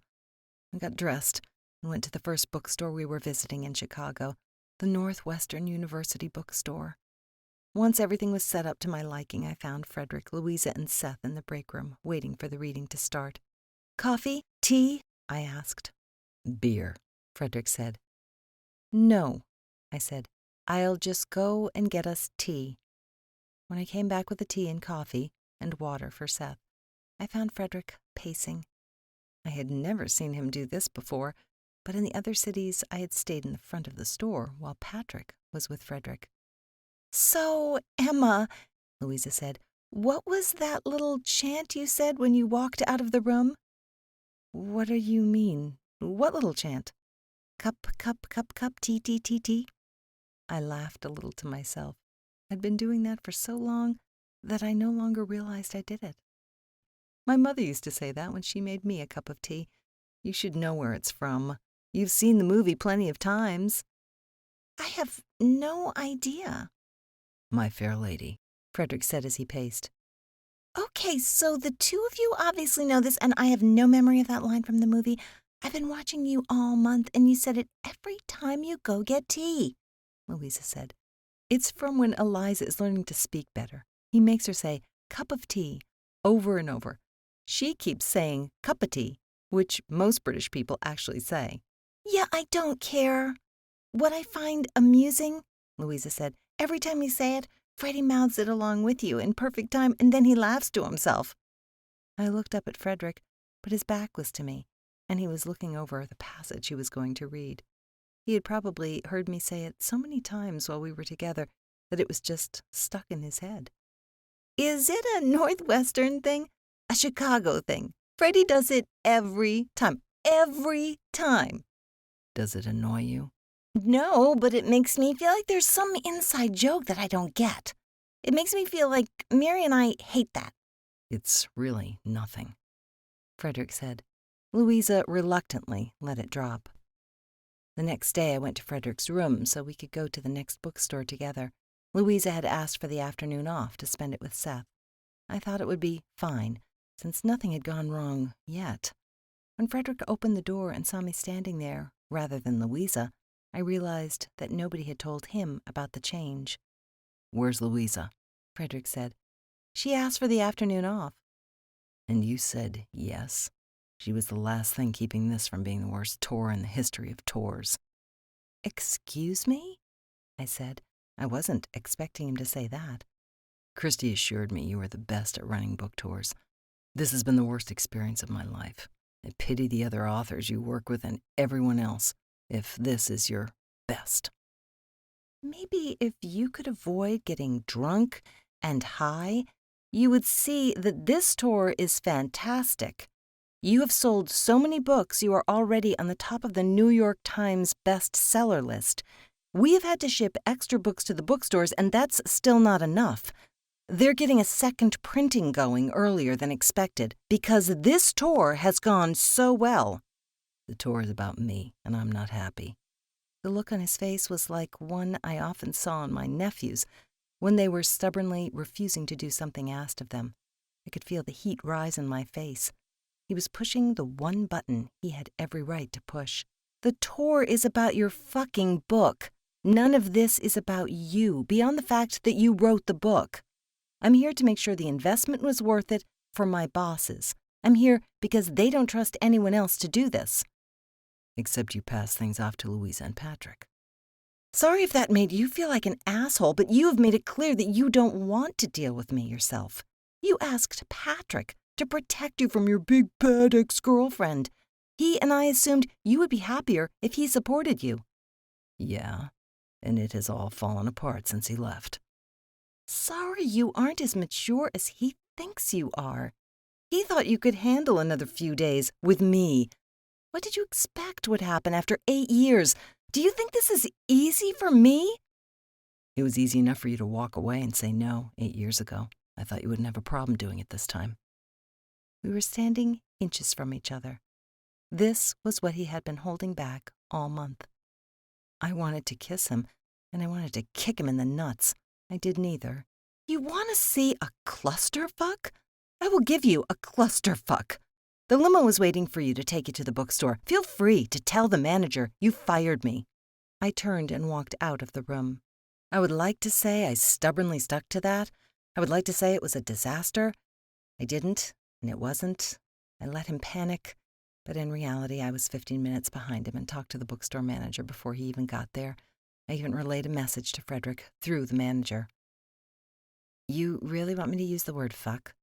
I got dressed and went to the first bookstore we were visiting in Chicago, the Northwestern University bookstore. Once everything was set up to my liking, I found Fredrick, Louisa, and Seth in the break room, waiting for the reading to start. "Coffee? Tea?" I asked. "Beer," Fredrick said. "No," I said. "I'll just go and get us tea." When I came back with the tea and coffee and water for Seth, I found Fredrick pacing. I had never seen him do this before, but in the other cities I had stayed in the front of the store while Patrick was with Fredrick. "So, Emma," Louisa said, "what was that little chant you said when you walked out of the room?" "What do you mean? What little chant?" "Cup, cup, cup, cup, tea, tea, tea, tea." I laughed a little to myself. I'd been doing that for so long that I no longer realized I did it. My mother used to say that when she made me a cup of tea. You should know where it's from. You've seen the movie plenty of times. "I have no idea." "My Fair Lady," Fredrick said as he paced. "Okay, so the two of you obviously know this, and I have no memory of that line from the movie. I've been watching you all month, and you said it every time you go get tea," Louisa said. "It's from when Eliza is learning to speak better. He makes her say, 'cup of tea,' over and over. She keeps saying, 'cup of tea,' which most British people actually say." "Yeah, I don't care. What I find amusing," Louisa said, "every time you say it, Freddie mouths it along with you in perfect time, and then he laughs to himself." I looked up at Fredrick, but his back was to me, and he was looking over the passage he was going to read. He had probably heard me say it so many times while we were together that it was just stuck in his head. "Is it a Northwestern thing? A Chicago thing? Freddie does it every time. Every time." "Does it annoy you?" "No, but it makes me feel like there's some inside joke that I don't get." It makes me feel like Mary and I hate that. It's really nothing, Fredrick said. Louisa reluctantly let it drop. The next day I went to Frederick's room so we could go to the next bookstore together. Louisa had asked for the afternoon off to spend it with Seth. I thought it would be fine, since nothing had gone wrong yet. When Fredrick opened the door and saw me standing there, rather than Louisa, I realized that nobody had told him about the change. "Where's Louisa?" Fredrick said. "She asked for the afternoon off." "And you said yes?" She was the last thing keeping this from being the worst tour in the history of tours. "Excuse me?" I said. I wasn't expecting him to say that. "Christy assured me you were the best at running book tours. This has been the worst experience of my life. I pity the other authors you work with and everyone else, if this is your best." Maybe if you could avoid getting drunk and high, you would see that this tour is fantastic. You have sold so many books you are already on the top of the New York Times bestseller list. We have had to ship extra books to the bookstores, and that's still not enough. They're getting a second printing going earlier than expected because this tour has gone so well. "The tour is about me, and I'm not happy." The look on his face was like one I often saw in my nephews when they were stubbornly refusing to do something asked of them. I could feel the heat rise in my face. He was pushing the one button he had every right to push. The tour is about your fucking book. None of this is about you, beyond the fact that you wrote the book. I'm here to make sure the investment was worth it for my bosses. I'm here because they don't trust anyone else to do this. "Except you pass things off to Louisa and Patrick." Sorry if that made you feel like an asshole, but you have made it clear that you don't want to deal with me yourself. You asked Patrick to protect you from your big bad ex-girlfriend. He and I assumed you would be happier if he supported you. "Yeah, and it has all fallen apart since he left." Sorry you aren't as mature as he thinks you are. He thought you could handle another few days with me. What did you expect would happen after 8 years? Do you think this is easy for me? "It was easy enough for you to walk away and say no 8 years ago. I thought you wouldn't have a problem doing it this time." We were standing inches from each other. This was what he had been holding back all month. I wanted to kiss him, and I wanted to kick him in the nuts. I did neither. You want to see a clusterfuck? I will give you a clusterfuck. The limo is waiting for you to take you to the bookstore. Feel free to tell the manager you fired me. I turned and walked out of the room. I would like to say I stubbornly stuck to that. I would like to say it was a disaster. I didn't, and it wasn't. I let him panic, but in reality I was 15 minutes behind him and talked to the bookstore manager before he even got there. I even relayed a message to Fredrick through the manager. "You really want me to use the word fuck?"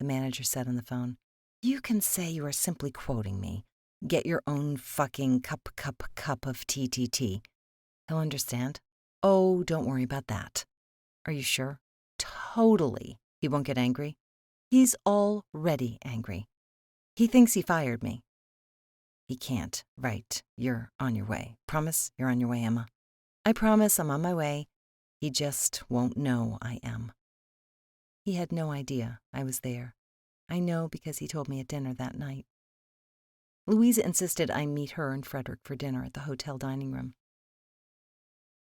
the manager said on the phone. "You can say you are simply quoting me. Get your own fucking cup of TTT. He'll understand. Oh, don't worry about that." "Are you sure?" "Totally. He won't get angry?" "He's already angry. He thinks he fired me." "He can't. Right. You're on your way. Promise you're on your way, Emma?" "I promise I'm on my way. He just won't know I am." He had no idea I was there. I know because he told me at dinner that night. Louisa insisted I meet her and Fredrick for dinner at the hotel dining room.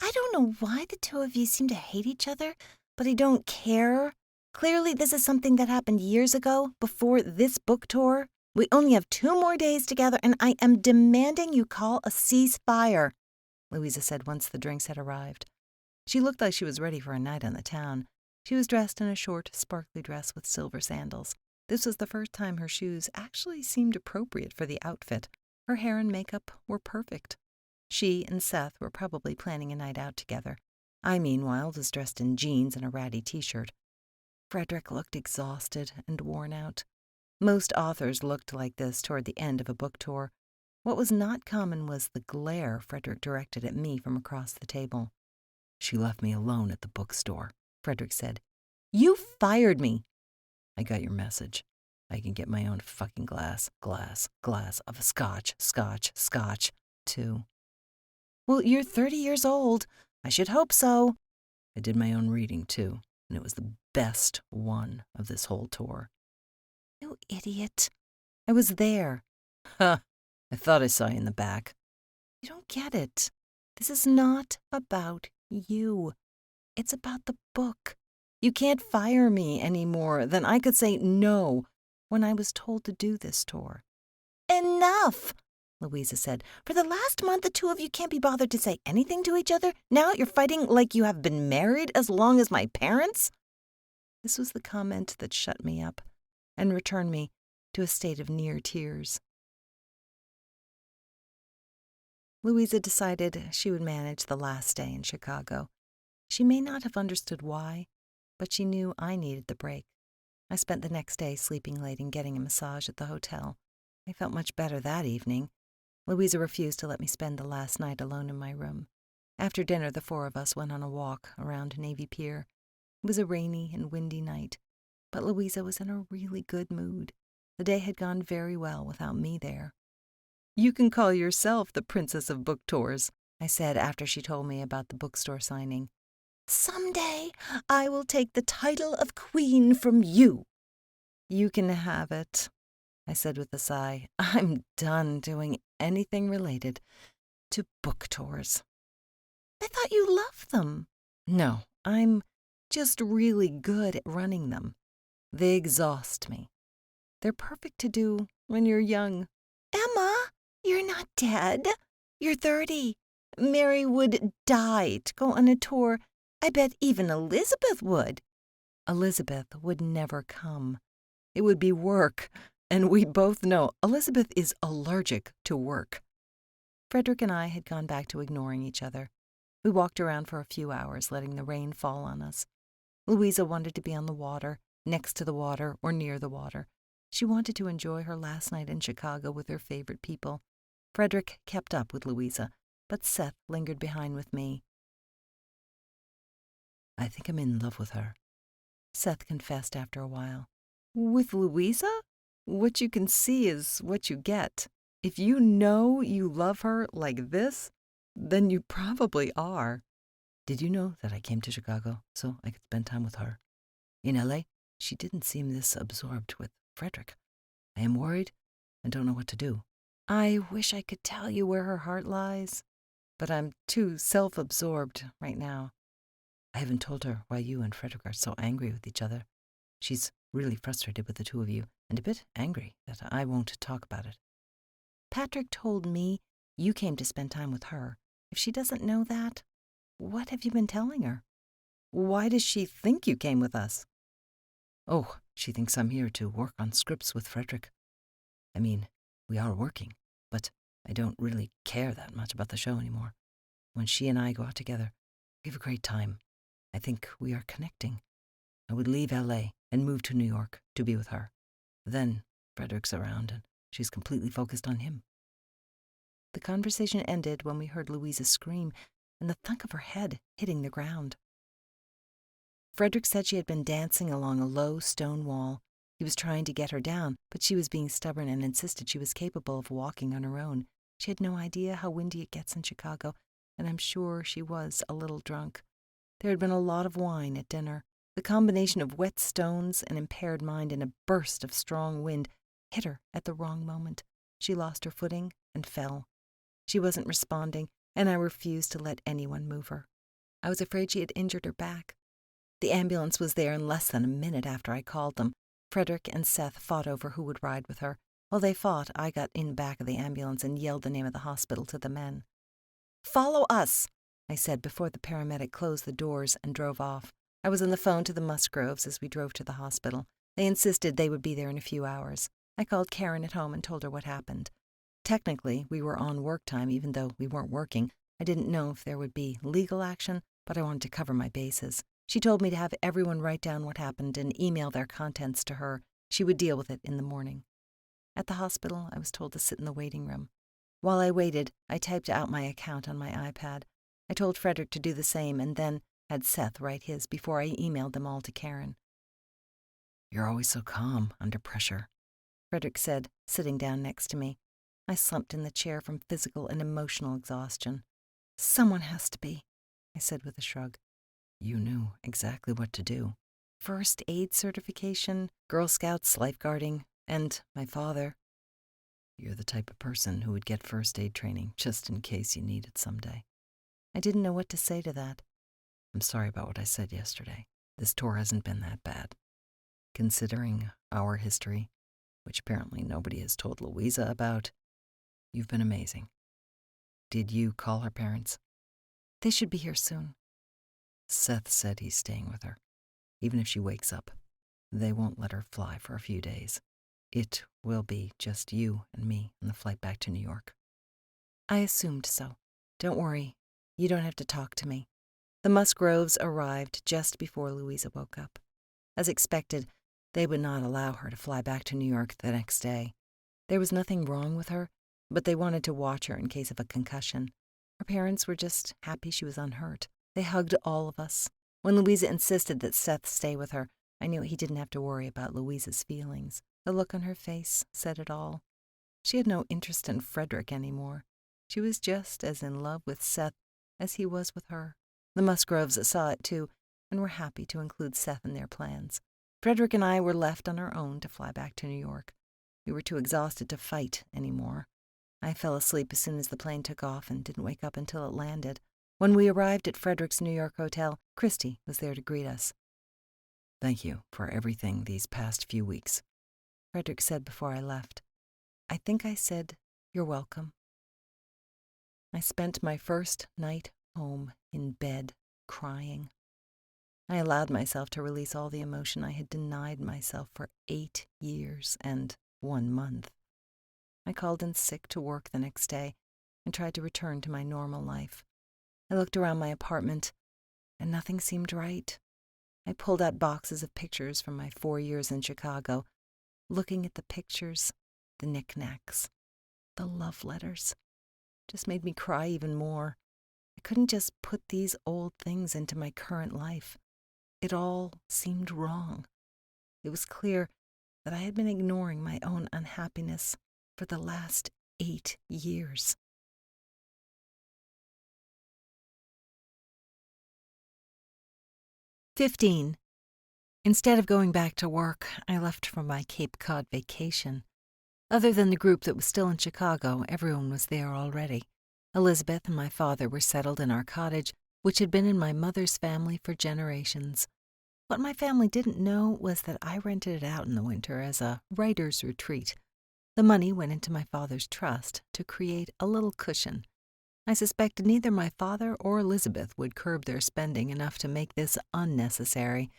I don't know why the two of you seem to hate each other, but I don't care. Clearly this is something that happened years ago, before this book tour. We only have 2 more days together, and I am demanding you call a ceasefire, Louisa said once the drinks had arrived. She looked like she was ready for a night on the town. She was dressed in a short, sparkly dress with silver sandals. This was the first time her shoes actually seemed appropriate for the outfit. Her hair and makeup were perfect. She and Seth were probably planning a night out together. I, meanwhile, was dressed in jeans and a ratty t-shirt. Fredrick looked exhausted and worn out. Most authors looked like this toward the end of a book tour. What was not common was the glare Fredrick directed at me from across the table. "She left me alone at the bookstore," Fredrick said. "You fired me." "I got your message. I can get my own fucking glass of scotch, too." "Well, you're 30 years old. I should hope so." "I did my own reading, too. and it was the best one of this whole tour. You idiot. I was there. Huh, I thought I saw you in the back. You don't get it. This is not about you. It's about the book. You can't fire me any more than I could say no when I was told to do this tour. Enough, Louisa said. For the last month, the two of you can't be bothered to say anything to each other. Now you're fighting like you have been married as long as my parents. This was the comment that shut me up and returned me to a state of near tears. Louisa decided she would manage the last day in Chicago. She may not have understood why, but she knew I needed the break. I spent the next day sleeping late and getting a massage at the hotel. I felt much better that evening. Louisa refused to let me spend the last night alone in my room. After dinner, the four of us went on a walk around Navy Pier. It was a rainy and windy night, but Louisa was in a really good mood. The day had gone very well without me there. "You can call yourself the Princess of Book Tours," I said after she told me about the bookstore signing. "Someday I will take the title of Queen from you." "You can have it," I said with a sigh. "I'm done doing anything related to book tours." "I thought you loved them." "No, I'm just really good at running them. They exhaust me. They're perfect to do when you're young." "Emma, you're not dead. You're 30. Mary would die to go on a tour. I bet even Elizabeth would." "Elizabeth would never come. It would be work, and we both know Elizabeth is allergic to work." Fredrick and I had gone back to ignoring each other. We walked around for a few hours, letting the rain fall on us. Louisa wanted to be on the water, next to the water, or near the water. She wanted to enjoy her last night in Chicago with her favorite people. Fredrick kept up with Louisa, but Seth lingered behind with me. "I think I'm in love with her," Seth confessed after a while. "With Louisa? What you can see is what you get. If you know you love her like this, then you probably are." "Did you know that I came to Chicago so I could spend time with her? In L.A., she didn't seem this absorbed with Fredrick. I am worried and don't know what to do." "I wish I could tell you where her heart lies, but I'm too self-absorbed right now." "I haven't told her why you and Fredrick are so angry with each other. She's really frustrated with the two of you and a bit angry that I won't talk about it." "Patrick told me you came to spend time with her. If she doesn't know that, what have you been telling her? Why does she think you came with us?" "Oh, she thinks I'm here to work on scripts with Fredrick. I mean, we are working, but I don't really care that much about the show anymore. When she and I go out together, we have a great time. I think we are connecting. I would leave L.A. and move to New York to be with her. Then Frederick's around and she's completely focused on him." The conversation ended when we heard Louisa scream and the thunk of her head hitting the ground. Fredrick said she had been dancing along a low stone wall. He was trying to get her down, but she was being stubborn and insisted she was capable of walking on her own. She had no idea how windy it gets in Chicago, and I'm sure she was a little drunk. There had been a lot of wine at dinner. The combination of wet stones, an impaired mind, and a burst of strong wind hit her at the wrong moment. She lost her footing and fell. She wasn't responding, and I refused to let anyone move her. I was afraid she had injured her back. The ambulance was there in less than a minute after I called them. Fredrick and Seth fought over who would ride with her. While they fought, I got in back of the ambulance and yelled the name of the hospital to the men. "Follow us," I said before the paramedic closed the doors and drove off. I was on the phone to the Musgroves as we drove to the hospital. They insisted they would be there in a few hours. I called Karen at home and told her what happened. Technically, we were on work time even though we weren't working. I didn't know if there would be legal action, but I wanted to cover my bases. She told me to have everyone write down what happened and email their contents to her. She would deal with it in the morning. At the hospital, I was told to sit in the waiting room. While I waited, I typed out my account on my iPad. I told Fredrick to do the same and then had Seth write his before I emailed them all to Karen. "You're always so calm under pressure," Fredrick said, sitting down next to me. I slumped in the chair from physical and emotional exhaustion. "Someone has to be," I said with a shrug. "You knew exactly what to do." first aid certification, Girl Scouts lifeguarding, and my father. You're the type of person who would get first aid training just in case you need it someday. I didn't know what to say to that. I'm sorry about what I said yesterday. This tour hasn't been that bad. Considering our history, which apparently nobody has told Louisa about, you've been amazing. Did you call her parents? They should be here soon. Seth said he's staying with her. Even if she wakes up, they won't let her fly for a few days. It will be just you and me on the flight back to New York. I assumed so. Don't worry. You don't have to talk to me. The Musgroves arrived just before Louisa woke up. As expected, they would not allow her to fly back to New York the next day. There was nothing wrong with her, but they wanted to watch her in case of a concussion. Her parents were just happy she was unhurt. They hugged all of us. When Louisa insisted that Seth stay with her, I knew he didn't have to worry about Louisa's feelings. The look on her face said it all. She had no interest in Fredrick anymore. She was just as in love with Seth as he was with her. The Musgroves saw it too, and were happy to include Seth in their plans. Fredrick and I were left on our own to fly back to New York. We were too exhausted to fight anymore. I fell asleep as soon as the plane took off and didn't wake up until it landed. When we arrived at Fredrick's New York hotel, Christy was there to greet us. Thank you for everything these past few weeks, Fredrick said before I left. I think I said, "You're welcome." I spent my first night home in bed, crying. I allowed myself to release all the emotion I had denied myself for 8 years and 1 month. I called in sick to work the next day and tried to return to my normal life. I looked around my apartment, and nothing seemed right. I pulled out boxes of pictures from my 4 years in Chicago, looking at the pictures, the knickknacks, the love letters. Just made me cry even more. I couldn't just put these old things into my current life. It all seemed wrong. It was clear that I had been ignoring my own unhappiness for the last 8 years. "15. Instead of going back to work, I left for my Cape Cod vacation. Other than the group that was still in Chicago, everyone was there already. Elizabeth and my father were settled in our cottage, which had been in my mother's family for generations. What my family didn't know was that I rented it out in the winter as a writer's retreat. The money went into my father's trust to create a little cushion. I suspect neither my father or Elizabeth would curb their spending enough to make this unnecessary.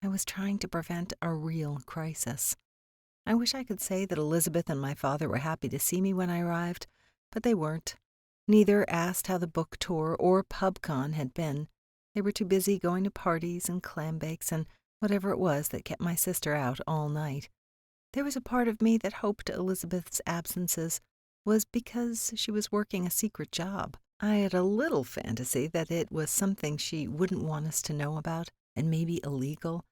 I was trying to prevent a real crisis. I wish I could say that Elizabeth and my father were happy to see me when I arrived, but they weren't. Neither asked how the book tour or PubCon had been. They were too busy going to parties and clam bakes and whatever it was that kept my sister out all night. There was a part of me that hoped Elizabeth's absences was because she was working a secret job. I had a little fantasy that it was something she wouldn't want us to know about and maybe illegal.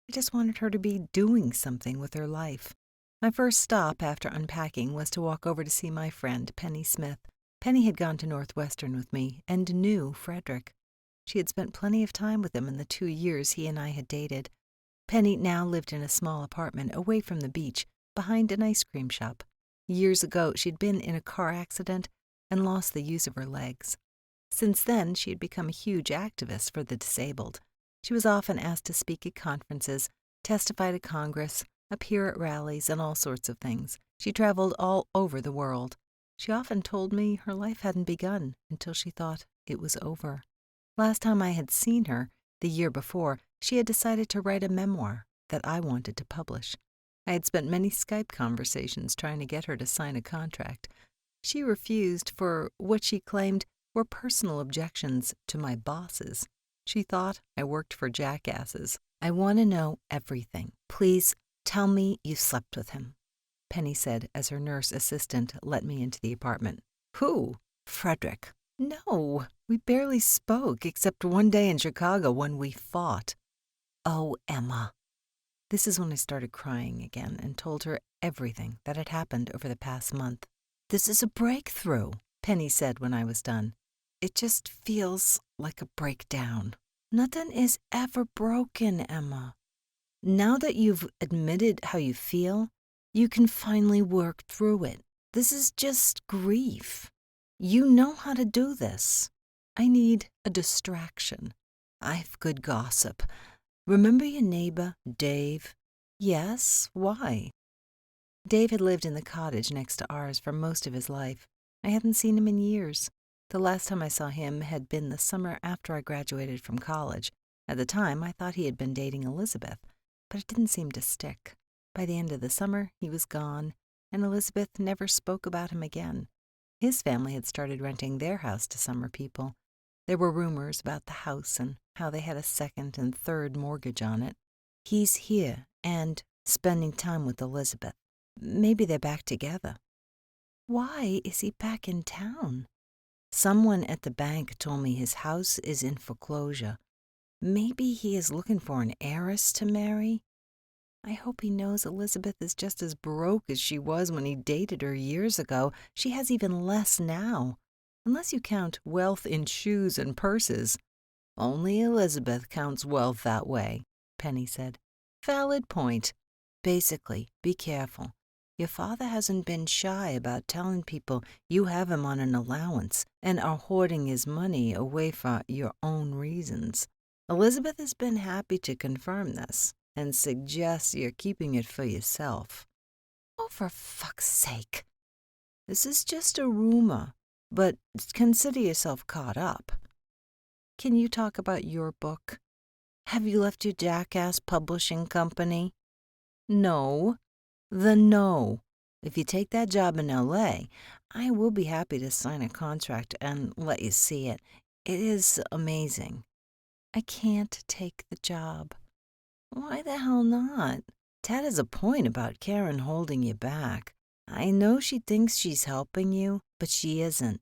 I just wanted her to be doing something with her life. My first stop after unpacking was to walk over to see my friend, Penny Smith. Penny had gone to Northwestern with me and knew Fredrick. She had spent plenty of time with him in the 2 years he and I had dated. Penny now lived in a small apartment away from the beach, behind an ice cream shop. Years ago, she'd been in a car accident and lost the use of her legs. Since then, she had become a huge activist for the disabled. She was often asked to speak at conferences, testify to Congress, appear at rallies, and all sorts of things. She traveled all over the world. She often told me her life hadn't begun until she thought it was over. Last time I had seen her, the year before, she had decided to write a memoir that I wanted to publish. I had spent many Skype conversations trying to get her to sign a contract. She refused for what she claimed were personal objections to my bosses. She thought I worked for jackasses. "I want to know everything. Please tell me you slept with him," Penny said as her nurse assistant let me into the apartment. "Who?" "Fredrick." "No, we barely spoke except one day in Chicago when we fought." "Oh, Emma." This is when I started crying again and told her everything that had happened over the past month. "This is a breakthrough," Penny said when I was done. "It just feels like a breakdown." "Nothing is ever broken, Emma. Now that you've admitted how you feel, you can finally work through it. This is just grief. You know how to do this. I need a distraction. I've good gossip. Remember your neighbor, Dave? Yes, why? Dave had lived in the cottage next to ours for most of his life. I hadn't seen him in years. The last time I saw him had been the summer after I graduated from college. At the time, I thought he had been dating Elizabeth, but it didn't seem to stick. By the end of the summer, he was gone, and Elizabeth never spoke about him again. His family had started renting their house to summer people. There were rumors about the house and how they had a second and third mortgage on it. He's here and spending time with Elizabeth. Maybe they're back together. Why is he back in town? Someone at the bank told me his house is in foreclosure. Maybe he is looking for an heiress to marry? I hope he knows Elizabeth is just as broke as she was when he dated her years ago. She has even less now, unless you count wealth in shoes and purses. Only Elizabeth counts wealth that way, Penny said. Valid point. Basically, be careful. Your father hasn't been shy about telling people you have him on an allowance and are hoarding his money away for your own reasons. Elizabeth has been happy to confirm this and suggests you're keeping it for yourself. Oh, for fuck's sake. This is just a rumor, but consider yourself caught up. Can you talk about your book? Have you left your jackass publishing company? No. No. If you take that job in L.A., I will be happy to sign a contract and let you see it. It is amazing. I can't take the job. Why the hell not? Ted has a point about Karen holding you back. I know she thinks she's helping you, but she isn't.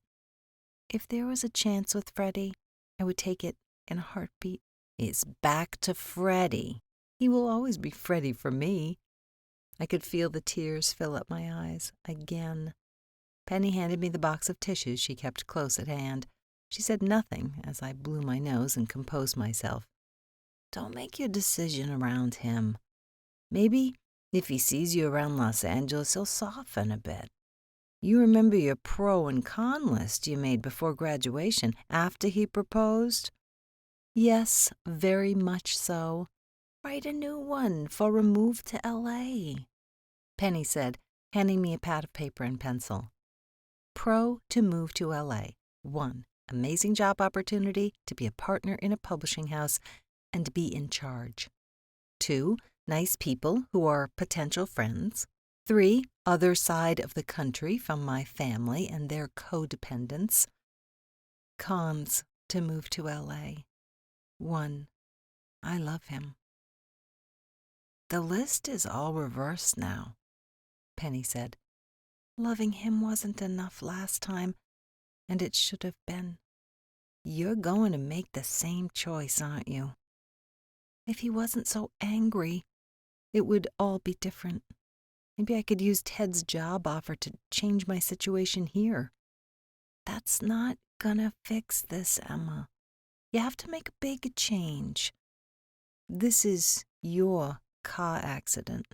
If there was a chance with Freddie, I would take it in a heartbeat. It's back to Freddie. He will always be Freddie for me. I could feel the tears fill up my eyes again. Penny handed me the box of tissues she kept close at hand. She said nothing as I blew my nose and composed myself. Don't make your decision around him. Maybe if he sees you around Los Angeles, he'll soften a bit. You remember your pro and con list you made before graduation after he proposed? Yes, very much so. Write a new one for a move to L.A., Penny said, handing me a pad of paper and pencil. Pro to move to L.A. 1. Amazing job opportunity to be a partner in a publishing house and be in charge. 2. Nice people who are potential friends. 3. Other side of the country from my family and their codependents. Cons to move to L.A. 1. I love him. The list is all reversed now, Penny said. Loving him wasn't enough last time, and it should have been. You're going to make the same choice, aren't you? If he wasn't so angry, it would all be different. Maybe I could use Ted's job offer to change my situation here. That's not gonna fix this, Emma. You have to make a big change. This is your car accident.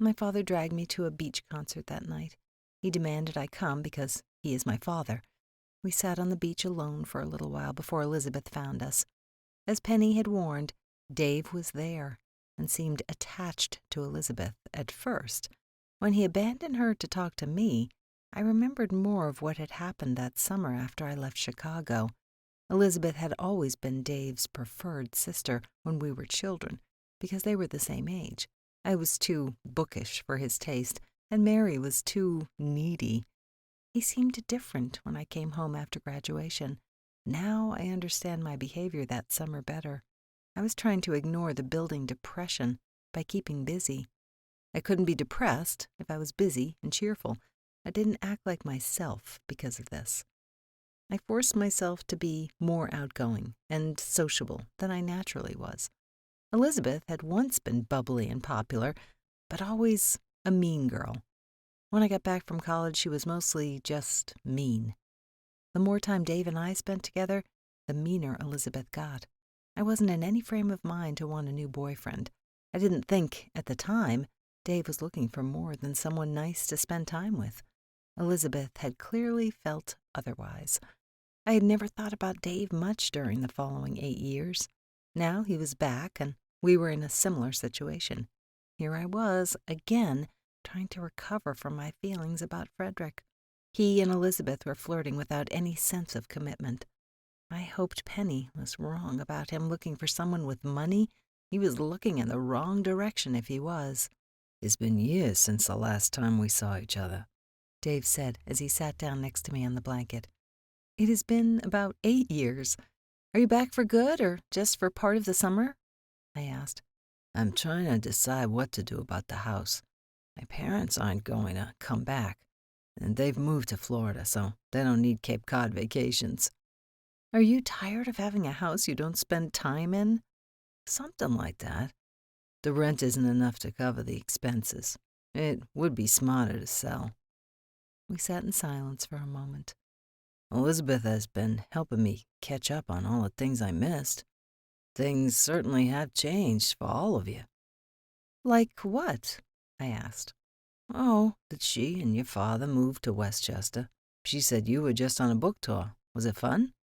My father dragged me to a beach concert that night. He demanded I come because he is my father. We sat on the beach alone for a little while before Elizabeth found us. As Penny had warned, Dave was there and seemed attached to Elizabeth at first. When he abandoned her to talk to me, I remembered more of what had happened that summer after I left Chicago. Elizabeth had always been Dave's preferred sister when we were children, because they were the same age. I was too bookish for his taste, and Mary was too needy. He seemed different when I came home after graduation. Now I understand my behavior that summer better. I was trying to ignore the building depression by keeping busy. I couldn't be depressed if I was busy and cheerful. I didn't act like myself because of this. I forced myself to be more outgoing and sociable than I naturally was. Elizabeth had once been bubbly and popular, but always a mean girl. When I got back from college, she was mostly just mean. The more time Dave and I spent together, the meaner Elizabeth got. I wasn't in any frame of mind to want a new boyfriend. I didn't think, at the time, Dave was looking for more than someone nice to spend time with. Elizabeth had clearly felt otherwise. I had never thought about Dave much during the following 8 years. Now he was back, and we were in a similar situation. Here I was, again, trying to recover from my feelings about Fredrick. He and Elizabeth were flirting without any sense of commitment. I hoped Penny was wrong about him looking for someone with money. He was looking in the wrong direction if he was. "It's been years since the last time we saw each other," Dave said as he sat down next to me on the blanket. It has been about 8 years. Are you back for good or just for part of the summer? I asked. "I'm trying to decide what to do about the house. My parents aren't going to come back, and they've moved to Florida, so they don't need Cape Cod vacations." Are you tired of having a house you don't spend time in? Something like that. The rent isn't enough to cover the expenses. It would be smarter to sell. We sat in silence for a moment. Elizabeth has been helping me catch up on all the things I missed. Things certainly have changed for all of you. Like what? I asked. Oh, that she and your father moved to Westchester. She said you were just on a book tour. Was it fun?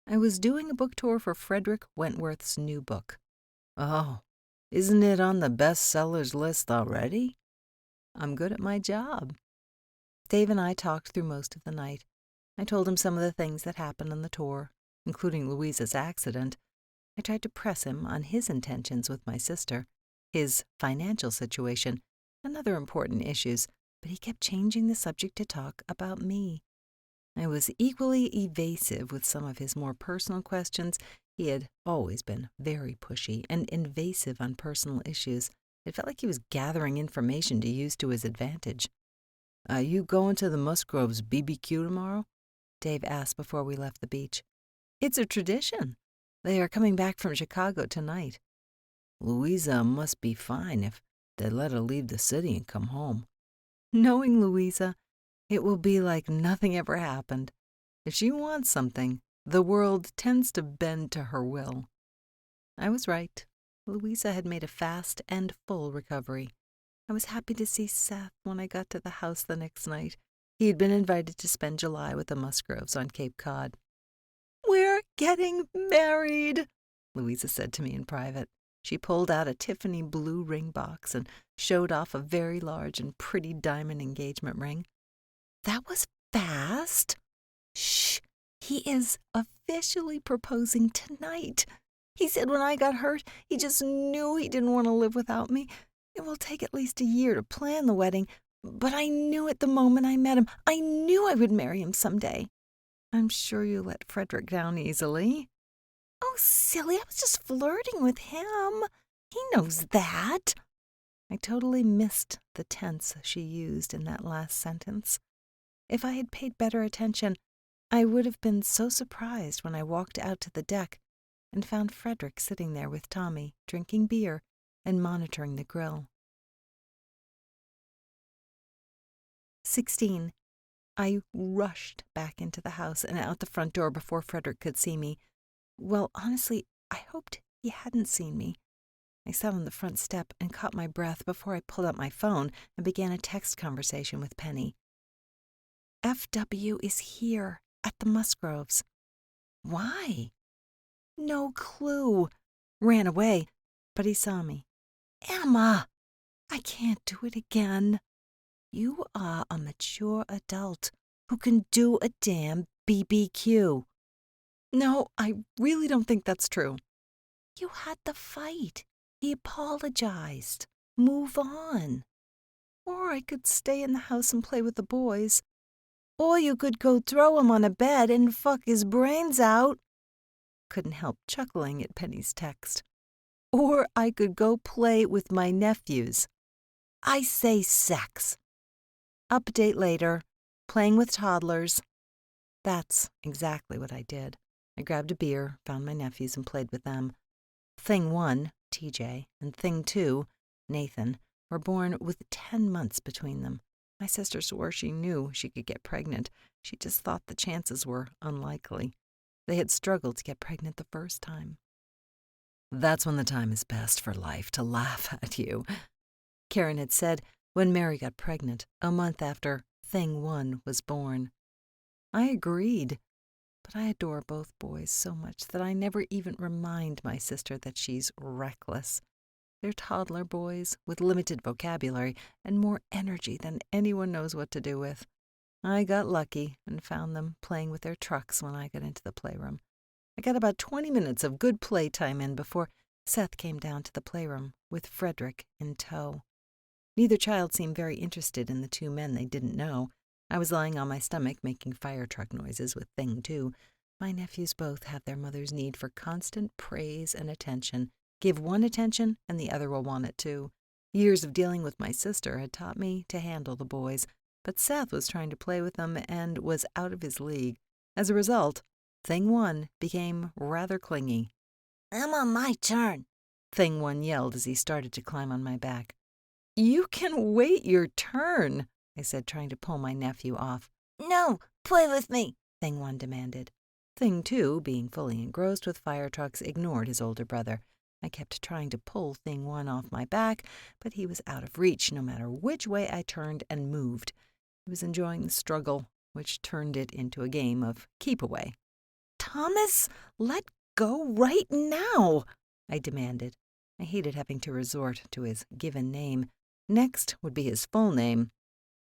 I was doing a book tour for Fredrick Wentworth's new book. Oh, isn't it on the bestsellers list already? I'm good at my job. Dave and I talked through most of the night. I told him some of the things that happened on the tour, including Louisa's accident. I tried to press him on his intentions with my sister, his financial situation, and other important issues, but he kept changing the subject to talk about me. I was equally evasive with some of his more personal questions. He had always been very pushy and invasive on personal issues. It felt like he was gathering information to use to his advantage. "Are you going to the Musgroves' BBQ tomorrow?" Dave asked before we left the beach. It's a tradition. They are coming back from Chicago tonight. Louisa must be fine if they let her leave the city and come home. Knowing Louisa, it will be like nothing ever happened. If she wants something, the world tends to bend to her will. I was right. Louisa had made a fast and full recovery. I was happy to see Seth when I got to the house the next night. He had been invited to spend July with the Musgroves on Cape Cod. "We're getting married," Louisa said to me in private. She pulled out a Tiffany blue ring box and showed off a very large and pretty diamond engagement ring. That was fast. Shh, he is officially proposing tonight. He said when I got hurt, he just knew he didn't want to live without me. It will take at least a year to plan the wedding, but I knew it the moment I met him. I knew I would marry him someday. I'm sure you let Fredrick down easily. Oh, silly, I was just flirting with him. He knows that. I totally missed the tense she used in that last sentence. If I had paid better attention, I would have been so surprised when I walked out to the deck and found Fredrick sitting there with Tommy, drinking beer and monitoring the grill. 16. I rushed back into the house and out the front door before Fredrick could see me. Well, honestly, I hoped he hadn't seen me. I sat on the front step and caught my breath before I pulled out my phone and began a text conversation with Penny. FW is here at the Musgroves. Why? No clue. Ran away, but he saw me. Emma, I can't do it again. You are a mature adult who can do a damn BBQ. No, I really don't think that's true. You had the fight. He apologized. Move on. Or I could stay in the house and play with the boys. Or you could go throw him on a bed and fuck his brains out. Couldn't help chuckling at Penny's text. Or I could go play with my nephews. I say sex. Update later. Playing with toddlers. That's exactly what I did. I grabbed a beer, found my nephews, and played with them. Thing 1, TJ, and Thing 2, Nathan, were born with 10 months between them. My sister swore she knew she could get pregnant. She just thought the chances were unlikely. They had struggled to get pregnant the first time. That's when the time is best for life to laugh at you," Karen had said when Mary got pregnant a month after Thing 1 was born. I agreed, but I adore both boys so much that I never even remind my sister that she's reckless. They're toddler boys with limited vocabulary and more energy than anyone knows what to do with. I got lucky and found them playing with their trucks when I got into the playroom. I got about 20 minutes of good playtime in before Seth came down to the playroom with Fredrick in tow. Neither child seemed very interested in the two men they didn't know. I was lying on my stomach making fire truck noises with Thing 2. My nephews both have their mother's need for constant praise and attention. Give one attention and the other will want it too. Years of dealing with my sister had taught me to handle the boys, but Seth was trying to play with them and was out of his league. As a result, Thing 1 became rather clingy. "Emma, my turn," Thing 1 yelled as he started to climb on my back. "You can wait your turn," I said, trying to pull my nephew off. "No, play with me," Thing 1 demanded. Thing 2, being fully engrossed with fire trucks, ignored his older brother. I kept trying to pull Thing 1 off my back, but he was out of reach no matter which way I turned and moved. He was enjoying the struggle, which turned it into a game of keep-away. "Thomas, let go right now," I demanded. I hated having to resort to his given name. Next would be his full name.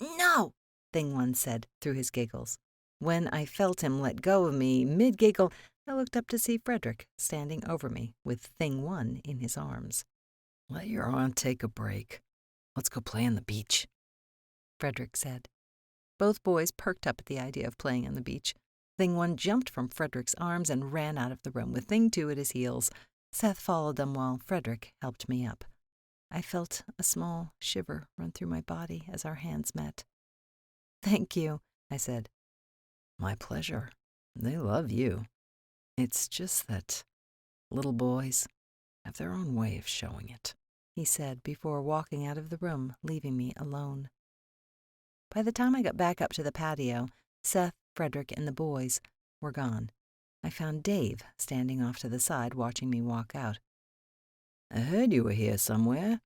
"No," Thing 1 said through his giggles. When I felt him let go of me mid-giggle, I looked up to see Fredrick standing over me with Thing 1 in his arms. "Let your aunt take a break. Let's go play on the beach," Fredrick said. Both boys perked up at the idea of playing on the beach. Thing 1 jumped from Fredrick's arms and ran out of the room with Thing 2 at his heels. Seth followed them while Fredrick helped me up. I felt a small shiver run through my body as our hands met. "Thank you," I said. "My pleasure. They love you. It's just that little boys have their own way of showing it," he said before walking out of the room, leaving me alone. By the time I got back up to the patio, Seth, Fredrick, and the boys were gone. I found Dave standing off to the side watching me walk out. "I heard you were here somewhere,"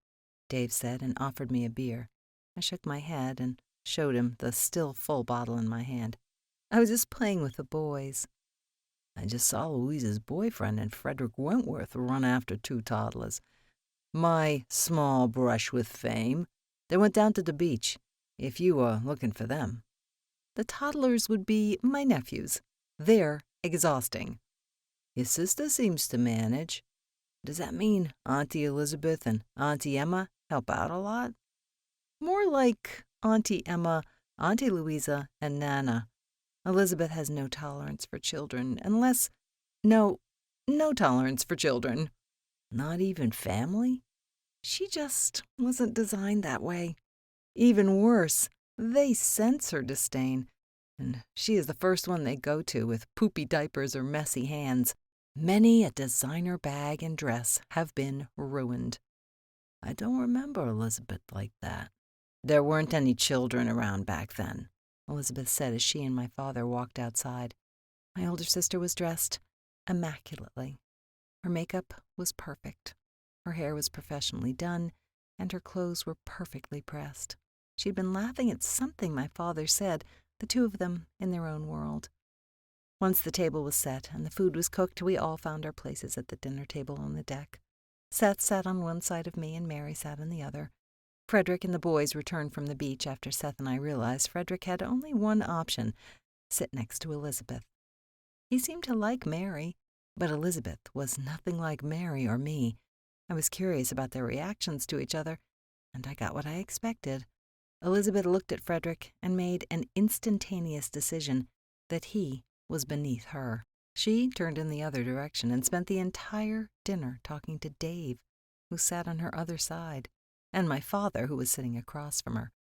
Dave said and offered me a beer. I shook my head and showed him the still full bottle in my hand. "I was just playing with the boys." "I just saw Louise's boyfriend and Fredrick Wentworth run after two toddlers. My small brush with fame. They went down to the beach, if you were looking for them." "The toddlers would be my nephews. They're exhausting." "Your sister seems to manage. Does that mean Auntie Elizabeth and Auntie Emma help out a lot?" "More like Auntie Emma, Auntie Louisa, and Nana. Elizabeth has no tolerance for children unless... No tolerance for children." "Not even family?" "She just wasn't designed that way. Even worse, they sense her disdain, and she is the first one they go to with poopy diapers or messy hands. Many a designer bag and dress have been ruined." "I don't remember Elizabeth like that." "There weren't any children around back then," Elizabeth said as she and my father walked outside. My older sister was dressed immaculately. Her makeup was perfect. Her hair was professionally done, and her clothes were perfectly pressed. She'd been laughing at something my father said, the two of them in their own world. Once the table was set and the food was cooked, we all found our places at the dinner table on the deck. Seth sat on one side of me and Mary sat on the other. Fredrick and the boys returned from the beach after Seth and I realized Fredrick had only one option: sit next to Elizabeth. He seemed to like Mary, but Elizabeth was nothing like Mary or me. I was curious about their reactions to each other, and I got what I expected. Elizabeth looked at Fredrick and made an instantaneous decision that he was beneath her. She turned in the other direction and spent the entire dinner talking to Dave, who sat on her other side, and my father, who was sitting across from her.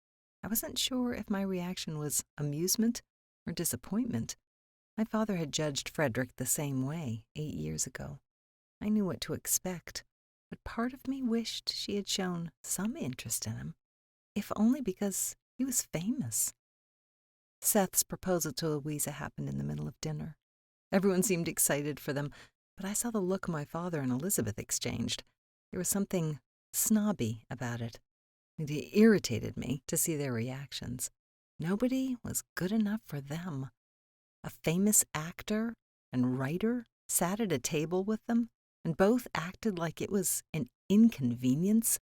I wasn't sure if my reaction was amusement or disappointment. My father had judged Fredrick the same way 8 years ago. I knew what to expect, but part of me wished she had shown some interest in him, if only because he was famous. Seth's proposal to Louisa happened in the middle of dinner. Everyone seemed excited for them. but I saw the look my father and Elizabeth exchanged. There was something snobby about it. It irritated me to see their reactions. Nobody was good enough for them. A famous actor and writer sat at a table with them, and both acted like it was an inconvenience.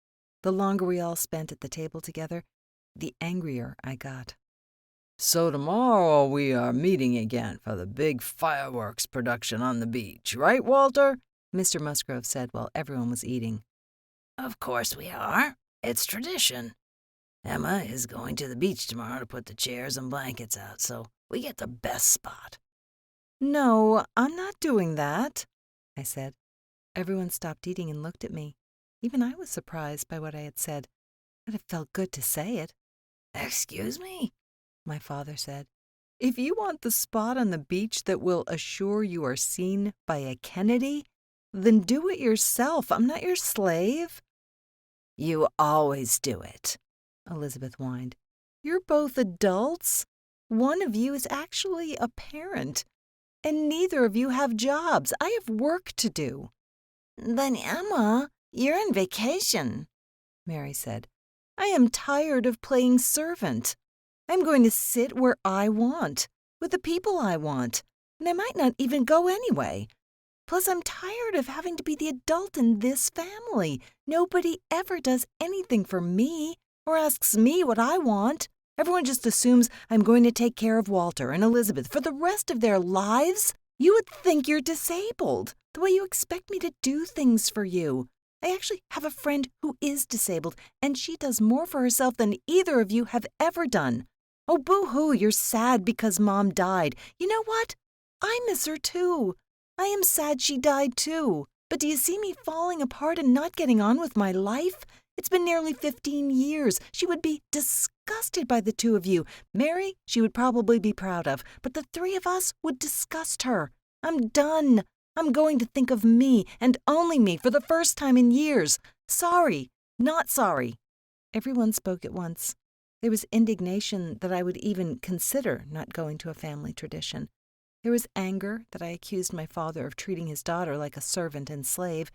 The longer we all spent at the table together, the angrier I got. So tomorrow we are meeting again for the big fireworks production on the beach, right, Walter? Mr. Musgrove said while everyone was eating. Of course we are. It's tradition. Emma is going to the beach tomorrow to put the chairs and blankets out, so we get the best spot. No, I'm not doing that, I said. Everyone stopped eating and looked at me. Even I was surprised by what I had said, but it felt good to say it. Excuse me? My father said. If you want the spot on the beach that will assure you are seen by a Kennedy, then do it yourself. I'm not your slave. You always do it, Elizabeth whined. You're both adults. One of you is actually a parent, and neither of you have jobs. I have work to do. Then, Emma, you're on vacation, Mary said. I am tired of playing servant. I'm going to sit where I want, with the people I want, and I might not even go anyway. Plus, I'm tired of having to be the adult in this family. Nobody ever does anything for me or asks me what I want. Everyone just assumes I'm going to take care of Walter and Elizabeth for the rest of their lives. You would think you're disabled, the way you expect me to do things for you. I actually have a friend who is disabled, and she does more for herself than either of you have ever done. Oh, boo-hoo, you're sad because Mom died. You know what? I miss her too. I am sad she died too. But do you see me falling apart and not getting on with my life? It's been nearly 15 years. She would be disgusted by the two of you. Mary, she would probably be proud of, but the three of us would disgust her. I'm done. I'm going to think of me and only me for the first time in years. Sorry, not sorry. Everyone spoke at once. There was indignation that I would even consider not going to a family tradition. There was anger that I accused my father of treating his daughter like a servant and slave.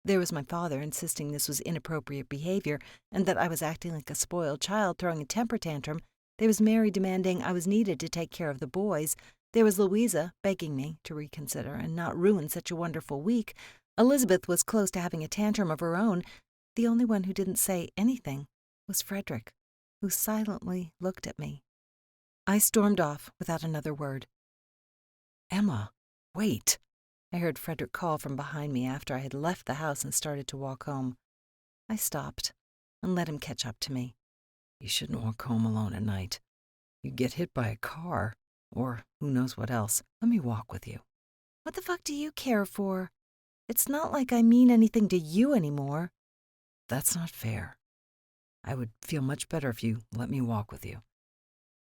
There was my father insisting this was inappropriate behavior and that I was acting like a spoiled child throwing a temper tantrum. There was Mary demanding I was needed to take care of the boys. There was Louisa begging me to reconsider and not ruin such a wonderful week. Elizabeth was close to having a tantrum of her own. The only one who didn't say anything was Fredrick, who silently looked at me. I stormed off without another word. Emma, wait, I heard Fredrick call from behind me after I had left the house and started to walk home. I stopped and let him catch up to me. You shouldn't walk home alone at night. You'd get hit by a car, or who knows what else. Let me walk with you. What the fuck do you care for? It's not like I mean anything to you anymore. That's not fair. I would feel much better if you let me walk with you.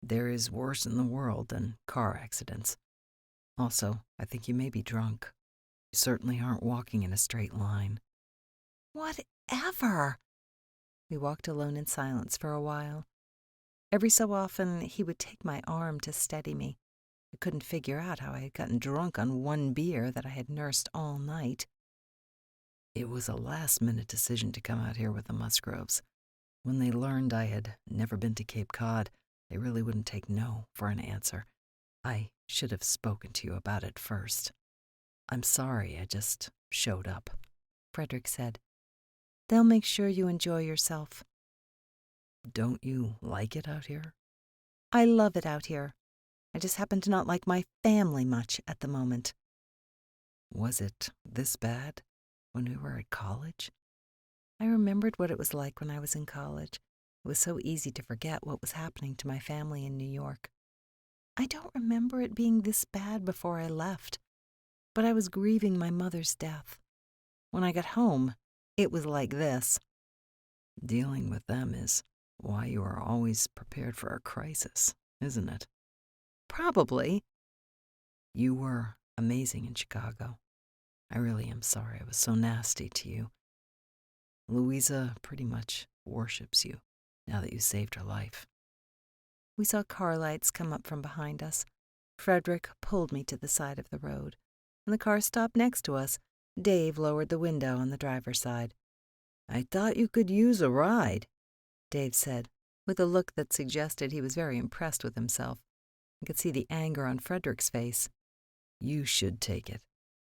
There is worse in the world than car accidents. Also, I think you may be drunk. You certainly aren't walking in a straight line. Whatever. We walked alone in silence for a while. Every so often, he would take my arm to steady me. I couldn't figure out how I had gotten drunk on one beer that I had nursed all night. It was a last-minute decision to come out here with the Musgroves. When they learned I had never been to Cape Cod, they really wouldn't take no for an answer. I should have spoken to you about it first. I'm sorry I just showed up, Fredrick said. They'll make sure you enjoy yourself. Don't you like it out here? I love it out here. I just happen to not like my family much at the moment. Was it this bad when we were at college? I remembered what it was like when I was in college. It was so easy to forget what was happening to my family in New York. I don't remember it being this bad before I left, but I was grieving my mother's death. When I got home, it was like this. Dealing with them is why you are always prepared for a crisis, isn't it? Probably. You were amazing in Chicago. I really am sorry I was so nasty to you. Louisa pretty much worships you now that you saved her life. We saw car lights come up from behind us. Fredrick pulled me to the side of the road. When the car stopped next to us, Dave lowered the window on the driver's side. "I thought you could use a ride," Dave said, with a look that suggested he was very impressed with himself. I could see the anger on Fredrick's face. "You should take it.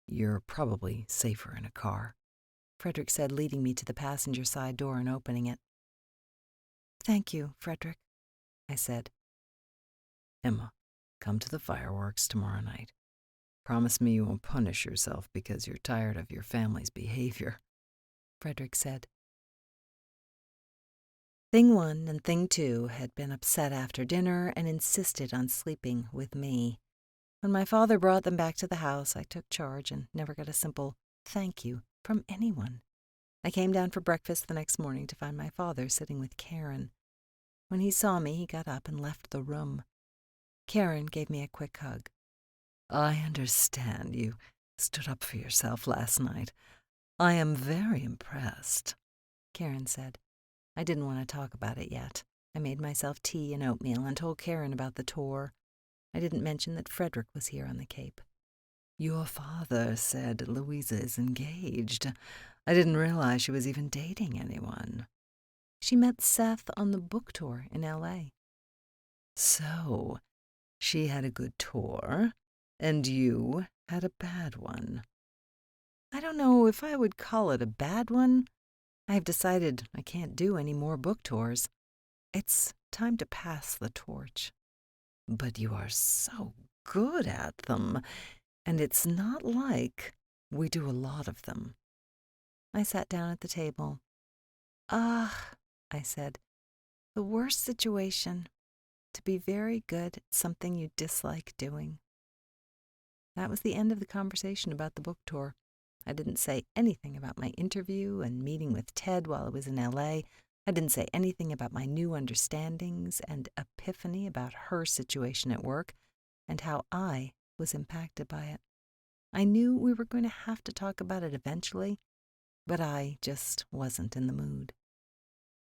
You're probably safer in a car," Fredrick said, leading me to the passenger side door and opening it. "Thank you, Fredrick," I said. "Emma, come to the fireworks tomorrow night. Promise me you won't punish yourself because you're tired of your family's behavior," Fredrick said. Thing 1 and Thing 2 had been upset after dinner and insisted on sleeping with me. When my father brought them back to the house, I took charge and never got a simple thank you from anyone. I came down for breakfast the next morning to find my father sitting with Karen. When he saw me, he got up and left the room. Karen gave me a quick hug. "I understand you stood up for yourself last night. I am very impressed," Karen said. I didn't want to talk about it yet. I made myself tea and oatmeal and told Karen about the tour. I didn't mention that Fredrick was here on the Cape. "Your father said Louisa is engaged. I didn't realize she was even dating anyone." She met Seth on the book tour in L.A. "So, she had a good tour, and you had a bad one." I don't know if I would call it a bad one. I've decided I can't do any more book tours. It's time to pass the torch. "But you are so good at them, and it's not like we do a lot of them." I sat down at the table. I said, the worst situation, to be very good at something you dislike doing. That was the end of the conversation about the book tour. I didn't say anything about my interview and meeting with Ted while I was in L.A. I didn't say anything about my new understandings and epiphany about her situation at work and how I was impacted by it. I knew we were going to have to talk about it eventually, but I just wasn't in the mood.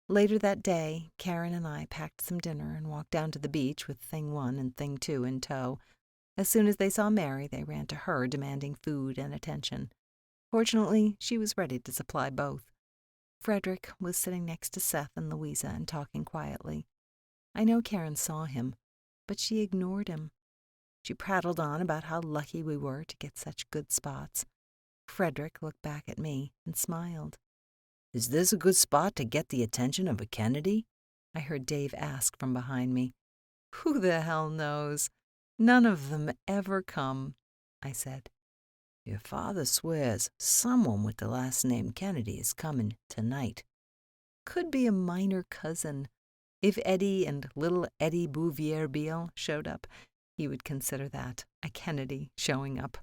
Later that day, Karen and I packed some dinner and walked down to the beach with Thing 1 and Thing 2 in tow. As soon as they saw Mary, they ran to her, demanding food and attention. Fortunately, she was ready to supply both. Fredrick was sitting next to Seth and Louisa and talking quietly. I know Karen saw him, but she ignored him. She prattled on about how lucky we were to get such good spots. Fredrick looked back at me and smiled. "Is this a good spot to get the attention of a Kennedy?" I heard Dave ask from behind me. "Who the hell knows? None of them ever come," I said. "Your father swears someone with the last name Kennedy is coming tonight." "Could be a minor cousin. If Eddie and little Eddie Bouvier-Beale showed up, he would consider that a Kennedy showing up."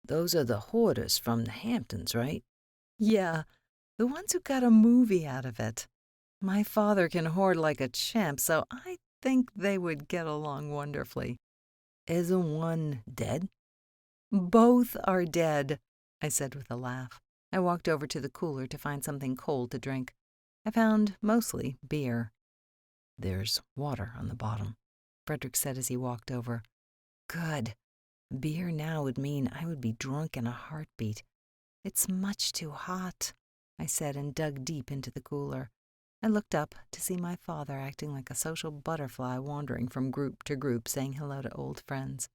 "Those are the hoarders from the Hamptons, right?" "Yeah, the ones who got a movie out of it. My father can hoard like a champ, so I think they would get along wonderfully." "Isn't one dead?" "Both are dead," I said with a laugh. I walked over to the cooler to find something cold to drink. I found mostly beer. "There's water on the bottom," Fredrick said as he walked over. "Good. Beer now would mean I would be drunk in a heartbeat. It's much too hot," I said and dug deep into the cooler. I looked up to see my father acting like a social butterfly wandering from group to group saying hello to old friends.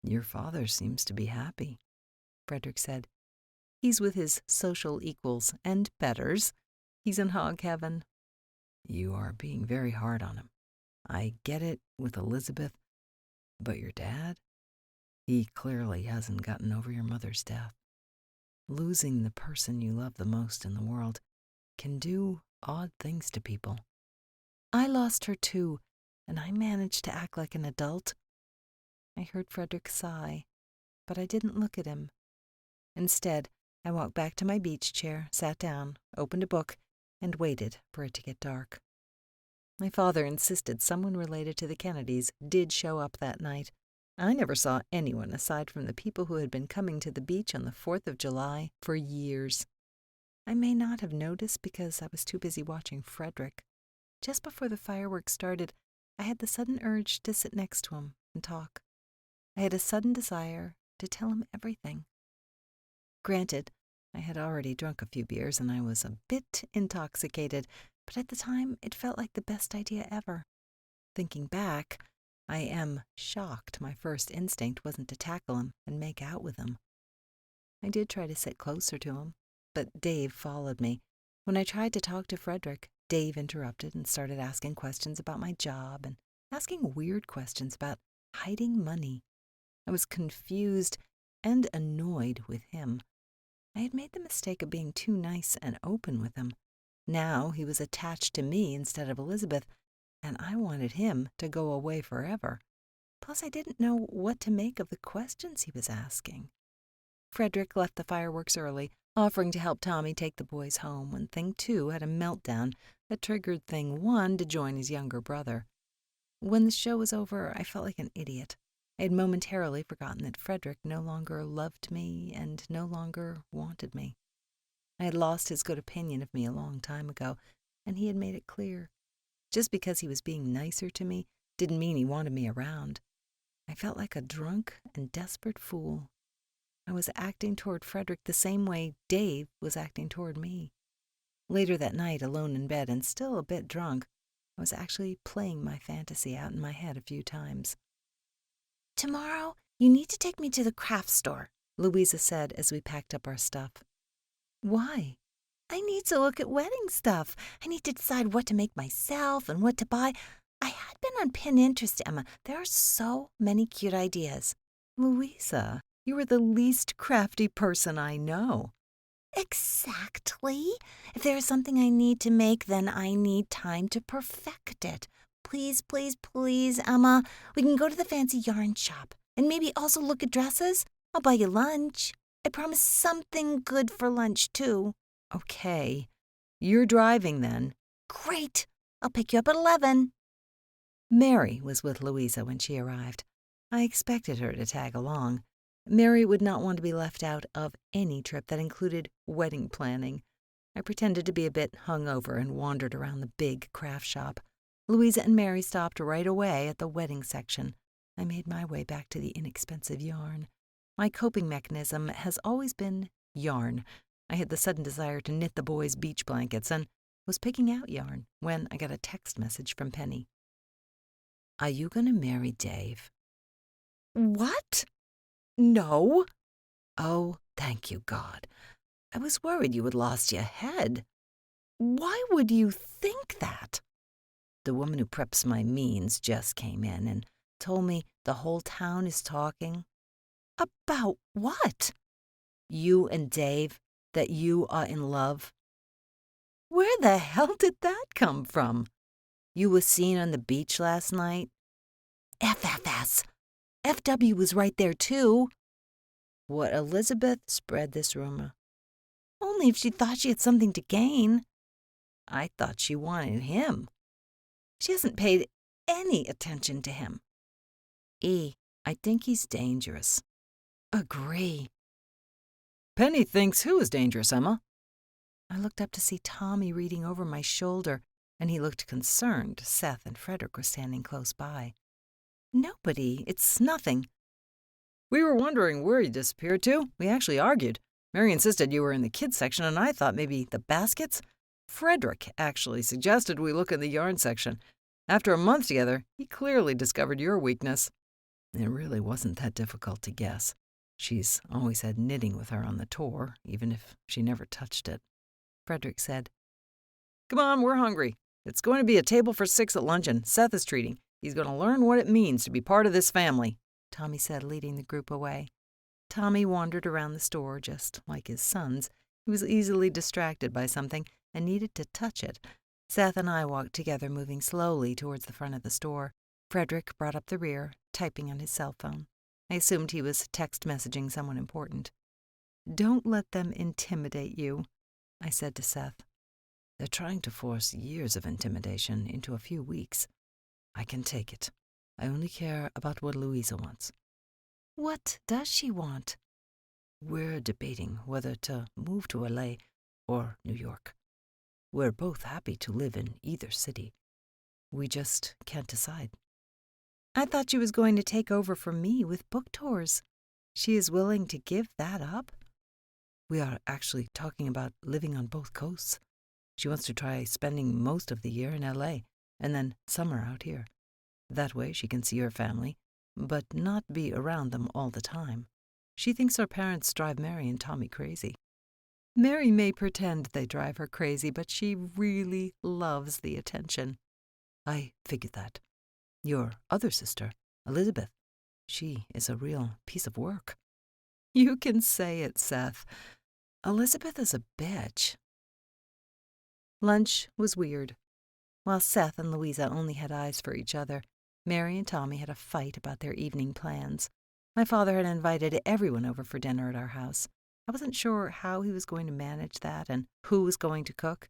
"Your father seems to be happy," Fredrick said. "He's with his social equals and betters. He's in hog heaven." "You are being very hard on him. I get it with Elizabeth, but your dad? He clearly hasn't gotten over your mother's death. Losing the person you love the most in the world can do odd things to people." "I lost her too, and I managed to act like an adult." I heard Fredrick sigh, but I didn't look at him. Instead, I walked back to my beach chair, sat down, opened a book, and waited for it to get dark. My father insisted someone related to the Kennedys did show up that night. I never saw anyone aside from the people who had been coming to the beach on the 4th of July for years. I may not have noticed because I was too busy watching Fredrick. Just before the fireworks started, I had the sudden urge to sit next to him and talk. I had a sudden desire to tell him everything. Granted, I had already drunk a few beers and I was a bit intoxicated, but at the time it felt like the best idea ever. Thinking back, I am shocked my first instinct wasn't to tackle him and make out with him. I did try to sit closer to him, but Dave followed me. When I tried to talk to Fredrick, Dave interrupted and started asking questions about my job and asking weird questions about hiding money. I was confused and annoyed with him. I had made the mistake of being too nice and open with him. Now he was attached to me instead of Elizabeth, and I wanted him to go away forever. Plus, I didn't know what to make of the questions he was asking. Fredrick left the fireworks early, offering to help Tommy take the boys home when Thing 2 had a meltdown that triggered Thing 1 to join his younger brother. When the show was over, I felt like an idiot. I had momentarily forgotten that Fredrick no longer loved me and no longer wanted me. I had lost his good opinion of me a long time ago, and he had made it clear. Just because he was being nicer to me didn't mean he wanted me around. I felt like a drunk and desperate fool. I was acting toward Fredrick the same way Dave was acting toward me. Later that night, alone in bed and still a bit drunk, I was actually playing my fantasy out in my head a few times. "Tomorrow, you need to take me to the craft store," Louisa said as we packed up our stuff. "Why?" "I need to look at wedding stuff. I need to decide what to make myself and what to buy. I had been on Pinterest, Emma. There are so many cute ideas." "Louisa, you are the least crafty person I know." "Exactly. If there is something I need to make, then I need time to perfect it. Please, please, please, Emma. We can go to the fancy yarn shop and maybe also look at dresses. I'll buy you lunch. I promise something good for lunch, too." "Okay. You're driving then." "Great. I'll pick you up at 11. Mary was with Louisa when she arrived. I expected her to tag along. Mary would not want to be left out of any trip that included wedding planning. I pretended to be a bit hungover and wandered around the big craft shop. Louisa and Mary stopped right away at the wedding section. I made my way back to the inexpensive yarn. My coping mechanism has always been yarn. I had the sudden desire to knit the boys' beach blankets and was picking out yarn when I got a text message from Penny. "Are you going to marry Dave?" "What? No." "Oh, thank you, God. I was worried you had lost your head." "Why would you think that?" "The woman who preps my means just came in and told me the whole town is talking." "About what?" "You and Dave, that you are in love." "Where the hell did that come from?" "You were seen on the beach last night." "FFS. FW was right there, too." "What Elizabeth spread this rumor." "Only if she thought she had something to gain." "I thought she wanted him." "She hasn't paid any attention to him." I think he's dangerous." "Agree." "Penny thinks who is dangerous, Emma?" I looked up to see Tommy reading over my shoulder, and he looked concerned. Seth and Fredrick were standing close by. "Nobody. It's nothing." "We were wondering where you disappeared to. We actually argued. Mary insisted you were in the kids section, and I thought maybe the baskets. Fredrick actually suggested we look in the yarn section. After a month together, he clearly discovered your weakness." It really wasn't that difficult to guess. She's always had knitting with her on the tour, even if she never touched it. Fredrick said, "Come on, we're hungry. It's going to be a table for 6 at luncheon. Seth is treating. He's going to learn what it means to be part of this family," Tommy said, leading the group away. Tommy wandered around the store just like his sons. He was easily distracted by something and needed to touch it. Seth and I walked together, moving slowly towards the front of the store. Fredrick brought up the rear, typing on his cell phone. I assumed he was text messaging someone important. "Don't let them intimidate you," I said to Seth. "They're trying to force years of intimidation into a few weeks. I can take it. I only care about what Louisa wants." "What does she want?" "We're debating whether to move to LA or New York. We're both happy to live in either city. We just can't decide." "I thought she was going to take over for me with book tours." She is willing to give that up? We are actually talking about living on both coasts. She wants to try spending most of the year in L.A. and then summer out here. That way she can see her family, but not be around them all the time. She thinks our parents drive Mary and Tommy crazy. Mary may pretend they drive her crazy, but she really loves the attention. I figured that. Your other sister, Elizabeth, she is a real piece of work. You can say it, Seth. Elizabeth is a bitch. Lunch was weird. While Seth and Louisa only had eyes for each other, Mary and Tommy had a fight about their evening plans. My father had invited everyone over for dinner at our house. I wasn't sure how he was going to manage that and who was going to cook.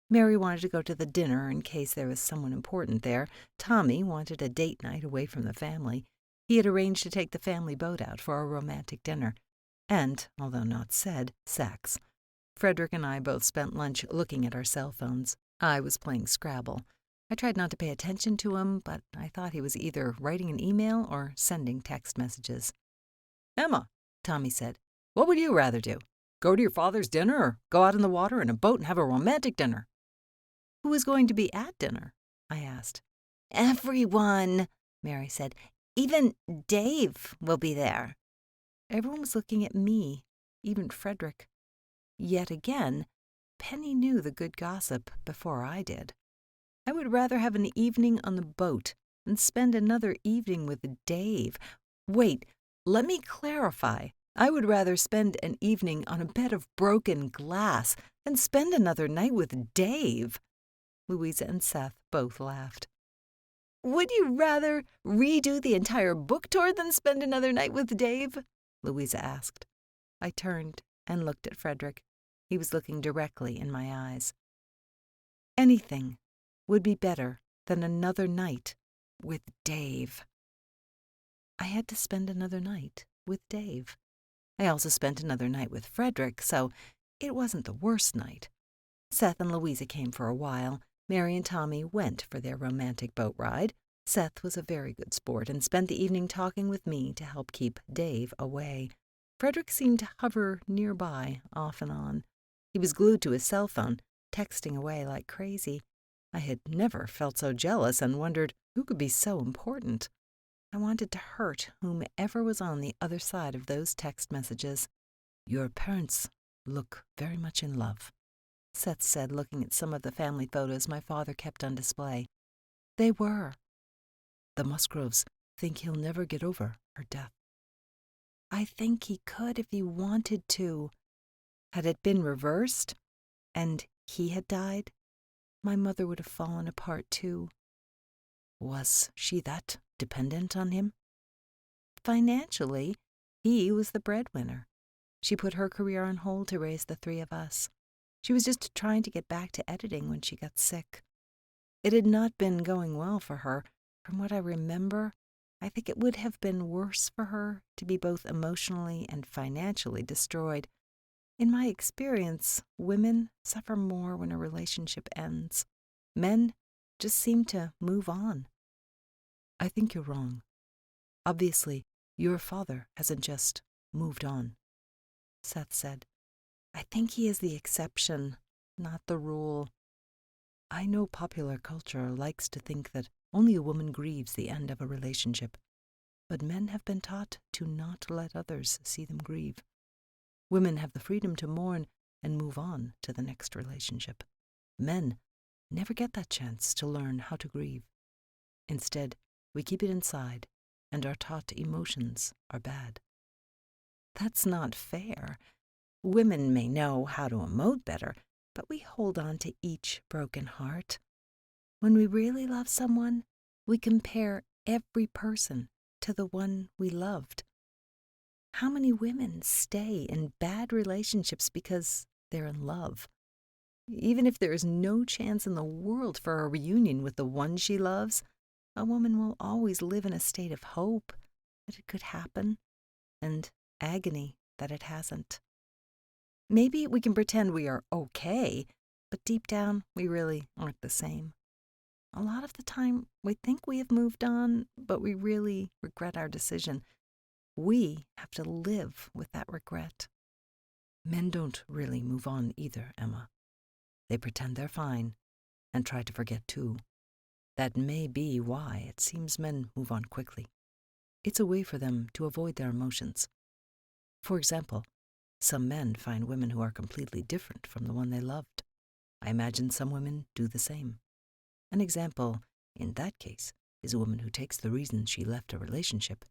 Mary wanted to go to the dinner in case there was someone important there. Tommy wanted a date night away from the family. He had arranged to take the family boat out for a romantic dinner. And, although not said, sex. Fredrick and I both spent lunch looking at our cell phones. I was playing Scrabble. I tried not to pay attention to him, but I thought he was either writing an email or sending text messages. "Emma," Tommy said, "what would you rather do? Go to your father's dinner or go out in the water in a boat and have a romantic dinner?" "Who is going to be at dinner?" I asked. "Everyone," Mary said. "Even Dave will be there." Everyone was looking at me, even Fredrick. Yet again, Penny knew the good gossip before I did. I would rather have an evening on the boat than spend another evening with Dave. Wait, let me clarify. I would rather spend an evening on a bed of broken glass than spend another night with Dave. Louisa and Seth both laughed. "Would you rather redo the entire book tour than spend another night with Dave?" Louisa asked. I turned and looked at Fredrick. He was looking directly in my eyes. Anything would be better than another night with Dave. I had to spend another night with Dave. I also spent another night with Fredrick, so it wasn't the worst night. Seth and Louisa came for a while. Mary and Tommy went for their romantic boat ride. Seth was a very good sport and spent the evening talking with me to help keep Dave away. Fredrick seemed to hover nearby, off and on. He was glued to his cell phone, texting away like crazy. I had never felt so jealous and wondered who could be so important. I wanted to hurt whomever was on the other side of those text messages. "Your parents look very much in love," Seth said, looking at some of the family photos my father kept on display. They were. "The Musgroves think he'll never get over her death." I think he could if he wanted to. Had it been reversed, and he had died, my mother would have fallen apart too. Was she that dependent on him? Financially, he was the breadwinner. She put her career on hold to raise the three of us. She was just trying to get back to editing when she got sick. It had not been going well for her. From what I remember, I think it would have been worse for her to be both emotionally and financially destroyed. In my experience, women suffer more when a relationship ends. Men just seem to move on. I think you're wrong. Obviously, your father hasn't just moved on, Seth said. I think he is the exception, not the rule. I know popular culture likes to think that only a woman grieves the end of a relationship, but men have been taught to not let others see them grieve. Women have the freedom to mourn and move on to the next relationship. Men never get that chance to learn how to grieve. Instead, we keep it inside and are taught emotions are bad. That's not fair. Women may know how to emote better, but we hold on to each broken heart. When we really love someone, we compare every person to the one we loved. How many women stay in bad relationships because they're in love? Even if there is no chance in the world for a reunion with the one she loves, a woman will always live in a state of hope that it could happen and agony that it hasn't. Maybe we can pretend we are okay, but deep down we really aren't the same. A lot of the time we think we have moved on, but we really regret our decision. we have to live with that regret. Men don't really move on either, Emma. They pretend they're fine and try to forget too. That may be why it seems men move on quickly. It's a way for them to avoid their emotions. For example, some men find women who are completely different from the one they loved. I imagine some women do the same. An example in that case is a woman who takes the reasons she left a relationship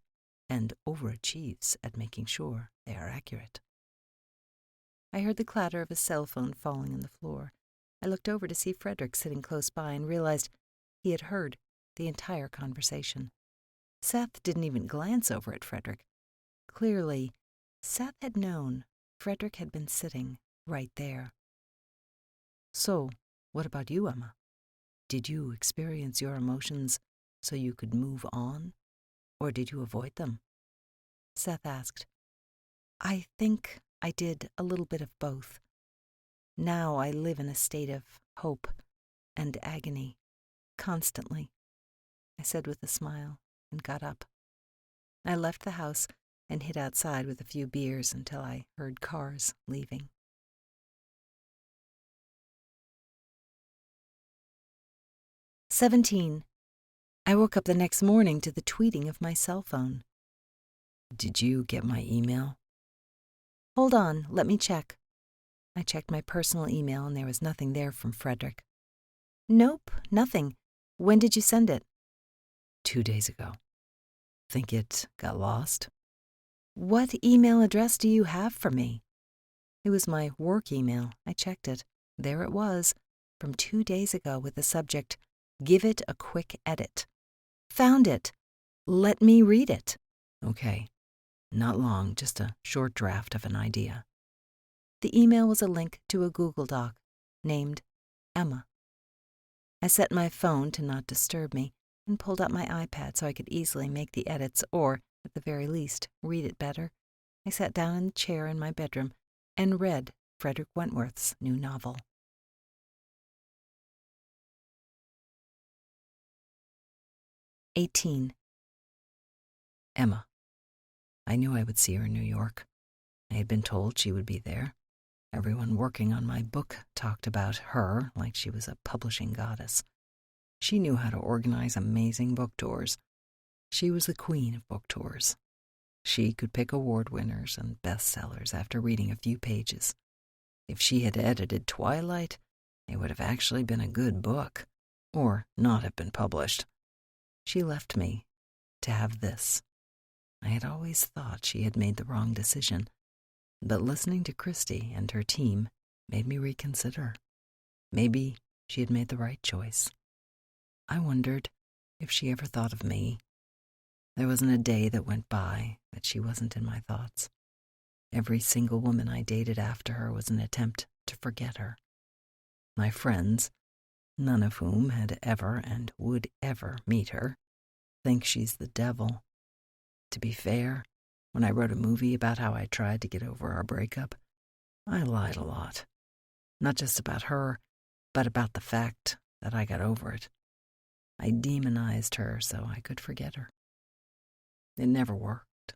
and overachieves at making sure they are accurate. I heard the clatter of a cell phone falling on the floor. I looked over to see Fredrick sitting close by and realized he had heard the entire conversation. Seth didn't even glance over at Fredrick. Clearly, Seth had known Fredrick had been sitting right there. So, what about you, Emma? Did you experience your emotions so you could move on, or did you avoid them? Seth asked. I think I did a little bit of both. Now I live in a state of hope and agony, constantly, I said with a smile, and got up. I left the house and hid outside with a few beers until I heard cars leaving. "17. I woke up the next morning to the tweeting of my cell phone. Did you get my email? Hold on, let me check. I checked my personal email and there was nothing there from Fredrick. Nope, nothing. When did you send it? 2 days ago. Think it got lost? What email address do you have for me? It was my work email. I checked it. There it was, from 2 days ago with the subject, "Give it a quick edit." Found it. Let me read it. Okay. Not long, just a short draft of an idea. The email was a link to a Google Doc named Emma. I set my phone to not disturb me and pulled out my iPad so I could easily make the edits or, at the very least, read it better. I sat down in the chair in my bedroom and read Fredrick Wentworth's new novel. "18. Emma. I knew I would see her in New York. I had been told she would be there. Everyone working on my book talked about her like she was a publishing goddess. She knew how to organize amazing book tours. She was the queen of book tours. She could pick award winners and bestsellers after reading a few pages. If she had edited Twilight, it would have actually been a good book, or not have been published. She left me to have this. I had always thought she had made the wrong decision, but listening to Christy and her team made me reconsider. Maybe she had made the right choice. I wondered if she ever thought of me. There wasn't a day that went by that she wasn't in my thoughts. Every single woman I dated after her was an attempt to forget her. My friends, none of whom had ever and would ever meet her, think she's the devil. To be fair, when I wrote a movie about how I tried to get over our breakup, I lied a lot. Not just about her, but about the fact that I got over it. I demonized her so I could forget her. It never worked.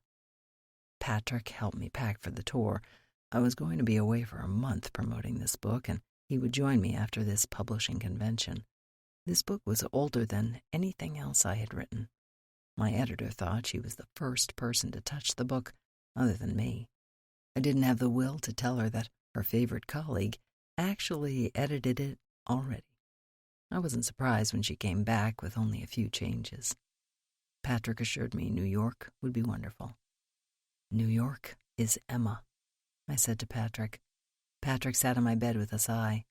Patrick helped me pack for the tour. I was going to be away for a month promoting this book, and he would join me after this publishing convention. This book was older than anything else I had written. My editor thought she was the first person to touch the book other than me. I didn't have the will to tell her that her favorite colleague actually edited it already. I wasn't surprised when she came back with only a few changes. Patrick assured me New York would be wonderful. New York is Emma, I said to Patrick. Patrick sat on my bed with a sigh.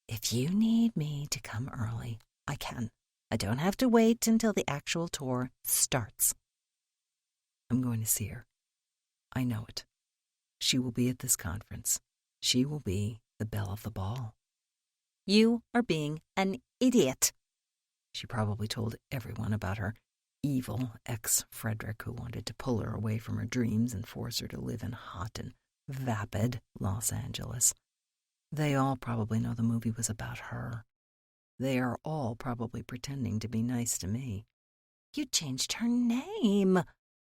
If you need me to come early, I can. I don't have to wait until the actual tour starts. I'm going to see her. I know it. She will be at this conference. She will be the belle of the ball. You are being an idiot. She probably told everyone about her evil ex-Fredrick who wanted to pull her away from her dreams and force her to live in hot and vapid Los Angeles. They all probably know the movie was about her. They are all probably pretending to be nice to me. You changed her name.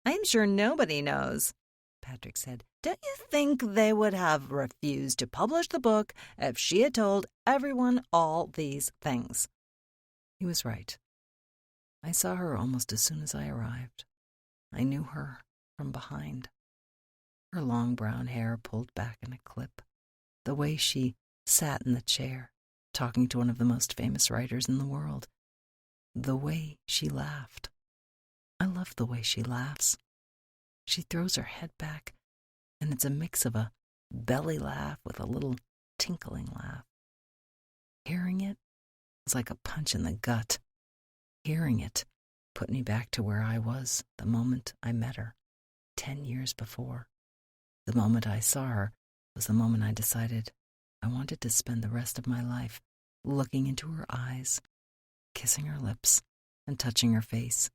I'm sure nobody knows," Patrick said. "Don't you think they would have refused to publish the book if she had told everyone all these things?" He was right. I saw her almost as soon as I arrived. I knew her from behind. Her long brown hair pulled back in a clip. The way she sat in the chair, talking to one of the most famous writers in the world. The way she laughed. I love the way she laughs. She throws her head back, and it's a mix of a belly laugh with a little tinkling laugh. Hearing it was like a punch in the gut. Hearing it put me back to where I was the moment I met her, 10 years before. The moment I saw her was the moment I decided I wanted to spend the rest of my life looking into her eyes, kissing her lips, and touching her face.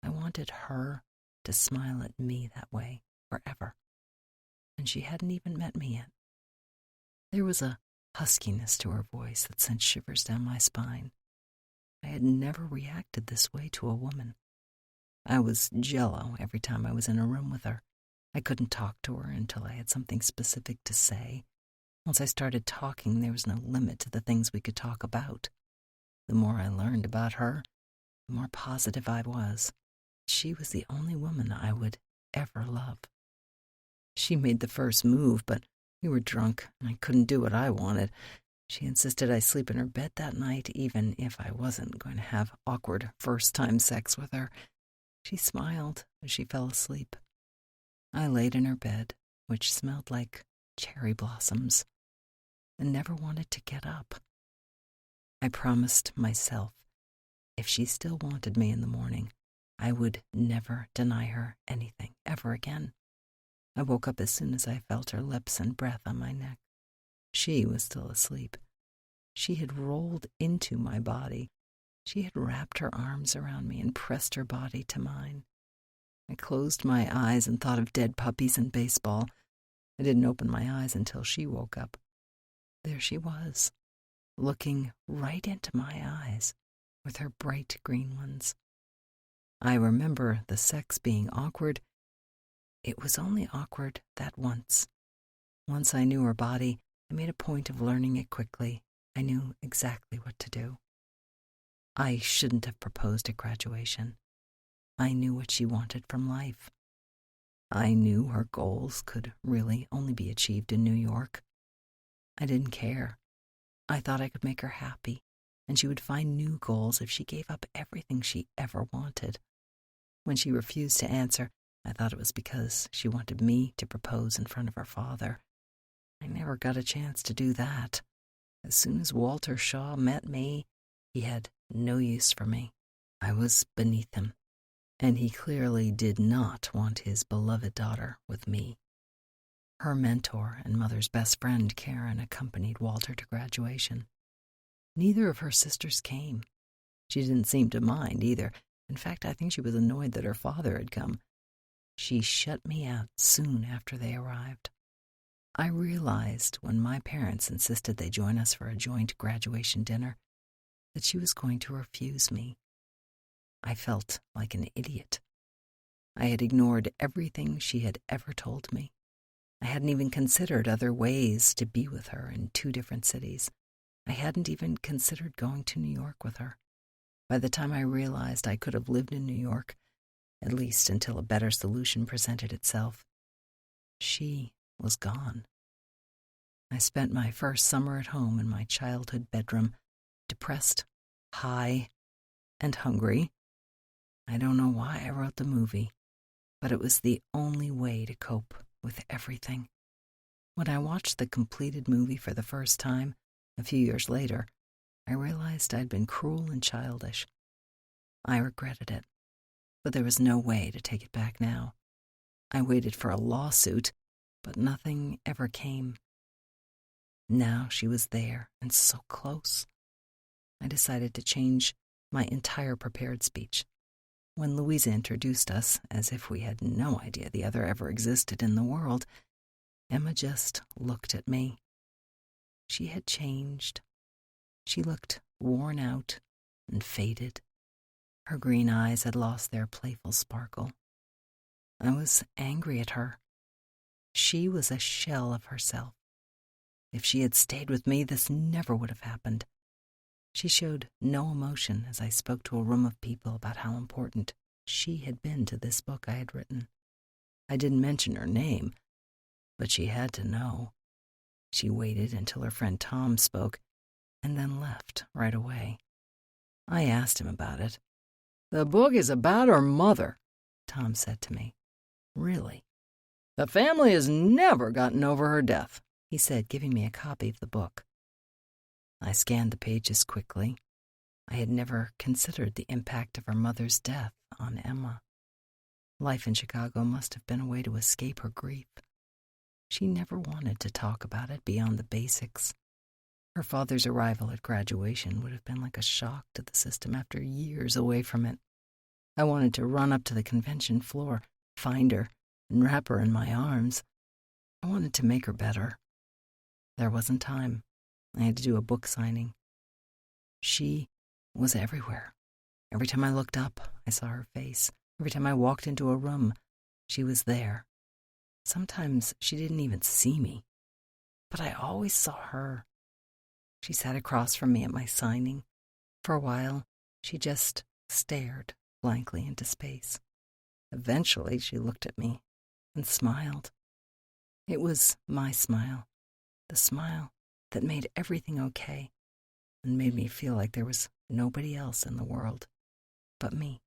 I wanted her to smile at me that way forever. And she hadn't even met me yet. There was a huskiness to her voice that sent shivers down my spine. I had never reacted this way to a woman. I was jello every time I was in a room with her. I couldn't talk to her until I had something specific to say. Once I started talking, there was no limit to the things we could talk about. The more I learned about her, the more positive I was. She was the only woman I would ever love. She made the first move, but we were drunk, and I couldn't do what I wanted. She insisted I sleep in her bed that night, even if I wasn't going to have awkward first-time sex with her. She smiled as she fell asleep. I laid in her bed, which smelled like cherry blossoms, and never wanted to get up. I promised myself, if she still wanted me in the morning, I would never deny her anything ever again. I woke up as soon as I felt her lips and breath on my neck. She was still asleep. She had rolled into my body. She had wrapped her arms around me and pressed her body to mine. I closed my eyes and thought of dead puppies and baseball. I didn't open my eyes until she woke up. There she was, looking right into my eyes with her bright green ones. I remember the sex being awkward. It was only awkward that once. Once I knew her body, I made a point of learning it quickly. I knew exactly what to do. I shouldn't have proposed at graduation. I knew what she wanted from life. I knew her goals could really only be achieved in New York. I didn't care. I thought I could make her happy, and she would find new goals if she gave up everything she ever wanted. When she refused to answer, I thought it was because she wanted me to propose in front of her father. I never got a chance to do that. As soon as Walter Shaw met me, he had no use for me. I was beneath him, and he clearly did not want his beloved daughter with me. Her mentor and mother's best friend, Karen, accompanied Walter to graduation. Neither of her sisters came. She didn't seem to mind either. In fact, I think she was annoyed that her father had come. She shut me out soon after they arrived. I realized when my parents insisted they join us for a joint graduation dinner that she was going to refuse me. I felt like an idiot. I had ignored everything she had ever told me. I hadn't even considered other ways to be with her in 2 different cities. I hadn't even considered going to New York with her. By the time I realized I could have lived in New York, at least until a better solution presented itself, she was gone. I spent my first summer at home in my childhood bedroom, depressed, high, and hungry. I don't know why I wrote the movie, but it was the only way to cope with everything. When I watched the completed movie for the first time, a few years later, I realized I'd been cruel and childish. I regretted it, but there was no way to take it back now. I waited for a lawsuit, but nothing ever came. Now she was there and so close. I decided to change my entire prepared speech. When Louisa introduced us, as if we had no idea the other ever existed in the world, Emma just looked at me. She had changed. She looked worn out and faded. Her green eyes had lost their playful sparkle. I was angry at her. She was a shell of herself. If she had stayed with me, this never would have happened. She showed no emotion as I spoke to a room of people about how important she had been to this book I had written. I didn't mention her name, but she had to know. She waited until her friend Tom spoke, and then left right away. I asked him about it. "The book is about her mother," Tom said to me. "Really? The family has never gotten over her death," he said, giving me a copy of the book. I scanned the pages quickly. I had never considered the impact of her mother's death on Emma. Life in Chicago must have been a way to escape her grief. She never wanted to talk about it beyond the basics. Her father's arrival at graduation would have been like a shock to the system after years away from it. I wanted to run up to the convention floor, find her, and wrap her in my arms. I wanted to make her better. There wasn't time. I had to do a book signing. She was everywhere. Every time I looked up, I saw her face. Every time I walked into a room, she was there. Sometimes she didn't even see me, but I always saw her. She sat across from me at my signing. For a while, she just stared blankly into space. Eventually, she looked at me and smiled. It was my smile, the smile that made everything okay and made me feel like there was nobody else in the world but me.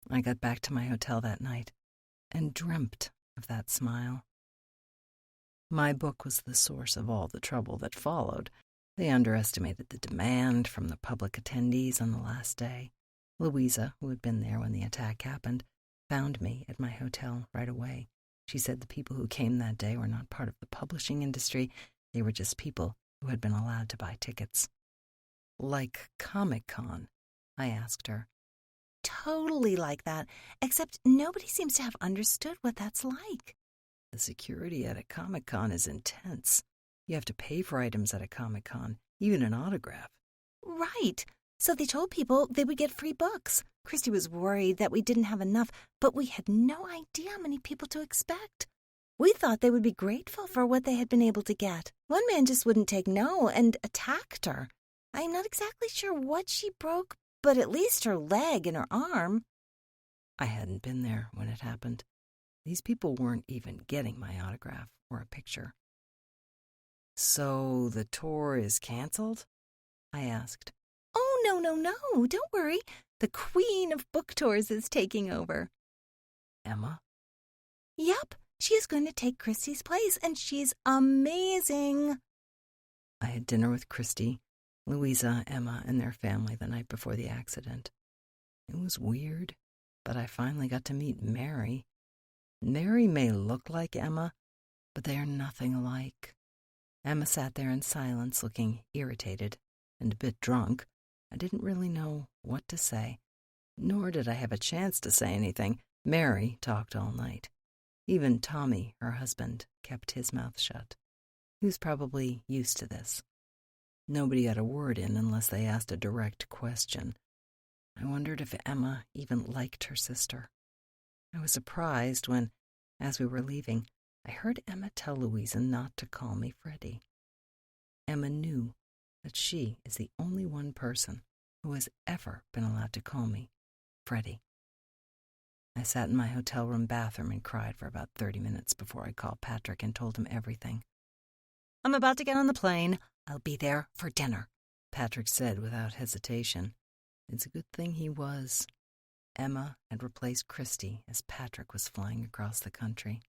I got back to my hotel that night and dreamt of that smile. My book was the source of all the trouble that followed. They underestimated the demand from the public attendees on the last day. Louisa, who had been there when the attack happened, found me at my hotel right away. She said the people who came that day were not part of the publishing industry. They were just people who had been allowed to buy tickets. "Like Comic-Con?" I asked her. Totally like that, except nobody seems to have understood what that's like. The security at a Comic-Con is intense. You have to pay for items at a Comic-Con, even an autograph. Right. So they told people they would get free books. Christy was worried that we didn't have enough, but we had no idea how many people to expect. We thought they would be grateful for what they had been able to get. One man just wouldn't take no and attacked her. I'm not exactly sure what she broke, but at least her leg and her arm. I hadn't been there when it happened. These people weren't even getting my autograph or a picture. "So the tour is canceled?" I asked. Oh, no, don't worry. The queen of book tours is taking over. Emma? Yep, she is going to take Christy's place, and she's amazing. I had dinner with Christy, Louisa, Emma, and their family the night before the accident. It was weird, but I finally got to meet Mary. Mary may look like Emma, but they are nothing alike. Emma sat there in silence, looking irritated and a bit drunk. I didn't really know what to say, nor did I have a chance to say anything. Mary talked all night. Even Tommy, her husband, kept his mouth shut. He was probably used to this. Nobody got a word in unless they asked a direct question. I wondered if Emma even liked her sister. I was surprised when, as we were leaving, I heard Emma tell Louisa not to call me Freddie. Emma knew that she is the only one person who has ever been allowed to call me Freddie. I sat in my hotel room bathroom and cried for about 30 minutes before I called Patrick and told him everything. I'm about to get on the plane. I'll be there for dinner, Patrick said without hesitation. It's a good thing he was. Emma had replaced Christy as Patrick was flying across the country.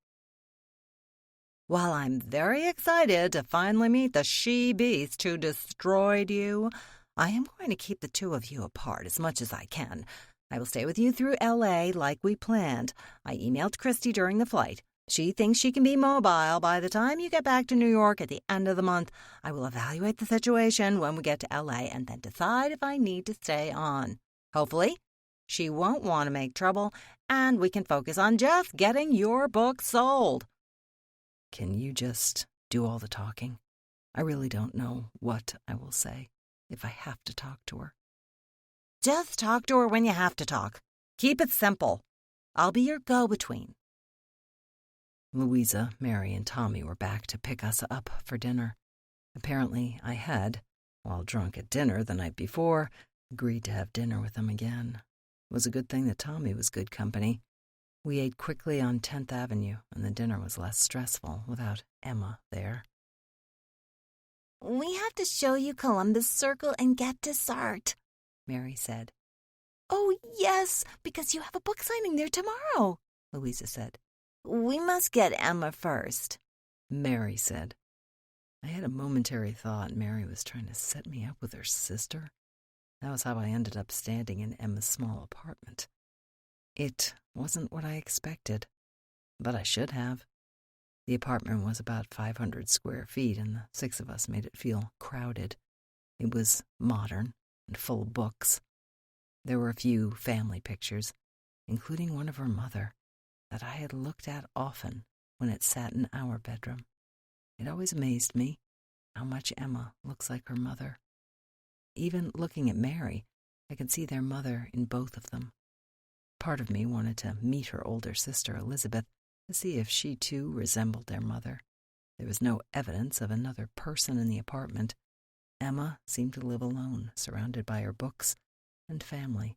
While I'm very excited to finally meet the she-beast who destroyed you, I am going to keep the two of you apart as much as I can. I will stay with you through L.A. like we planned. I emailed Christy during the flight. She thinks she can be mobile by the time you get back to New York at the end of the month. I will evaluate the situation when we get to L.A. and then decide if I need to stay on. Hopefully, she won't want to make trouble, and we can focus on just getting your book sold. Can you just do all the talking? I really don't know what I will say if I have to talk to her. Just talk to her when you have to talk. Keep it simple. I'll be your go-between." Louisa, Mary, and Tommy were back to pick us up for dinner. Apparently, I had, while drunk at dinner the night before, agreed to have dinner with them again. It was a good thing that Tommy was good company. We ate quickly on 10th Avenue, and the dinner was less stressful without Emma there. "We have to show you Columbus Circle and get dessert," Mary said. "Oh, yes, because you have a book signing there tomorrow," Louisa said. "We must get Emma first," Mary said. I had a momentary thought Mary was trying to set me up with her sister. That was how I ended up standing in Emma's small apartment. It wasn't what I expected, but I should have. The apartment was about 500 square feet, and the 6 of us made it feel crowded. It was modern and full of books. There were a few family pictures, including one of her mother, that I had looked at often when it sat in our bedroom. It always amazed me how much Emma looks like her mother. Even looking at Mary, I could see their mother in both of them. Part of me wanted to meet her older sister, Elizabeth, to see if she too resembled their mother. There was no evidence of another person in the apartment. Emma seemed to live alone, surrounded by her books and family,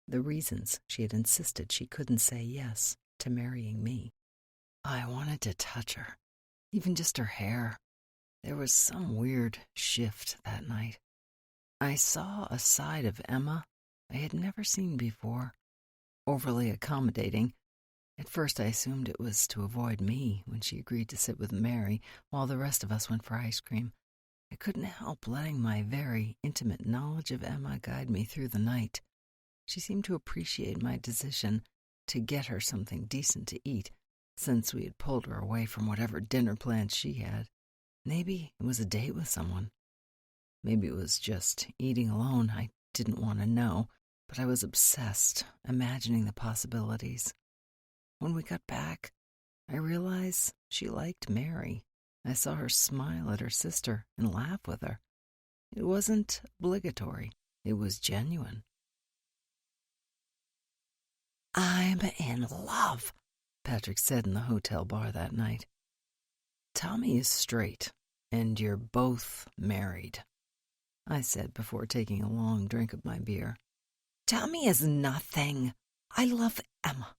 the reasons she had insisted she couldn't say yes to marrying me. I wanted to touch her, even just her hair. There was some weird shift that night. I saw a side of Emma I had never seen before, overly accommodating. At first I assumed it was to avoid me when she agreed to sit with Mary while the rest of us went for ice cream. I couldn't help letting my very intimate knowledge of Emma guide me through the night. She seemed to appreciate my decision to get her something decent to eat, since we had pulled her away from whatever dinner plans she had. Maybe it was a date with someone. Maybe it was just eating alone. I didn't want to know, but I was obsessed, imagining the possibilities. When we got back, I realized she liked Mary. I saw her smile at her sister and laugh with her. It wasn't obligatory. It was genuine. "I'm in love," Patrick said in the hotel bar that night. "Tommy is straight, and you're both married," I said before taking a long drink of my beer. "Tommy is nothing. I love Emma.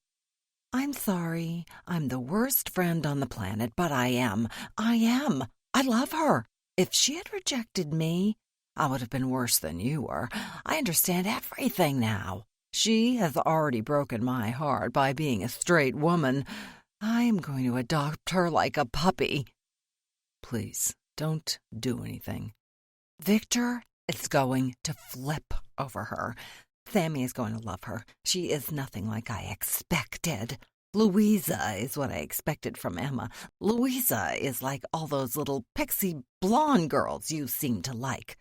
I'm sorry, I'm the worst friend on the planet, but I am. I love her. If she had rejected me, I would have been worse than you were. I understand everything now. She has already broken my heart by being a straight woman. I am going to adopt her like a puppy." "Please, don't do anything." "Victor is going to flip over her. Sammy is going to love her. She is nothing like I expected. Louisa is what I expected from Emma. Louisa is like all those little pixie blonde girls you seem to like.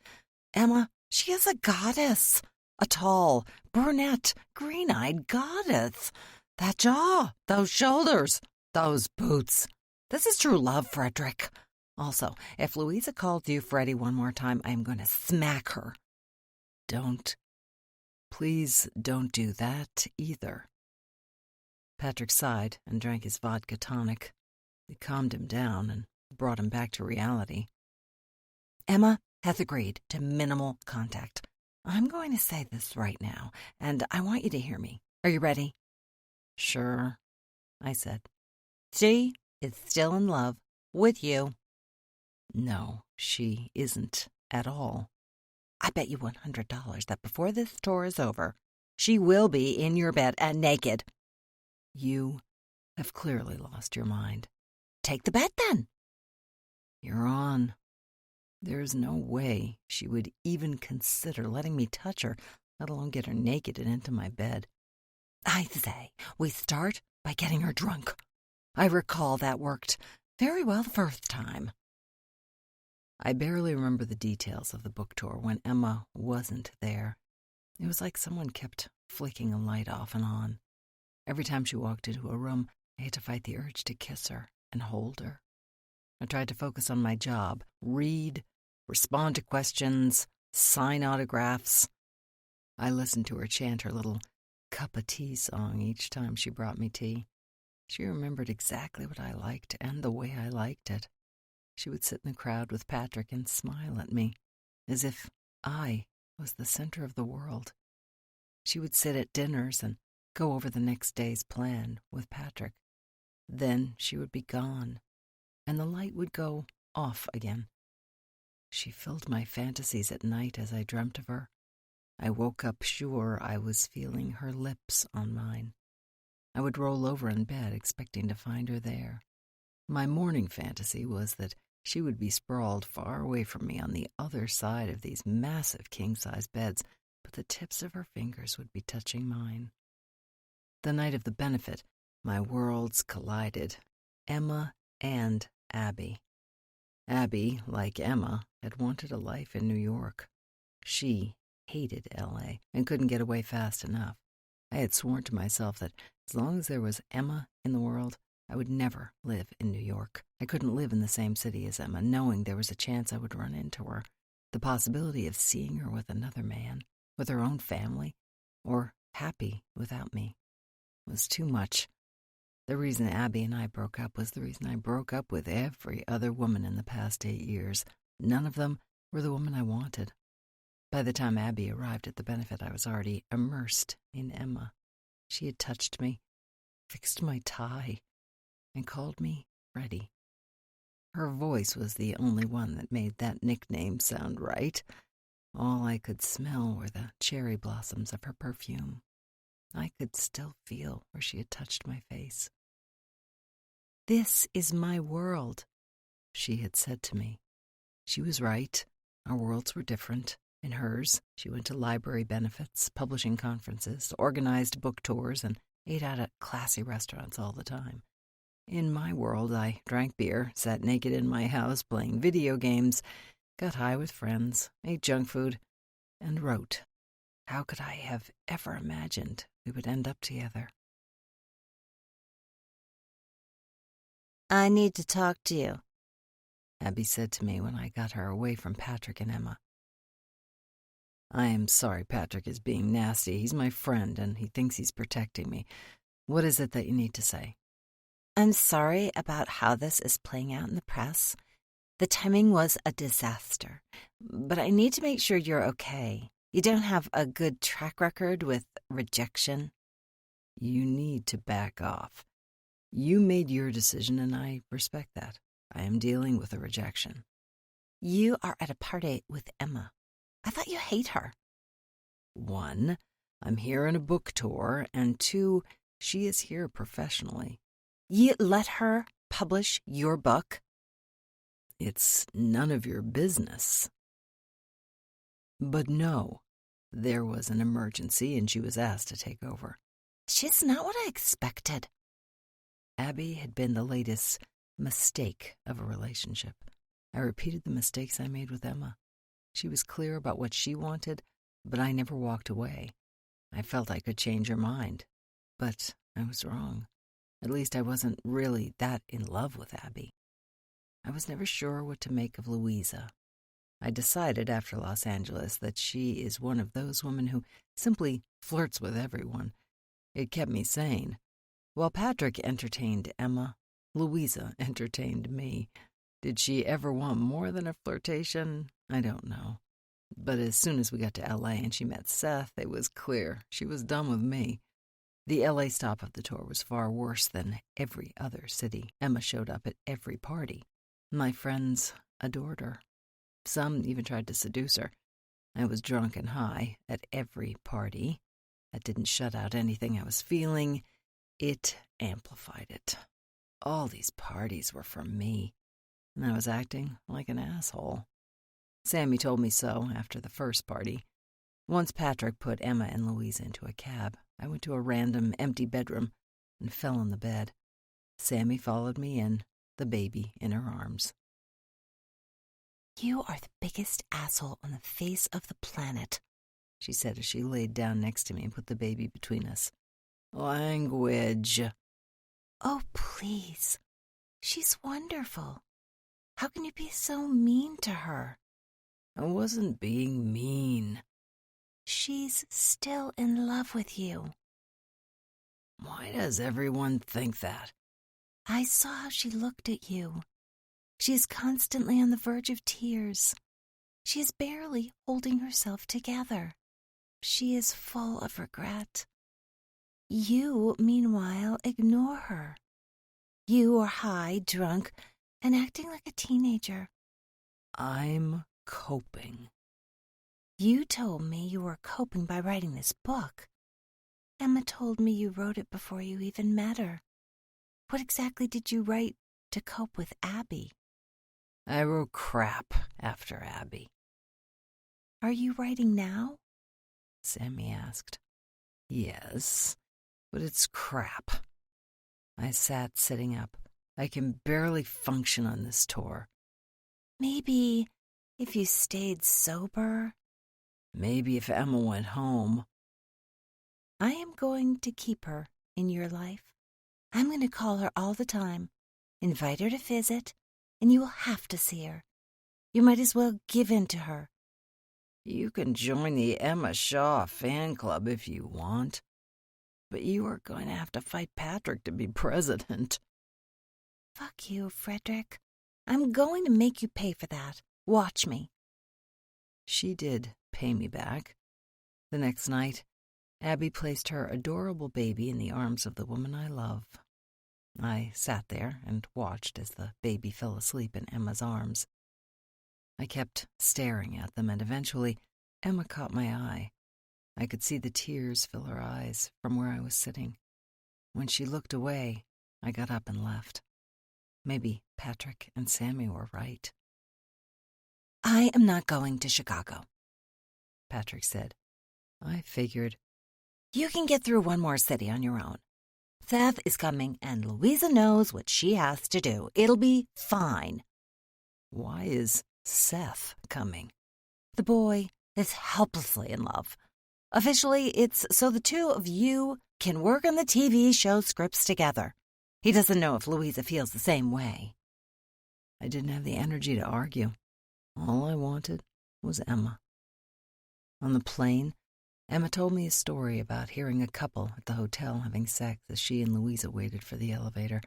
Emma, she is a goddess. A tall, brunette, green-eyed goddess. That jaw, those shoulders, those boots. This is true love, Fredrick. Also, if Louisa calls you Freddie one more time, I'm going to smack her." Please don't do that either." Patrick sighed and drank his vodka tonic. It calmed him down and brought him back to reality. "Emma has agreed to minimal contact. I'm going to say this right now, and I want you to hear me. Are you ready?" "Sure," I said. "She is still in love with you." "No, she isn't at all." "I bet you $100 that before this tour is over, she will be in your bed and naked." "You have clearly lost your mind." "Take the bet, then." "You're on. There's no way she would even consider letting me touch her, let alone get her naked and into my bed." "I say, we start by getting her drunk. I recall that worked very well the first time." I barely remember the details of the book tour when Emma wasn't there. It was like someone kept flicking a light off and on. Every time she walked into a room, I had to fight the urge to kiss her and hold her. I tried to focus on my job, read, respond to questions, sign autographs. I listened to her chant her little cup of tea song each time she brought me tea. She remembered exactly what I liked and the way I liked it. She would sit in the crowd with Patrick and smile at me, as if I was the center of the world. She would sit at dinners and go over the next day's plan with Patrick. Then she would be gone, and the light would go off again. She filled my fantasies at night as I dreamt of her. I woke up sure I was feeling her lips on mine. I would roll over in bed expecting to find her there. My morning fantasy was that she would be sprawled far away from me on the other side of these massive king-size beds, but the tips of her fingers would be touching mine. The night of the benefit, my worlds collided. Emma and Abby. Abby, like Emma, had wanted a life in New York. She hated L.A. and couldn't get away fast enough. I had sworn to myself that as long as there was Emma in the world, I would never live in New York. I couldn't live in the same city as Emma, knowing there was a chance I would run into her. The possibility of seeing her with another man, with her own family, or happy without me, was too much. The reason Abby and I broke up was the reason I broke up with every other woman in the past 8 years. None of them were the woman I wanted. By the time Abby arrived at the benefit, I was already immersed in Emma. She had touched me, fixed my tie, and called me Freddie. Her voice was the only one that made that nickname sound right. All I could smell were the cherry blossoms of her perfume. I could still feel where she had touched my face. "This is my world," she had said to me. She was right. Our worlds were different. In hers, she went to library benefits, publishing conferences, organized book tours, and ate out at classy restaurants all the time. In my world, I drank beer, sat naked in my house playing video games, got high with friends, ate junk food, and wrote. How could I have ever imagined we would end up together? "I need to talk to you," Abby said to me when I got her away from Patrick and Emma. "I am sorry Patrick is being nasty. He's my friend, and he thinks he's protecting me. What is it that you need to say?" "I'm sorry about how this is playing out in the press. The timing was a disaster, but I need to make sure you're okay. You don't have a good track record with rejection." You need to back off. You made your decision, and I respect that. I am dealing with a rejection. You are at a party with Emma. I thought you hate her. 1, I'm here on a book tour, and 2, she is here professionally. You let her publish your book? It's none of your business. But no, there was an emergency, and she was asked to take over. She's not what I expected. Abby had been the latest mistake of a relationship. I repeated the mistakes I made with Emma. She was clear about what she wanted, but I never walked away. I felt I could change her mind, but I was wrong. At least I wasn't really that in love with Abby. I was never sure what to make of Louisa. I decided after Los Angeles that she is one of those women who simply flirts with everyone. It kept me sane. While Patrick entertained Emma, Louisa entertained me. Did she ever want more than a flirtation? I don't know. But as soon as we got to L.A. and she met Seth, it was clear she was done with me. The L.A. stop of the tour was far worse than every other city. Emma showed up at every party. My friends adored her. Some even tried to seduce her. I was drunk and high at every party. That didn't shut out anything I was feeling. It amplified it. All these parties were for me, and I was acting like an asshole. Sammy told me so after the first party. Once Patrick put Emma and Louisa into a cab, I went to a random empty bedroom and fell on the bed. Sammy followed me in, the baby in her arms. You are the biggest asshole on the face of the planet, she said as she laid down next to me and put the baby between us. Language. Oh, please. She's wonderful. How can you be so mean to her? I wasn't being mean. She's still in love with you. Why does everyone think that? I saw how she looked at you. She is constantly on the verge of tears. She is barely holding herself together. She is full of regret. You, meanwhile, ignore her. You are high, drunk, and acting like a teenager. I'm coping. You told me you were coping by writing this book. Emma told me you wrote it before you even met her. What exactly did you write to cope with Abby? I wrote crap after Abby. Are you writing now? Sammy asked. Yes, but it's crap. I sat sitting up. I can barely function on this tour. Maybe if you stayed sober. Maybe if Emma went home. I am going to keep her in your life. I'm going to call her all the time, invite her to visit, and you will have to see her. You might as well give in to her. You can join the Emma Shaw fan club if you want, but you are going to have to fight Patrick to be president. Fuck you, Fredrick. I'm going to make you pay for that. Watch me. She did pay me back. The next night, Abby placed her adorable baby in the arms of the woman I love. I sat there and watched as the baby fell asleep in Emma's arms. I kept staring at them, and eventually Emma caught my eye. I could see the tears fill her eyes from where I was sitting. When she looked away, I got up and left. Maybe Patrick and Sammy were right. I am not going to Chicago, Patrick said. I figured. You can get through one more city on your own. Seth is coming, and Louisa knows what she has to do. It'll be fine. Why is Seth coming? The boy is helplessly in love. Officially, it's so the two of you can work on the TV show scripts together. He doesn't know if Louisa feels the same way. I didn't have the energy to argue. All I wanted was Emma. On the plane, Emma told me a story about hearing a couple at the hotel having sex as she and Louisa waited for the elevator.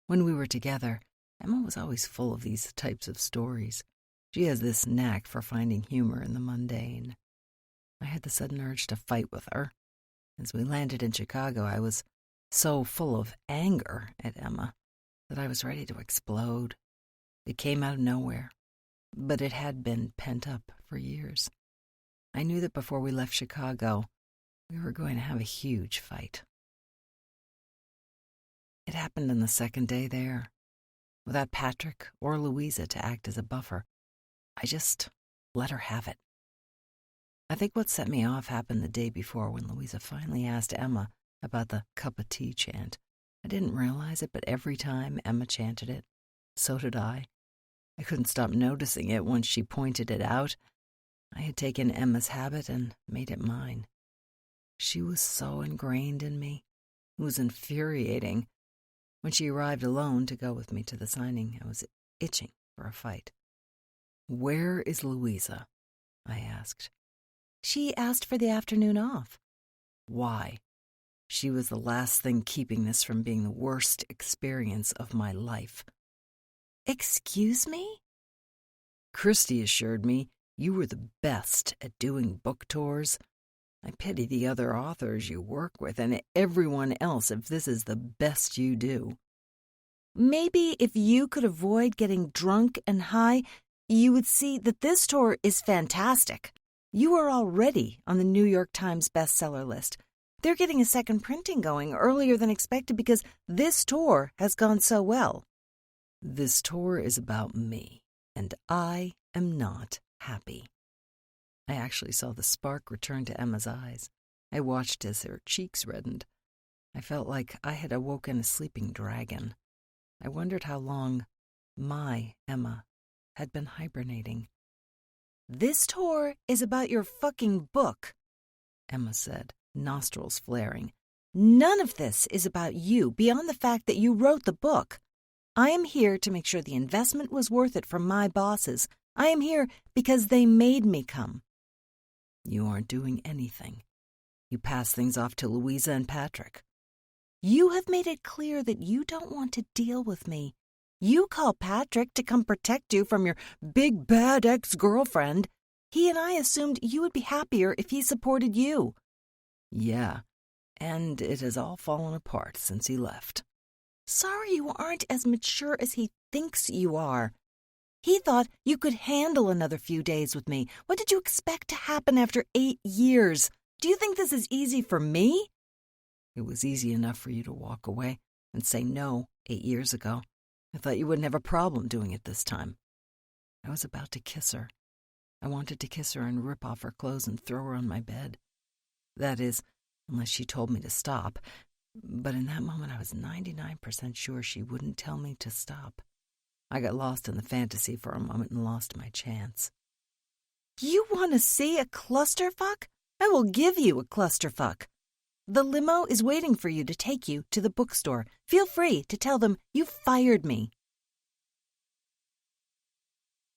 When we were together, Emma was always full of these types of stories. She has this knack for finding humor in the mundane. I had the sudden urge to fight with her. As we landed in Chicago, I was so full of anger at Emma that I was ready to explode. It came out of nowhere, but it had been pent up for years. I knew that before we left Chicago, we were going to have a huge fight. It happened on the second day there. Without Patrick or Louisa to act as a buffer, I just let her have it. I think what set me off happened the day before when Louisa finally asked Emma about the cup of tea chant. I didn't realize it, but every time Emma chanted it, so did I. I couldn't stop noticing it once she pointed it out. I had taken Emma's habit and made it mine. She was so ingrained in me. It was infuriating. When she arrived alone to go with me to the signing, I was itching for a fight. "Where is Louisa?" I asked. She asked for the afternoon off. Why? She was the last thing keeping this from being the worst experience of my life. Excuse me? Christy assured me you were the best at doing book tours. I pity the other authors you work with and everyone else if this is the best you do. Maybe if you could avoid getting drunk and high, you would see that this tour is fantastic. You are already on the New York Times bestseller list. They're getting a second printing going earlier than expected because this tour has gone so well. This tour is about me, and I am not happy. I actually saw the spark return to Emma's eyes. I watched as her cheeks reddened. I felt like I had awoken a sleeping dragon. I wondered how long my Emma had been hibernating. This tour is about your fucking book, Emma said, nostrils flaring. None of this is about you, beyond the fact that you wrote the book. I am here to make sure the investment was worth it for my bosses. I am here because they made me come. You aren't doing anything. You pass things off to Louisa and Patrick. You have made it clear that you don't want to deal with me. You call Patrick to come protect you from your big bad ex-girlfriend. He and I assumed you would be happier if he supported you. Yeah, and it has all fallen apart since he left. Sorry you aren't as mature as he thinks you are. He thought you could handle another few days with me. What did you expect to happen after 8 years? Do you think this is easy for me? It was easy enough for you to walk away and say no 8 years ago. I thought you wouldn't have a problem doing it this time. I was about to kiss her. I wanted to kiss her and rip off her clothes and throw her on my bed. That is, unless she told me to stop. But in that moment, I was 99% sure she wouldn't tell me to stop. I got lost in the fantasy for a moment and lost my chance. You want to see a clusterfuck? I will give you a clusterfuck. The limo is waiting for you to take you to the bookstore. Feel free to tell them you fired me.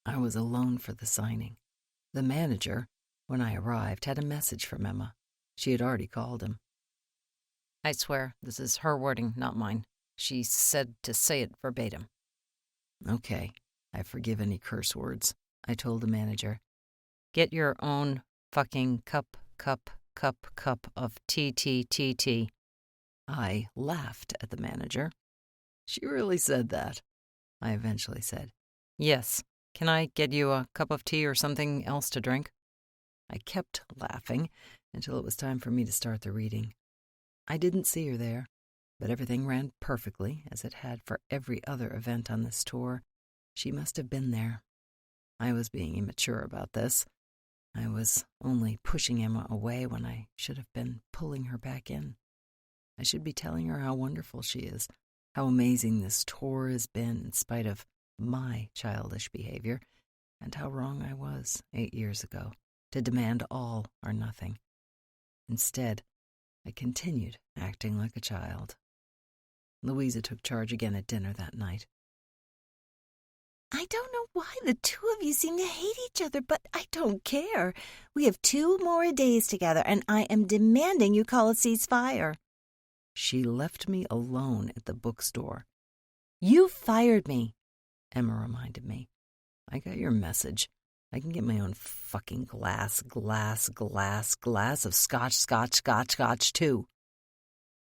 I was alone for the signing. The manager, when I arrived, had a message from Emma. She had already called him. I swear, this is her wording, not mine. She said to say it verbatim. Okay, I forgive any curse words, I told the manager. Get your own fucking cup of tea. I laughed at the manager. She really said that, I eventually said. Yes. Can I get you a cup of tea or something else to drink? I kept laughing until it was time for me to start the reading. I didn't see her there, but everything ran perfectly, as it had for every other event on this tour. She must have been there. I was being immature about this. I was only pushing Emma away when I should have been pulling her back in. I should be telling her how wonderful she is, how amazing this tour has been in spite of my childish behavior, and how wrong I was 8 years ago to demand all or nothing. Instead, I continued acting like a child. Louisa took charge again at dinner that night. I don't know why the two of you seem to hate each other, but I don't care. We have 2 more days together, and I am demanding you call a ceasefire. She left me alone at the bookstore. You fired me, Emma reminded me. I got your message. I can get my own fucking glass of scotch too.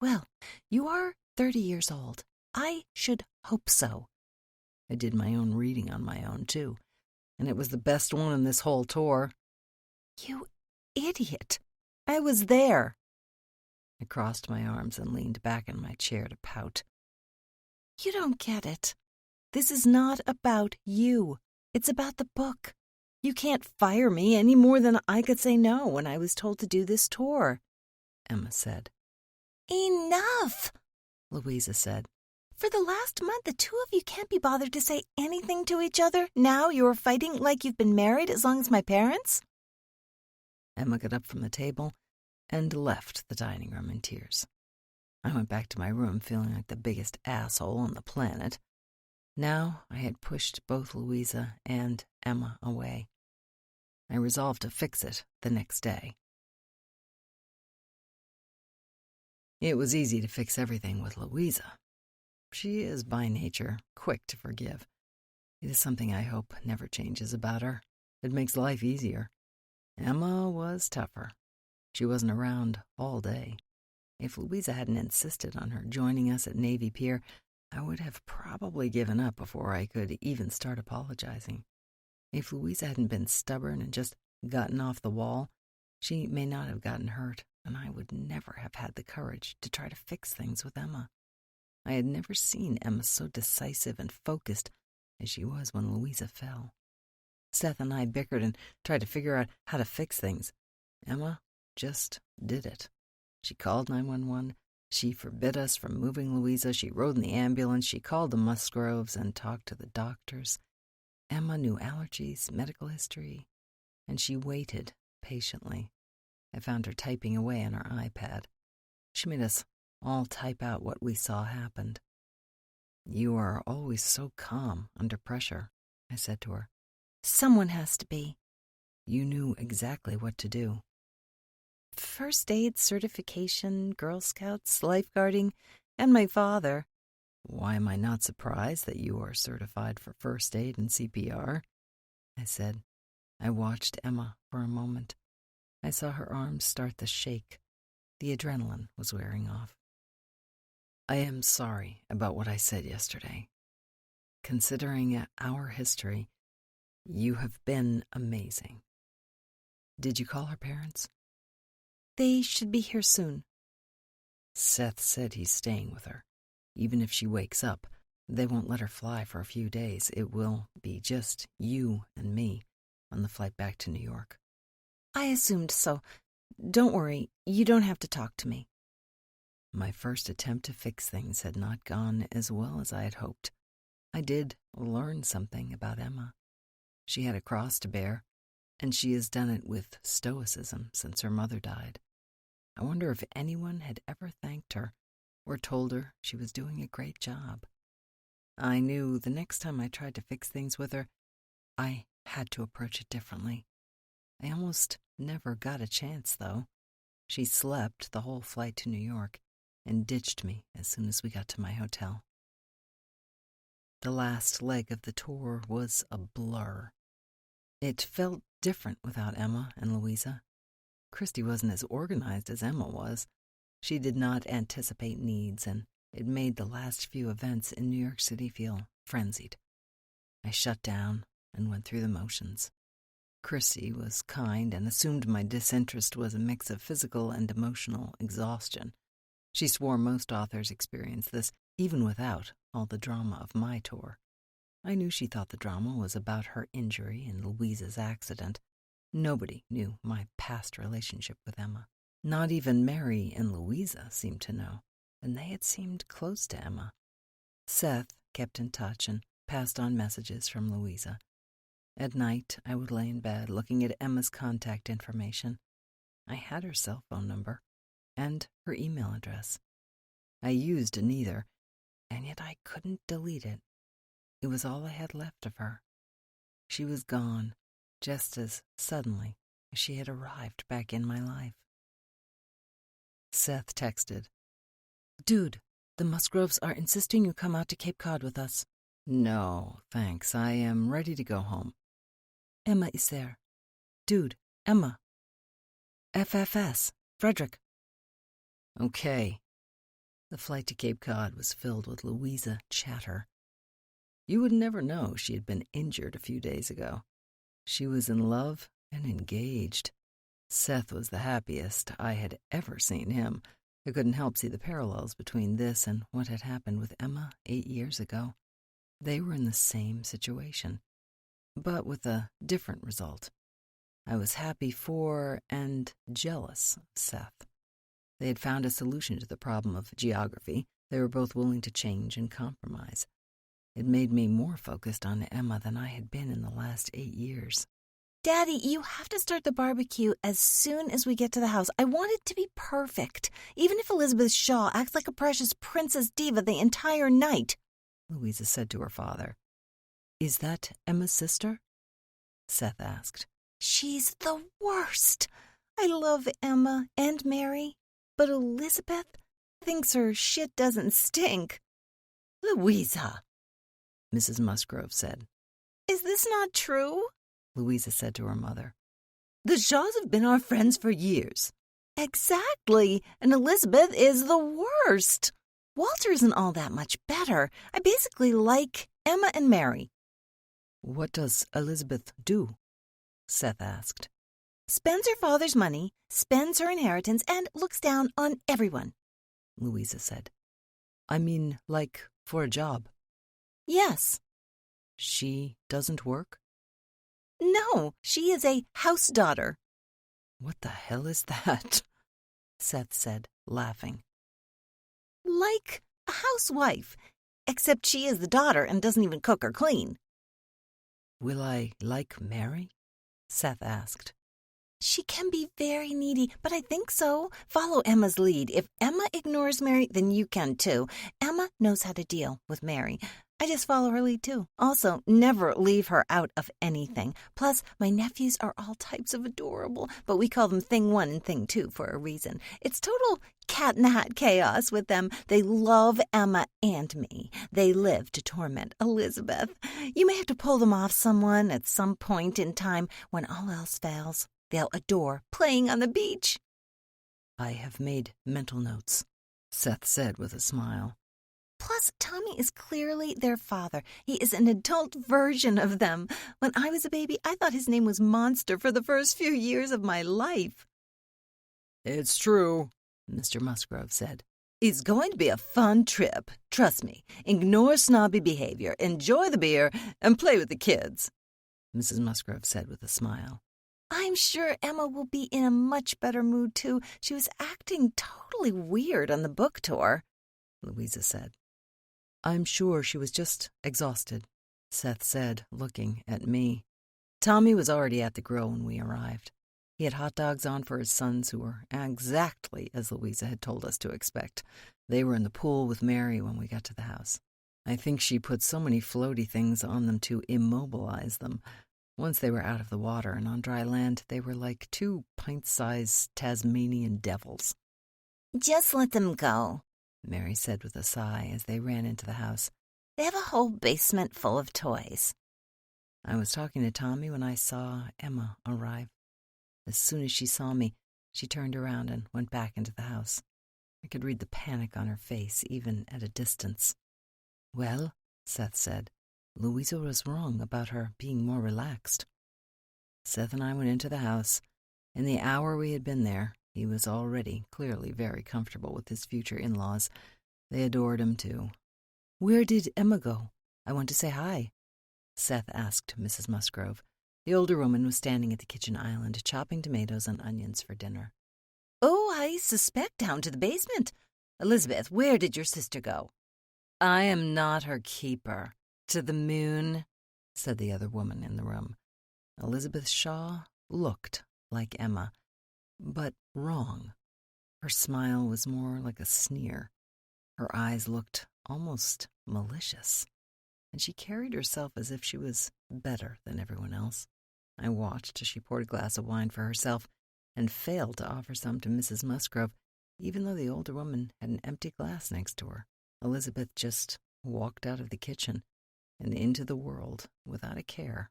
Well, you are 30 years old. I should hope so. I did my own reading on my own, too, and it was the best one in this whole tour. You idiot. I was there. I crossed my arms and leaned back in my chair to pout. You don't get it. This is not about you. It's about the book. You can't fire me any more than I could say no when I was told to do this tour, Emma said. Enough, Louisa said. For the last month, the two of you can't be bothered to say anything to each other. Now you're fighting like you've been married as long as my parents? Emma got up from the table and left the dining room in tears. I went back to my room feeling like the biggest asshole on the planet. Now I had pushed both Louisa and Emma away. I resolved to fix it the next day. It was easy to fix everything with Louisa. She is by nature quick to forgive. It is something I hope never changes about her. It makes life easier. Emma was tougher. She wasn't around all day. If Louisa hadn't insisted on her joining us at Navy Pier, I would have probably given up before I could even start apologizing. If Louisa hadn't been stubborn and just gotten off the wall, she may not have gotten hurt, and I would never have had the courage to try to fix things with Emma. I had never seen Emma so decisive and focused as she was when Louisa fell. Seth and I bickered and tried to figure out how to fix things. Emma just did it. She called 911. She forbid us from moving Louisa. She rode in the ambulance. She called the Musgroves and talked to the doctors. Emma knew allergies, medical history, and she waited patiently. I found her typing away on her iPad. She made us all type out what we saw happened. You are always so calm under pressure, I said to her. Someone has to be. You knew exactly what to do. First aid certification, Girl Scouts, lifeguarding. And my father. Why am I not surprised that you are certified for first aid and CPR? I said. I watched Emma for a moment. I saw her arms start to shake. The adrenaline was wearing off. I am sorry about what I said yesterday. Considering our history, you have been amazing. Did you call her parents? They should be here soon. Seth said he's staying with her. Even if she wakes up, they won't let her fly for a few days. It will be just you and me on the flight back to New York. I assumed so. Don't worry, you don't have to talk to me. My first attempt to fix things had not gone as well as I had hoped. I did learn something about Emma. She had a cross to bear, and she has done it with stoicism since her mother died. I wonder if anyone had ever thanked her or told her she was doing a great job. I knew the next time I tried to fix things with her, I had to approach it differently. I almost never got a chance, though. She slept the whole flight to New York and ditched me as soon as we got to my hotel. The last leg of the tour was a blur. It felt different without Emma and Louisa. Christy wasn't as organized as Emma was. She did not anticipate needs, and it made the last few events in New York City feel frenzied. I shut down and went through the motions. Christy was kind and assumed my disinterest was a mix of physical and emotional exhaustion. She swore most authors experience this, even without all the drama of my tour. I knew she thought the drama was about her injury and Louisa's accident. Nobody knew my past relationship with Emma. Not even Mary and Louisa seemed to know, and they had seemed close to Emma. Seth kept in touch and passed on messages from Louisa. At night, I would lay in bed looking at Emma's contact information. I had her cell phone number and her email address. I used neither, and yet I couldn't delete it. It was all I had left of her. She was gone, just as suddenly as she had arrived back in my life. Seth texted, Dude, the Musgroves are insisting you come out to Cape Cod with us. No, thanks. I am ready to go home. Emma is there. Dude, Emma. FFS, Fredrick. Okay. The flight to Cape Cod was filled with Louisa chatter. You would never know she had been injured a few days ago. She was in love and engaged. Seth was the happiest I had ever seen him. I couldn't help see the parallels between this and what had happened with Emma 8 years ago. They were in the same situation, but with a different result. I was happy for and jealous of Seth. They had found a solution to the problem of geography. They were both willing to change and compromise. It made me more focused on Emma than I had been in the last 8 years. Daddy, you have to start the barbecue as soon as we get to the house. I want it to be perfect, even if Elizabeth Shaw acts like a precious princess diva the entire night, Louisa said to her father. Is that Emma's sister? Seth asked. She's the worst. I love Emma and Mary, but Elizabeth thinks her shit doesn't stink. Louisa, Mrs. Musgrove said. Is this not true? Louisa said to her mother. The Shaws have been our friends for years. Exactly, and Elizabeth is the worst. Walter isn't all that much better. I basically like Emma and Mary. What does Elizabeth do? Seth asked. Spends her father's money, spends her inheritance, and looks down on everyone, Louisa said. I mean, like, for a job. Yes. She doesn't work? No, she is a house daughter. What the hell is that? Seth said, laughing. Like a housewife, except she is the daughter and doesn't even cook or clean. Will I like Mary? Seth asked. She can be very needy, but I think so. Follow Emma's lead. If Emma ignores Mary, then you can too. Emma knows how to deal with Mary. I just follow her lead, too. Also, never leave her out of anything. Plus, my nephews are all types of adorable, but we call them Thing 1 and Thing 2 for a reason. It's total cat-in-the-hat chaos with them. They love Emma and me. They live to torment Elizabeth. You may have to pull them off someone at some point in time when all else fails. They'll adore playing on the beach. I have made mental notes, Seth said with a smile. Plus, Tommy is clearly their father. He is an adult version of them. When I was a baby, I thought his name was Monster for the first few years of my life. It's true, Mr. Musgrove said. It's going to be a fun trip. Trust me. Ignore snobby behavior, enjoy the beer, and play with the kids, Mrs. Musgrove said with a smile. I'm sure Emma will be in a much better mood, too. She was acting totally weird on the book tour, Louisa said. I'm sure she was just exhausted, Seth said, looking at me. Tommy was already at the grill when we arrived. He had hot dogs on for his sons, who were exactly as Louisa had told us to expect. They were in the pool with Mary when we got to the house. I think she put so many floaty things on them to immobilize them. Once they were out of the water and on dry land, they were like 2 pint-sized Tasmanian devils. Just let them go, Mary said with a sigh as they ran into the house. They have a whole basement full of toys. I was talking to Tommy when I saw Emma arrive. As soon as she saw me, she turned around and went back into the house. I could read the panic on her face, even at a distance. Well, Seth said, Louisa was wrong about her being more relaxed. Seth and I went into the house. In the hour we had been there, he was already clearly very comfortable with his future in-laws. They adored him, too. Where did Emma go? I want to say hi, Seth asked Mrs. Musgrove. The older woman was standing at the kitchen island, chopping tomatoes and onions for dinner. Oh, I suspect down to the basement. Elizabeth, where did your sister go? I am not her keeper. To the moon, said the other woman in the room. Elizabeth Shaw looked like Emma, but wrong. Her smile was more like a sneer. Her eyes looked almost malicious, and she carried herself as if she was better than everyone else. I watched as she poured a glass of wine for herself and failed to offer some to Mrs. Musgrove, even though the older woman had an empty glass next to her. Elizabeth just walked out of the kitchen and into the world without a care.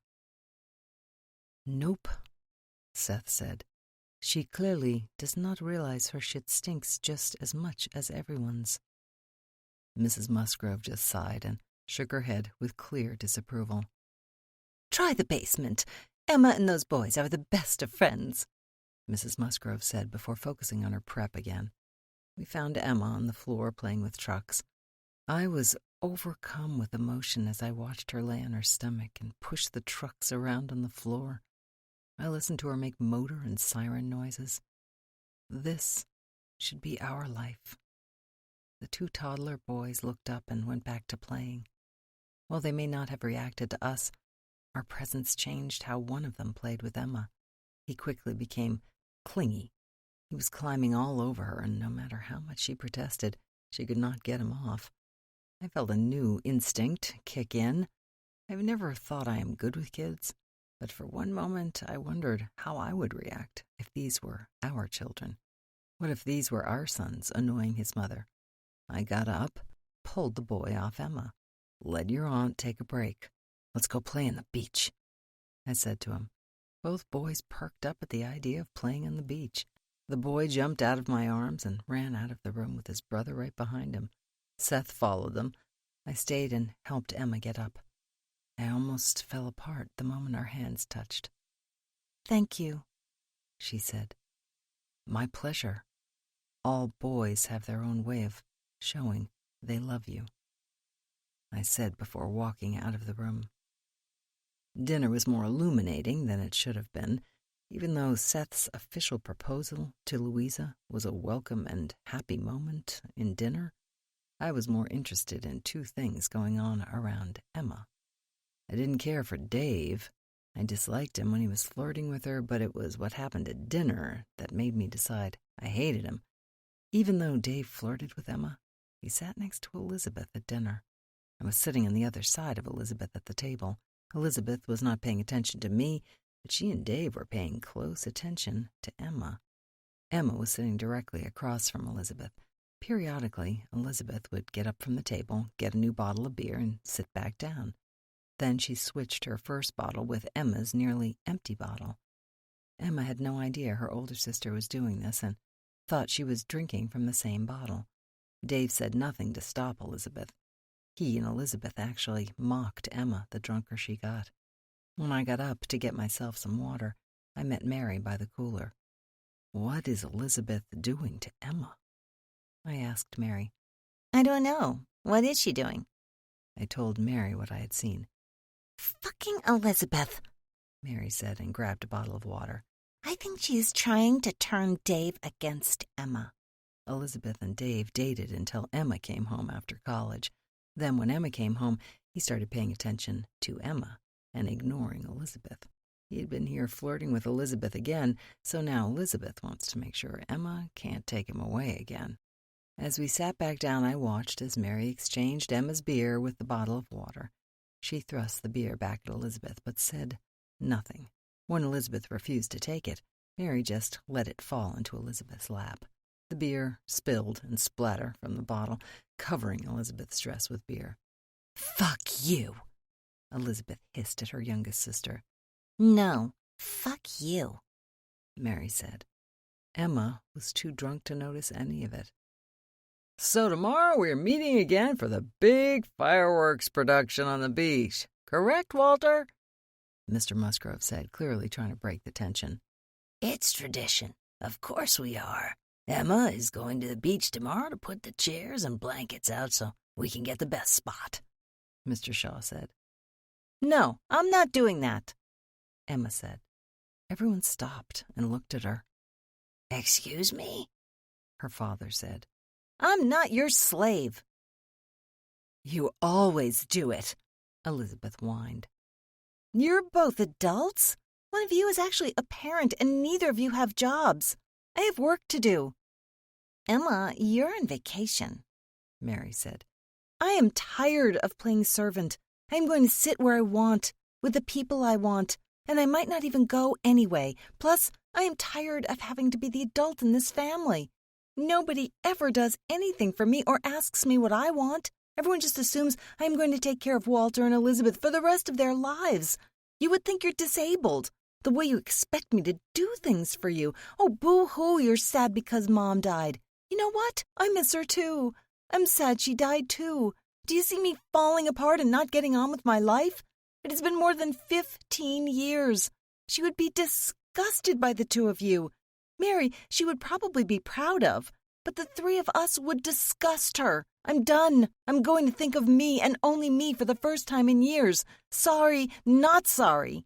Nope, Seth said. She clearly does not realize her shit stinks just as much as everyone's. Mrs. Musgrove just sighed and shook her head with clear disapproval. Try the basement. Emma and those boys are the best of friends, Mrs. Musgrove said before focusing on her prep again. We found Emma on the floor playing with trucks. I was overcome with emotion as I watched her lay on her stomach and push the trucks around on the floor. I listened to her make motor and siren noises. This should be our life. The 2 toddler boys looked up and went back to playing. While they may not have reacted to us, our presence changed how one of them played with Emma. He quickly became clingy. He was climbing all over her, and no matter how much she protested, she could not get him off. I felt a new instinct kick in. I've never thought I am good with kids, but for one moment I wondered how I would react if these were our children. What if these were our sons annoying his mother? I got up, pulled the boy off Emma. Let your aunt take a break. Let's go play on the beach, I said to him. Both boys perked up at the idea of playing on the beach. The boy jumped out of my arms and ran out of the room with his brother right behind him. Seth followed them. I stayed and helped Emma get up. I almost fell apart the moment our hands touched. Thank you, she said. My pleasure. All boys have their own way of showing they love you, I said before walking out of the room. Dinner was more illuminating than it should have been, even though Seth's official proposal to Louisa was a welcome and happy moment in dinner. I was more interested in 2 things going on around Emma. I didn't care for Dave. I disliked him when he was flirting with her, but it was what happened at dinner that made me decide I hated him. Even though Dave flirted with Emma, he sat next to Elizabeth at dinner. I was sitting on the other side of Elizabeth at the table. Elizabeth was not paying attention to me, but she and Dave were paying close attention to Emma. Emma was sitting directly across from Elizabeth. Periodically, Elizabeth would get up from the table, get a new bottle of beer, and sit back down. Then she switched her first bottle with Emma's nearly empty bottle. Emma had no idea her older sister was doing this and thought she was drinking from the same bottle. Dave said nothing to stop Elizabeth. He and Elizabeth actually mocked Emma the drunker she got. When I got up to get myself some water, I met Mary by the cooler. "What is Elizabeth doing to Emma?" I asked Mary. "I don't know. What is she doing?" I told Mary what I had seen. "Fucking Elizabeth," Mary said and grabbed a bottle of water. "I think she is trying to turn Dave against Emma." Elizabeth and Dave dated until Emma came home after college. Then when Emma came home, he started paying attention to Emma and ignoring Elizabeth. He had been here flirting with Elizabeth again, so now Elizabeth wants to make sure Emma can't take him away again. As we sat back down, I watched as Mary exchanged Emma's beer with the bottle of water. She thrust the beer back at Elizabeth, but said nothing. When Elizabeth refused to take it, Mary just let it fall into Elizabeth's lap. The beer spilled and splattered from the bottle, covering Elizabeth's dress with beer. "Fuck you," Elizabeth hissed at her youngest sister. "No, fuck you," Mary said. Emma was too drunk to notice any of it. "So tomorrow we're meeting again for the big fireworks production on the beach. Correct, Walter?" Mr. Musgrove said, clearly trying to break the tension. "It's tradition. Of course we are. Emma is going to the beach tomorrow to put the chairs and blankets out so we can get the best spot," Mr. Shaw said. "No, I'm not doing that," Emma said. Everyone stopped and looked at her. "Excuse me?" Her father said. "I'm not your slave." "You always do it," Elizabeth whined. "You're both adults. One of you is actually a parent, and neither of you have jobs. I have work to do." "Emma, you're on vacation," Mary said. "I am tired of playing servant. I am going to sit where I want, with the people I want, and I might not even go anyway. Plus, I am tired of having to be the adult in this family. Nobody ever does anything for me or asks me what I want. Everyone just assumes I am going to take care of Walter and Elizabeth for the rest of their lives. You would think you're disabled, the way you expect me to do things for you. Oh, boo-hoo, you're sad because Mom died. You know what? I miss her too. I'm sad she died too. Do you see me falling apart and not getting on with my life? It has been more than 15 years. She would be disgusted by the two of you. Mary, she would probably be proud of, but the three of us would disgust her. I'm done. I'm going to think of me and only me for the first time in years. Sorry, not sorry."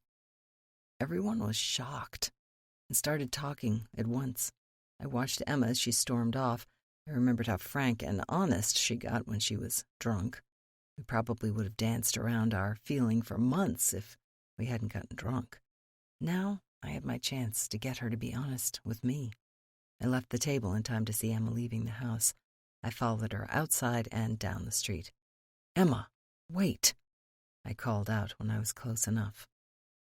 Everyone was shocked and started talking at once. I watched Emma as she stormed off. I remembered how frank and honest she got when she was drunk. We probably would have danced around our feeling for months if we hadn't gotten drunk. Now I had my chance to get her to be honest with me. I left the table in time to see Emma leaving the house. I followed her outside and down the street. "Emma, wait," I called out when I was close enough.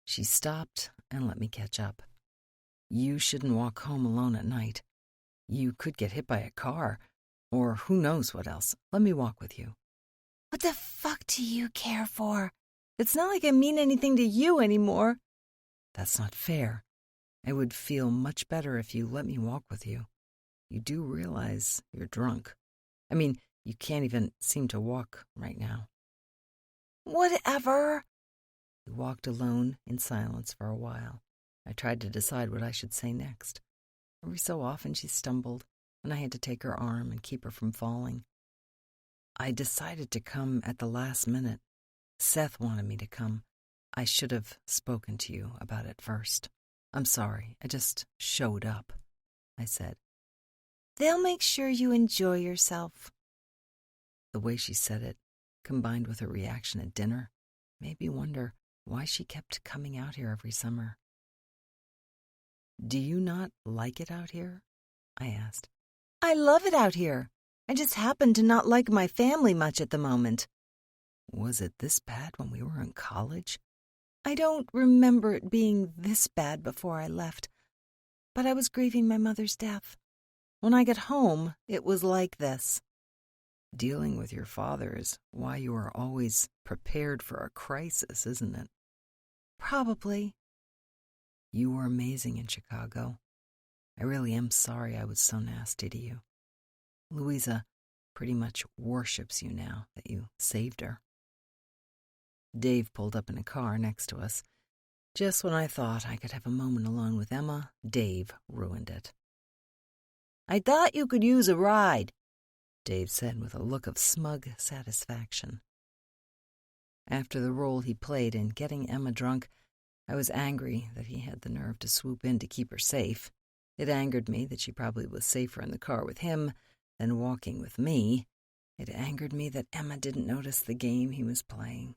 She stopped and let me catch up. "You shouldn't walk home alone at night. You could get hit by a car, or who knows what else. Let me walk with you." "What the fuck do you care for? It's not like I mean anything to you anymore." "That's not fair. I would feel much better if you let me walk with you. You do realize you're drunk. I mean, you can't even seem to walk right now." "Whatever." We walked alone in silence for a while. I tried to decide what I should say next. Every so often she stumbled, and I had to take her arm and keep her from falling. I decided to come at the last minute. Seth wanted me to come. I should have spoken to you about it first. I'm sorry, I just showed up, I said. "They'll make sure you enjoy yourself." The way she said it, combined with her reaction at dinner, made me wonder why she kept coming out here every summer. "Do you not like it out here?" I asked. "I love it out here. I just happen to not like my family much at the moment." Was it this bad when we were in college? I don't remember it being this bad before I left, but I was grieving my mother's death. When I got home, it was like this. Dealing with your father is why you are always prepared for a crisis, isn't it? Probably. You were amazing in Chicago. I really am sorry I was so nasty to you. Louisa pretty much worships you now that you saved her. Dave pulled up in a car next to us. Just when I thought I could have a moment alone with Emma, Dave ruined it. I thought you could use a ride, Dave said with a look of smug satisfaction. After the role he played in getting Emma drunk, I was angry that he had the nerve to swoop in to keep her safe. It angered me that she probably was safer in the car with him than walking with me. It angered me that Emma didn't notice the game he was playing.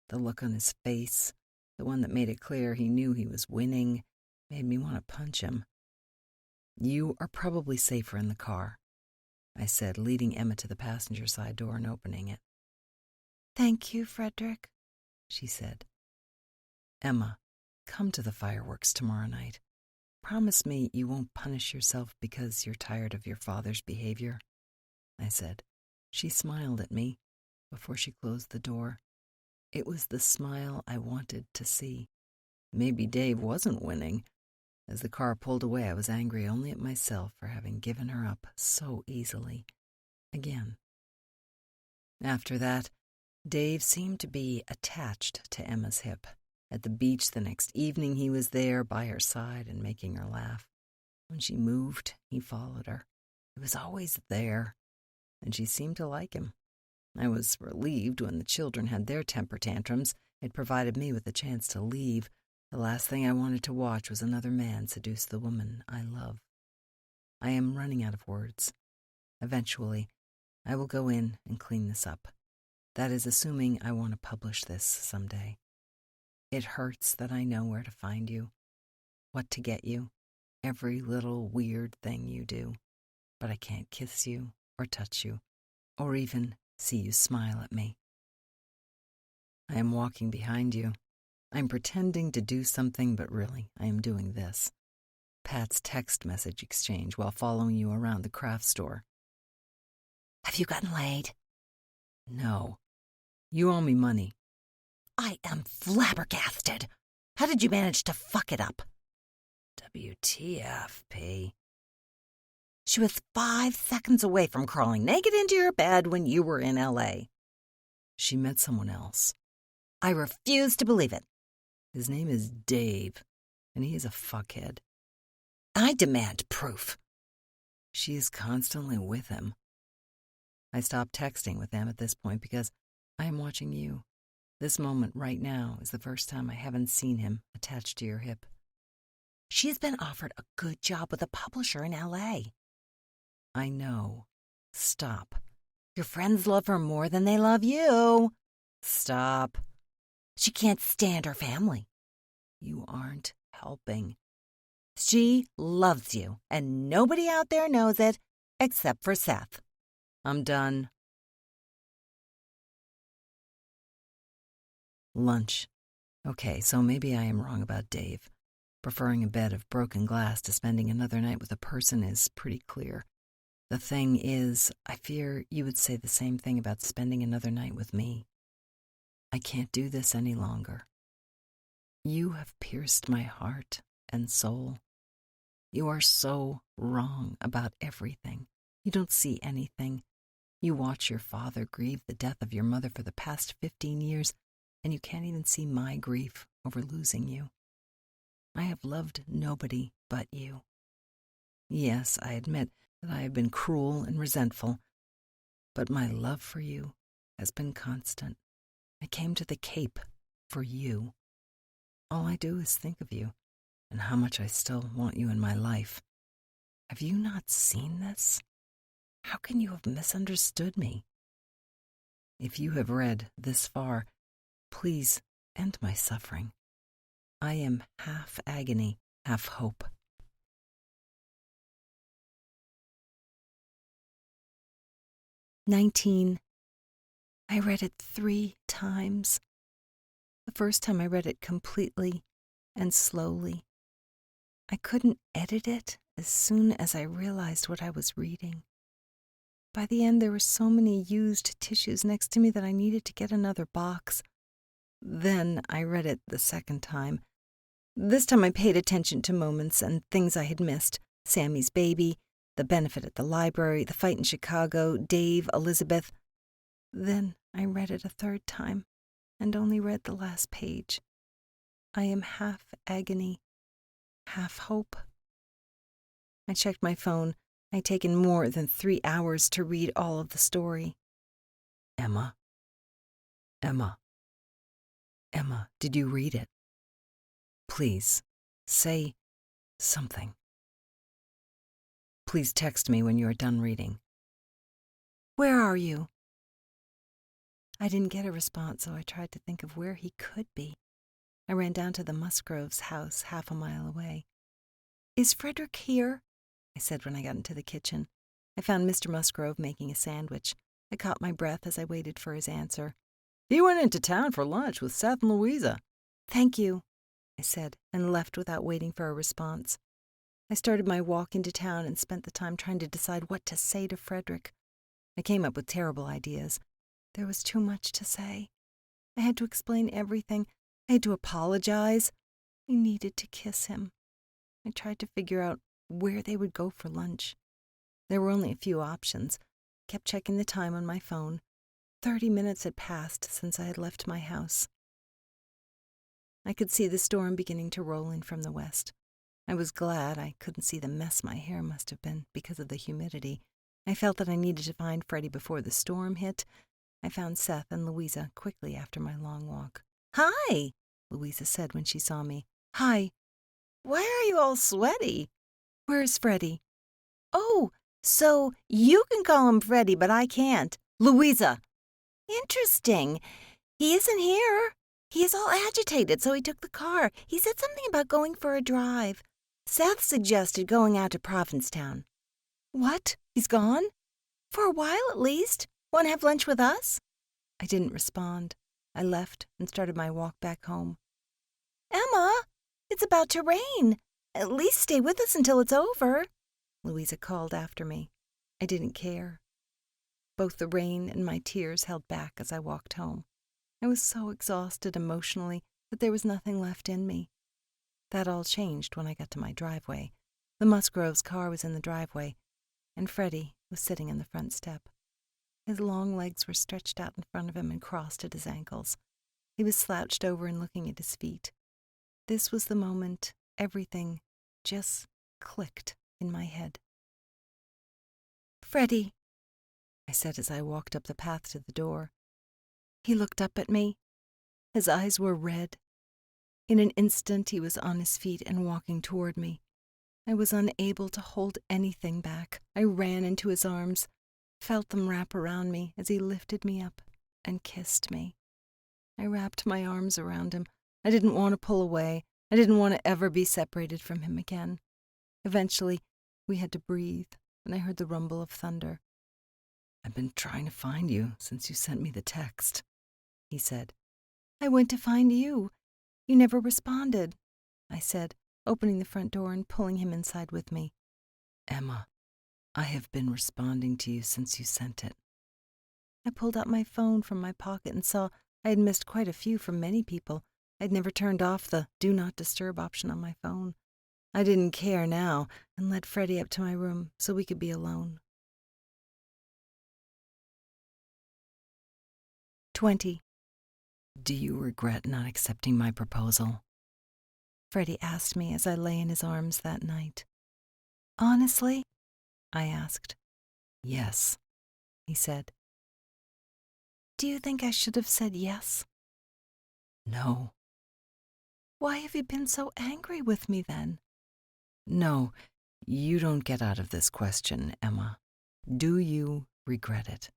The look on his face, the one that made it clear he knew he was winning, made me want to punch him. You are probably safer in the car, I said, leading Emma to the passenger side door and opening it. Thank you, Fredrick, she said. Emma, come to the fireworks tomorrow night. Promise me you won't punish yourself because you're tired of your father's behavior, I said. She smiled at me before she closed the door. It was the smile I wanted to see. Maybe Dave wasn't winning. As the car pulled away, I was angry only at myself for having given her up so easily. Again. After that, Dave seemed to be attached to Emma's hip. At the beach the next evening, he was there by her side and making her laugh. When she moved, he followed her. He was always there, and she seemed to like him. I was relieved when the children had their temper tantrums. It provided me with a chance to leave. The last thing I wanted to watch was another man seduce the woman I love. I am running out of words. Eventually, I will go in and clean this up. That is assuming I want to publish this someday. It hurts that I know where to find you, what to get you, every little weird thing you do, but I can't kiss you or touch you or even see you smile at me. I am walking behind you. I'm pretending to do something, but really, I am doing this. Pat's text message exchange while following you around the craft store. Have you gotten laid? No. You owe me money. I am flabbergasted. How did you manage to fuck it up? WTF, P. She was 5 seconds away from crawling naked into your bed when you were in L.A. She met someone else. I refuse to believe it. His name is Dave, and he is a fuckhead. I demand proof. She is constantly with him. I stopped texting with them at this point because I am watching you. This moment right now is the first time I haven't seen him attached to your hip. She's been offered a good job with a publisher in L.A. I know. Stop. Your friends love her more than they love you. Stop. She can't stand her family. You aren't helping. She loves you, and nobody out there knows it except for Seth. I'm done. Lunch. Okay, so maybe I am wrong about Dave. Preferring a bed of broken glass to spending another night with a person is pretty clear. The thing is, I fear you would say the same thing about spending another night with me. I can't do this any longer. You have pierced my heart and soul. You are so wrong about everything. You don't see anything. You watch your father grieve the death of your mother for the past 15 years, and you can't even see my grief over losing you. I have loved nobody but you. Yes, I admit that I have been cruel and resentful, but my love for you has been constant. I came to the Cape for you. All I do is think of you and how much I still want you in my life. Have you not seen this? How can you have misunderstood me? If you have read this far, please end my suffering. I am half agony, half hope. 19. I read it 3 times. The first time I read it completely and slowly. I couldn't edit it as soon as I realized what I was reading. By the end, there were so many used tissues next to me that I needed to get another box. Then I read it the second time. This time I paid attention to moments and things I had missed. Sammy's baby, the benefit at the library, the fight in Chicago, Dave, Elizabeth. Then I read it a third time and only read the last page. I am half agony, half hope. I checked my phone. I had taken more than 3 hours to read all of the story. Emma, did you read it? Please, say something. Please text me when you are done reading. Where are you? I didn't get a response, so I tried to think of where he could be. I ran down to the Musgroves' house 1/2 mile away. Is Fredrick here? I said when I got into the kitchen. I found Mr. Musgrove making a sandwich. I caught my breath as I waited for his answer. He went into town for lunch with Seth and Louisa. Thank you, I said, and left without waiting for a response. I started my walk into town and spent the time trying to decide what to say to Fredrick. I came up with terrible ideas. There was too much to say. I had to explain everything. I had to apologize. I needed to kiss him. I tried to figure out where they would go for lunch. There were only a few options. I kept checking the time on my phone. 30 minutes had passed since I had left my house. I could see the storm beginning to roll in from the west. I was glad I couldn't see the mess my hair must have been because of the humidity. I felt that I needed to find Freddie before the storm hit. I found Seth and Louisa quickly after my long walk. "Hi," Louisa said when she saw me. "Hi. Why are you all sweaty?" "Where's Freddie?" "Oh, so you can call him Freddie, but I can't. Louisa." "Interesting. He isn't here. He is all agitated, so he took the car. He said something about going for a drive. Seth suggested going out to Provincetown." "What? He's gone?" "For a while, at least. Want to have lunch with us?" I didn't respond. I left and started my walk back home. "Emma, it's about to rain. At least stay with us until it's over," Louisa called after me. I didn't care. Both the rain and my tears held back as I walked home. I was so exhausted emotionally that there was nothing left in me. That all changed when I got to my driveway. The Musgroves' car was in the driveway, and Freddie was sitting in the front step. His long legs were stretched out in front of him and crossed at his ankles. He was slouched over and looking at his feet. This was the moment everything just clicked in my head. "Freddie," I said as I walked up the path to the door. He looked up at me. His eyes were red. In an instant, he was on his feet and walking toward me. I was unable to hold anything back. I ran into his arms, felt them wrap around me as he lifted me up and kissed me. I wrapped my arms around him. I didn't want to pull away. I didn't want to ever be separated from him again. Eventually, we had to breathe, and I heard the rumble of thunder. "I've been trying to find you since you sent me the text," he said. "I went to find you. You never responded," I said, opening the front door and pulling him inside with me. "Emma, I have been responding to you since you sent it." I pulled out my phone from my pocket and saw I had missed quite a few from many people. I'd never turned off the Do Not Disturb option on my phone. I didn't care now and led Freddie up to my room so we could be alone. 20. "Do you regret not accepting my proposal?" Freddie asked me as I lay in his arms that night. "Honestly?" I asked. "Yes," he said. "Do you think I should have said yes?" "No." "Why have you been so angry with me then?" "No, you don't get out of this question, Emma. Do you regret it?"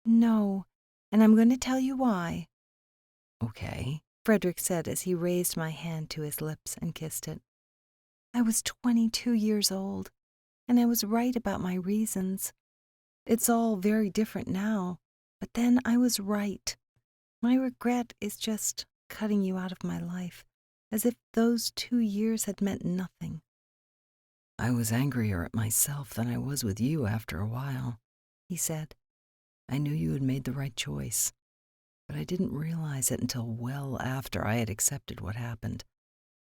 "No, and I'm going to tell you why." "Okay," Fredrick said as he raised my hand to his lips and kissed it. "I was 22 years old, and I was right about my reasons. It's all very different now, But then I was right. My regret is just cutting you out of my life, as if those 2 years had meant nothing. I was angrier at myself than I was with you after a while, he said. I knew you had made the right choice, but I didn't realize it until well after I had accepted what happened.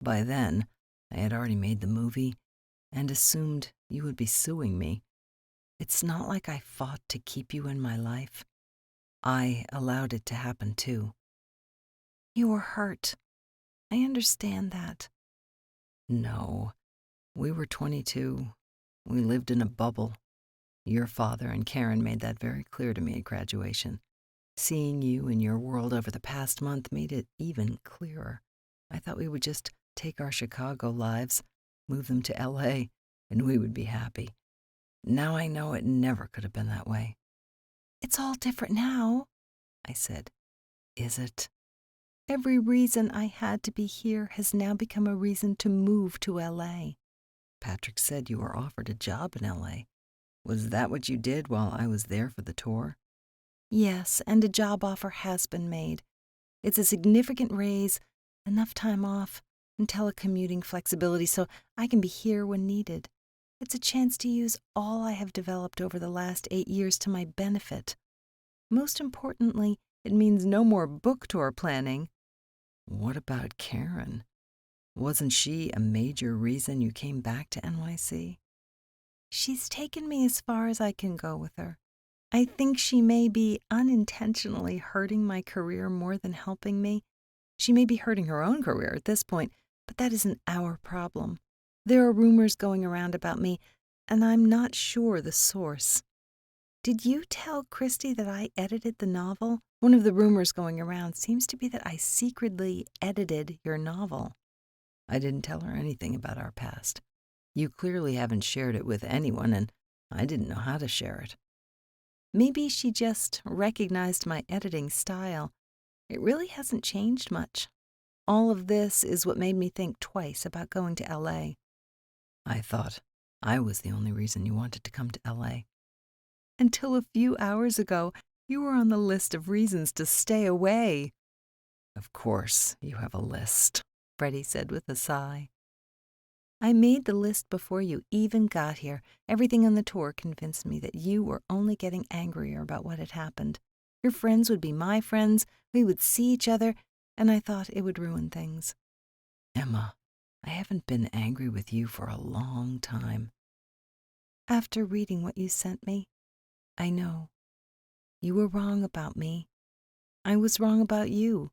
By then, I had already made the movie and assumed you would be suing me. It's not like I fought to keep you in my life. I allowed it to happen too. You were hurt. I understand that. No, we were 22. We lived in a bubble. Your father and Karen made that very clear to me at graduation. Seeing you in your world over the past month made it even clearer. I thought we would just take our Chicago lives, move them to LA, and we would be happy. Now I know it never could have been that way. It's all different now, I said. Is it? Every reason I had to be here has now become a reason to move to LA. Patrick said you were offered a job in LA. Was that what you did while I was there for the tour? Yes, and a job offer has been made. It's a significant raise, enough time off, and telecommuting flexibility so I can be here when needed. It's a chance to use all I have developed over the last 8 years to my benefit. Most importantly, it means no more book tour planning. What about Karen? Wasn't she a major reason you came back to NYC? She's taken me as far as I can go with her. I think she may be unintentionally hurting my career more than helping me. She may be hurting her own career at this point, but that isn't our problem. There are rumors going around about me, and I'm not sure the source. Did you tell Christy that I edited the novel? One of the rumors going around seems to be that I secretly edited your novel. I didn't tell her anything about our past. You clearly haven't shared it with anyone, and I didn't know how to share it. Maybe she just recognized my editing style. It really hasn't changed much. All of this is what made me think twice about going to LA. I thought I was the only reason you wanted to come to LA. Until a few hours ago, you were on the list of reasons to stay away. Of course, you have a list, Freddie said with a sigh. I made the list before you even got here. Everything on the tour convinced me that you were only getting angrier about what had happened. Your friends would be my friends, we would see each other, and I thought it would ruin things. Emma, I haven't been angry with you for a long time. After reading what you sent me, I know. You were wrong about me. I was wrong about you.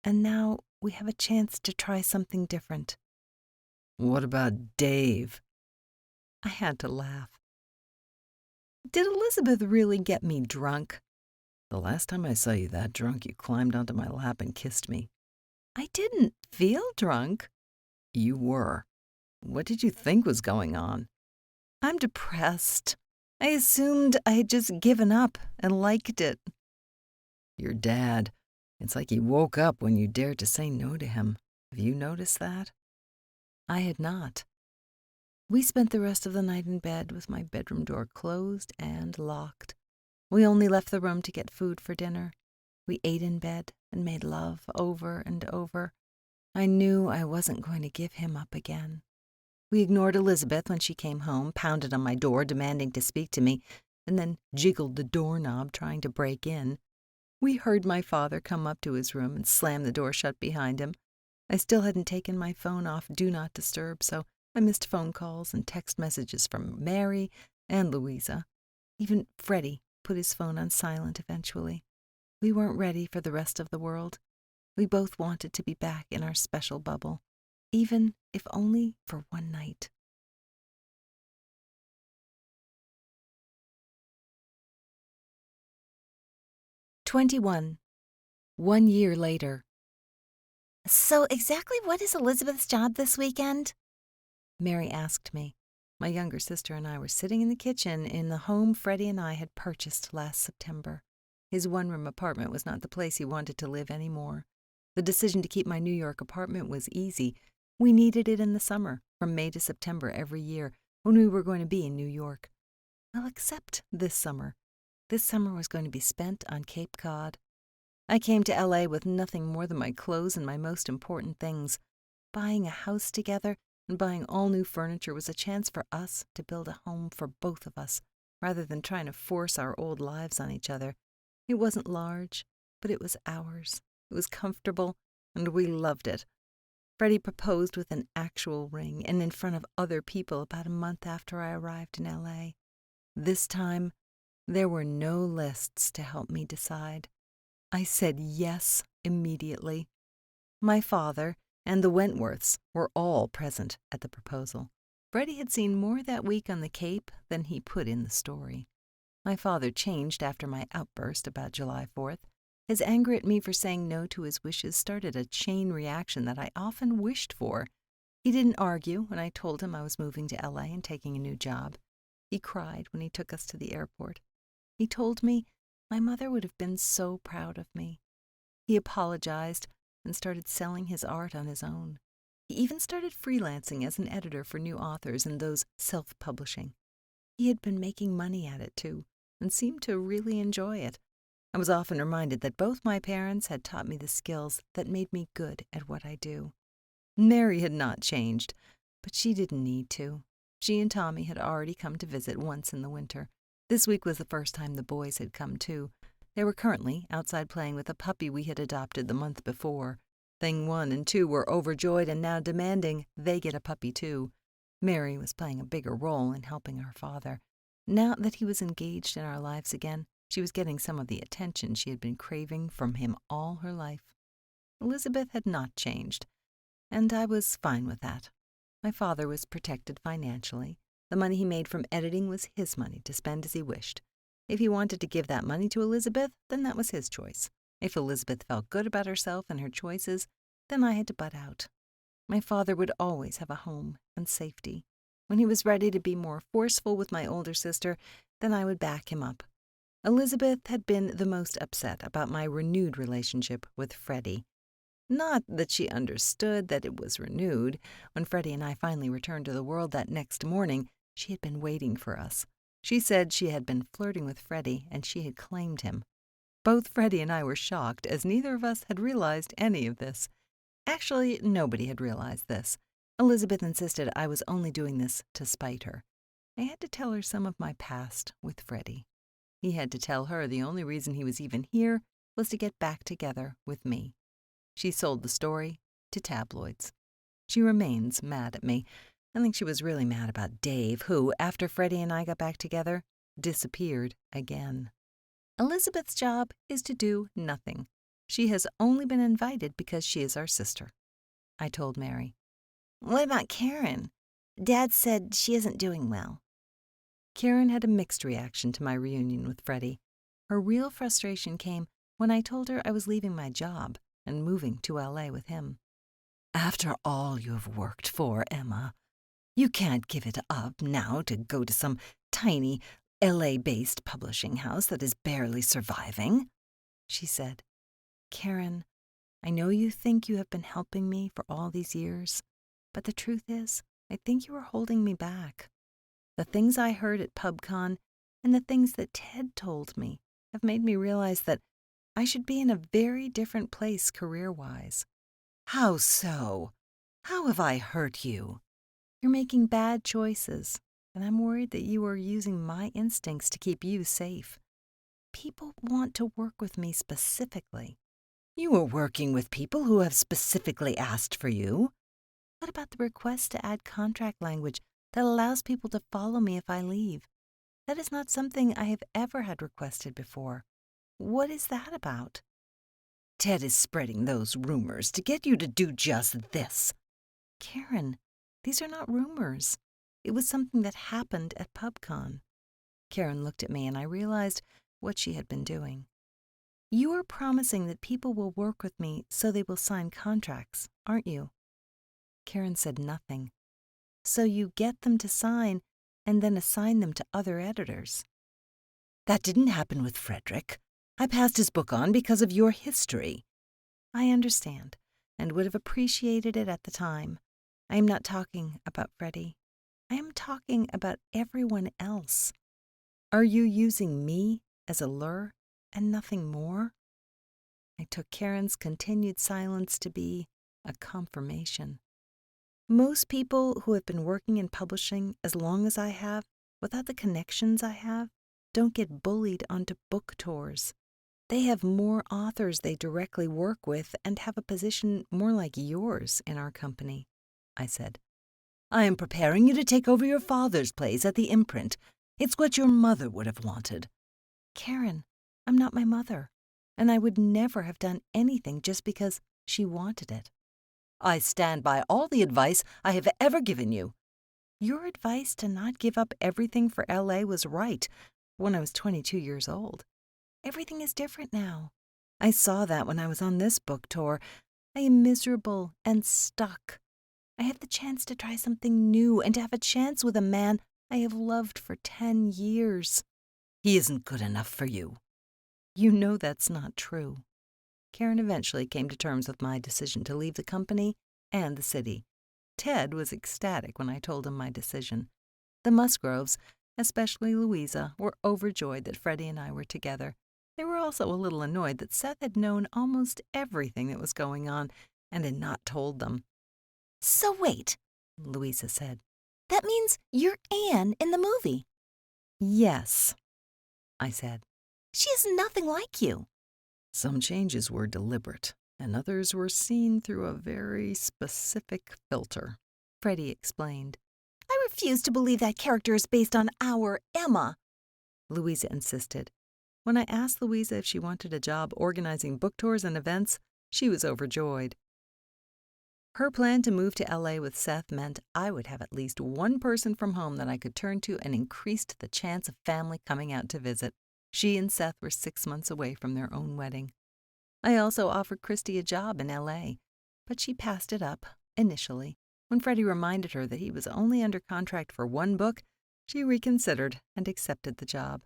And now we have a chance to try something different. What about Dave? I had to laugh. Did Elizabeth really get me drunk? The last time I saw you that drunk, you climbed onto my lap and kissed me. I didn't feel drunk. You were. What did you think was going on? I'm depressed. I assumed I had just given up and liked it. Your dad. It's like he woke up when you dared to say no to him. Have you noticed that? I had not. We spent the rest of the night in bed with my bedroom door closed and locked. We only left the room to get food for dinner. We ate in bed and made love over and over. I knew I wasn't going to give him up again. We ignored Elizabeth when she came home, pounded on my door demanding to speak to me, and then jiggled the doorknob trying to break in. We heard my father come up to his room and slam the door shut behind him. I still hadn't taken my phone off Do Not Disturb, so I missed phone calls and text messages from Mary and Louisa. Even Freddie put his phone on silent eventually. We weren't ready for the rest of the world. We both wanted to be back in our special bubble, even if only for one night. "21. 1 year later. So exactly what is Elizabeth's job this weekend? Mary asked me. My younger sister and I were sitting in the kitchen in the home Freddie and I had purchased last September. His one-room apartment was not the place he wanted to live anymore. The decision to keep my New York apartment was easy. We needed it in the summer, from May to September every year, when we were going to be in New York. Well, except this summer. This summer was going to be spent on Cape Cod. I came to LA with nothing more than my clothes and my most important things. Buying a house together and buying all new furniture was a chance for us to build a home for both of us, rather than trying to force our old lives on each other. It wasn't large, but it was ours. It was comfortable, and we loved it. Freddie proposed with an actual ring and in front of other people about a month after I arrived in LA. This time, there were no lists to help me decide. I said yes immediately. My father and the Wentworths were all present at the proposal. Freddie had seen more that week on the Cape than he put in the story. My father changed after my outburst about July 4th. His anger at me for saying no to his wishes started a chain reaction that I often wished for. He didn't argue when I told him I was moving to LA and taking a new job. He cried when he took us to the airport. He told me my mother would have been so proud of me. He apologized and started selling his art on his own. He even started freelancing as an editor for new authors and those self-publishing. He had been making money at it, too, and seemed to really enjoy it. I was often reminded that both my parents had taught me the skills that made me good at what I do. Mary had not changed, but she didn't need to. She and Tommy had already come to visit once in the winter. This week was the first time the boys had come, too. They were currently outside playing with a puppy we had adopted the month before. Thing 1 and 2 were overjoyed and now demanding they get a puppy, too. Mary was playing a bigger role in helping her father. Now that he was engaged in our lives again, she was getting some of the attention she had been craving from him all her life. Elizabeth had not changed, and I was fine with that. My father was protected financially. The money he made from editing was his money to spend as he wished. If he wanted to give that money to Elizabeth, then that was his choice. If Elizabeth felt good about herself and her choices, then I had to butt out. My father would always have a home and safety. When he was ready to be more forceful with my older sister, then I would back him up. Elizabeth had been the most upset about my renewed relationship with Freddie. Not that she understood that it was renewed. When Freddie and I finally returned to the world that next morning, she had been waiting for us. She said she had been flirting with Freddie and she had claimed him. Both Freddie and I were shocked, as neither of us had realized any of this. Actually, nobody had realized this. Elizabeth insisted I was only doing this to spite her. I had to tell her some of my past with Freddie. He had to tell her the only reason he was even here was to get back together with me. She sold the story to tabloids. She remains mad at me. I think she was really mad about Dave, who, after Freddie and I got back together, disappeared again. Elizabeth's job is to do nothing. She has only been invited because she is our sister. I told Mary. What about Karen? Dad said she isn't doing well. Karen had a mixed reaction to my reunion with Freddie. Her real frustration came when I told her I was leaving my job and moving to LA with him. After all you have worked for, Emma, you can't give it up now to go to some tiny LA-based publishing house that is barely surviving, she said. Karen, I know you think you have been helping me for all these years, but the truth is, I think you are holding me back. The things I heard at PubCon and the things that Ted told me have made me realize that I should be in a very different place career-wise. How so? How have I hurt you? You're making bad choices, and I'm worried that you are using my instincts to keep you safe. People want to work with me specifically. You are working with people who have specifically asked for you. What about the request to add contract language that allows people to follow me if I leave? That is not something I have ever had requested before. What is that about? Ted is spreading those rumors to get you to do just this. Karen, these are not rumors. It was something that happened at PubCon. Karen looked at me and I realized what she had been doing. You are promising that people will work with me so they will sign contracts, aren't you? Karen said nothing. So you get them to sign and then assign them to other editors. That didn't happen with Fredrick. I passed his book on because of your history. I understand, and would have appreciated it at the time. I am not talking about Freddie. I am talking about everyone else. Are you using me as a lure and nothing more? I took Karen's continued silence to be a confirmation. Most people who have been working in publishing as long as I have, without the connections I have, don't get bullied onto book tours. They have more authors they directly work with and have a position more like yours in our company, I said. I am preparing you to take over your father's place at the imprint. It's what your mother would have wanted. Karen, I'm not my mother, and I would never have done anything just because she wanted it. I stand by all the advice I have ever given you. Your advice to not give up everything for LA was right when I was 22 years old. Everything is different now. I saw that when I was on this book tour. I am miserable and stuck. I have the chance to try something new and to have a chance with a man I have loved for 10 years. He isn't good enough for you. You know that's not true. Karen eventually came to terms with my decision to leave the company and the city. Ted was ecstatic when I told him my decision. The Musgroves, especially Louisa, were overjoyed that Freddie and I were together. They were also a little annoyed that Seth had known almost everything that was going on and had not told them. So wait, Louisa said. That means you're Anne in the movie. Yes, I said. She is nothing like you. Some changes were deliberate, and others were seen through a very specific filter, Freddie explained. I refuse to believe that character is based on our Emma, Louisa insisted. When I asked Louisa if she wanted a job organizing book tours and events, she was overjoyed. Her plan to move to LA with Seth meant I would have at least one person from home that I could turn to and increased the chance of family coming out to visit. She and Seth were 6 months away from their own wedding. I also offered Christy a job in LA, but she passed it up, initially. When Freddie reminded her that he was only under contract for one book, she reconsidered and accepted the job.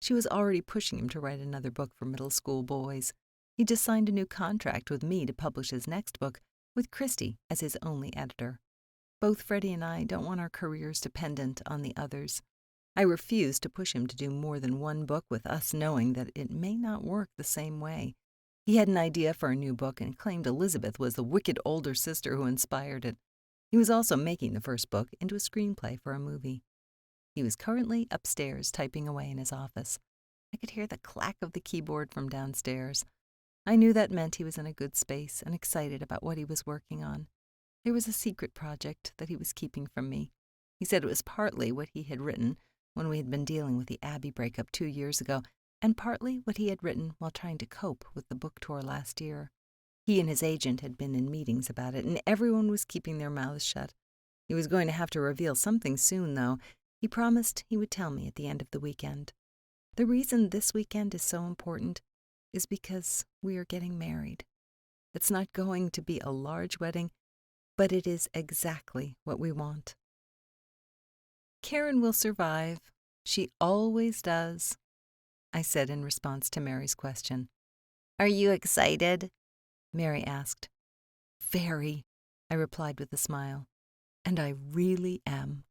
She was already pushing him to write another book for middle school boys. He just signed a new contract with me to publish his next book, with Christy as his only editor. Both Freddie and I don't want our careers dependent on the others. I refused to push him to do more than one book with us knowing that it may not work the same way. He had an idea for a new book and claimed Elizabeth was the wicked older sister who inspired it. He was also making the first book into a screenplay for a movie. He was currently upstairs typing away in his office. I could hear the clack of the keyboard from downstairs. I knew that meant he was in a good space and excited about what he was working on. There was a secret project that he was keeping from me. He said it was partly what he had written when we had been dealing with the Abby breakup 2 years ago, and partly what he had written while trying to cope with the book tour last year. He and his agent had been in meetings about it, and everyone was keeping their mouths shut. He was going to have to reveal something soon, though. He promised he would tell me at the end of the weekend. The reason this weekend is so important is because we are getting married. It's not going to be a large wedding, but it is exactly what we want. Karen will survive. She always does, I said in response to Mary's question. Are you excited? Mary asked. Very, I replied with a smile. And I really am.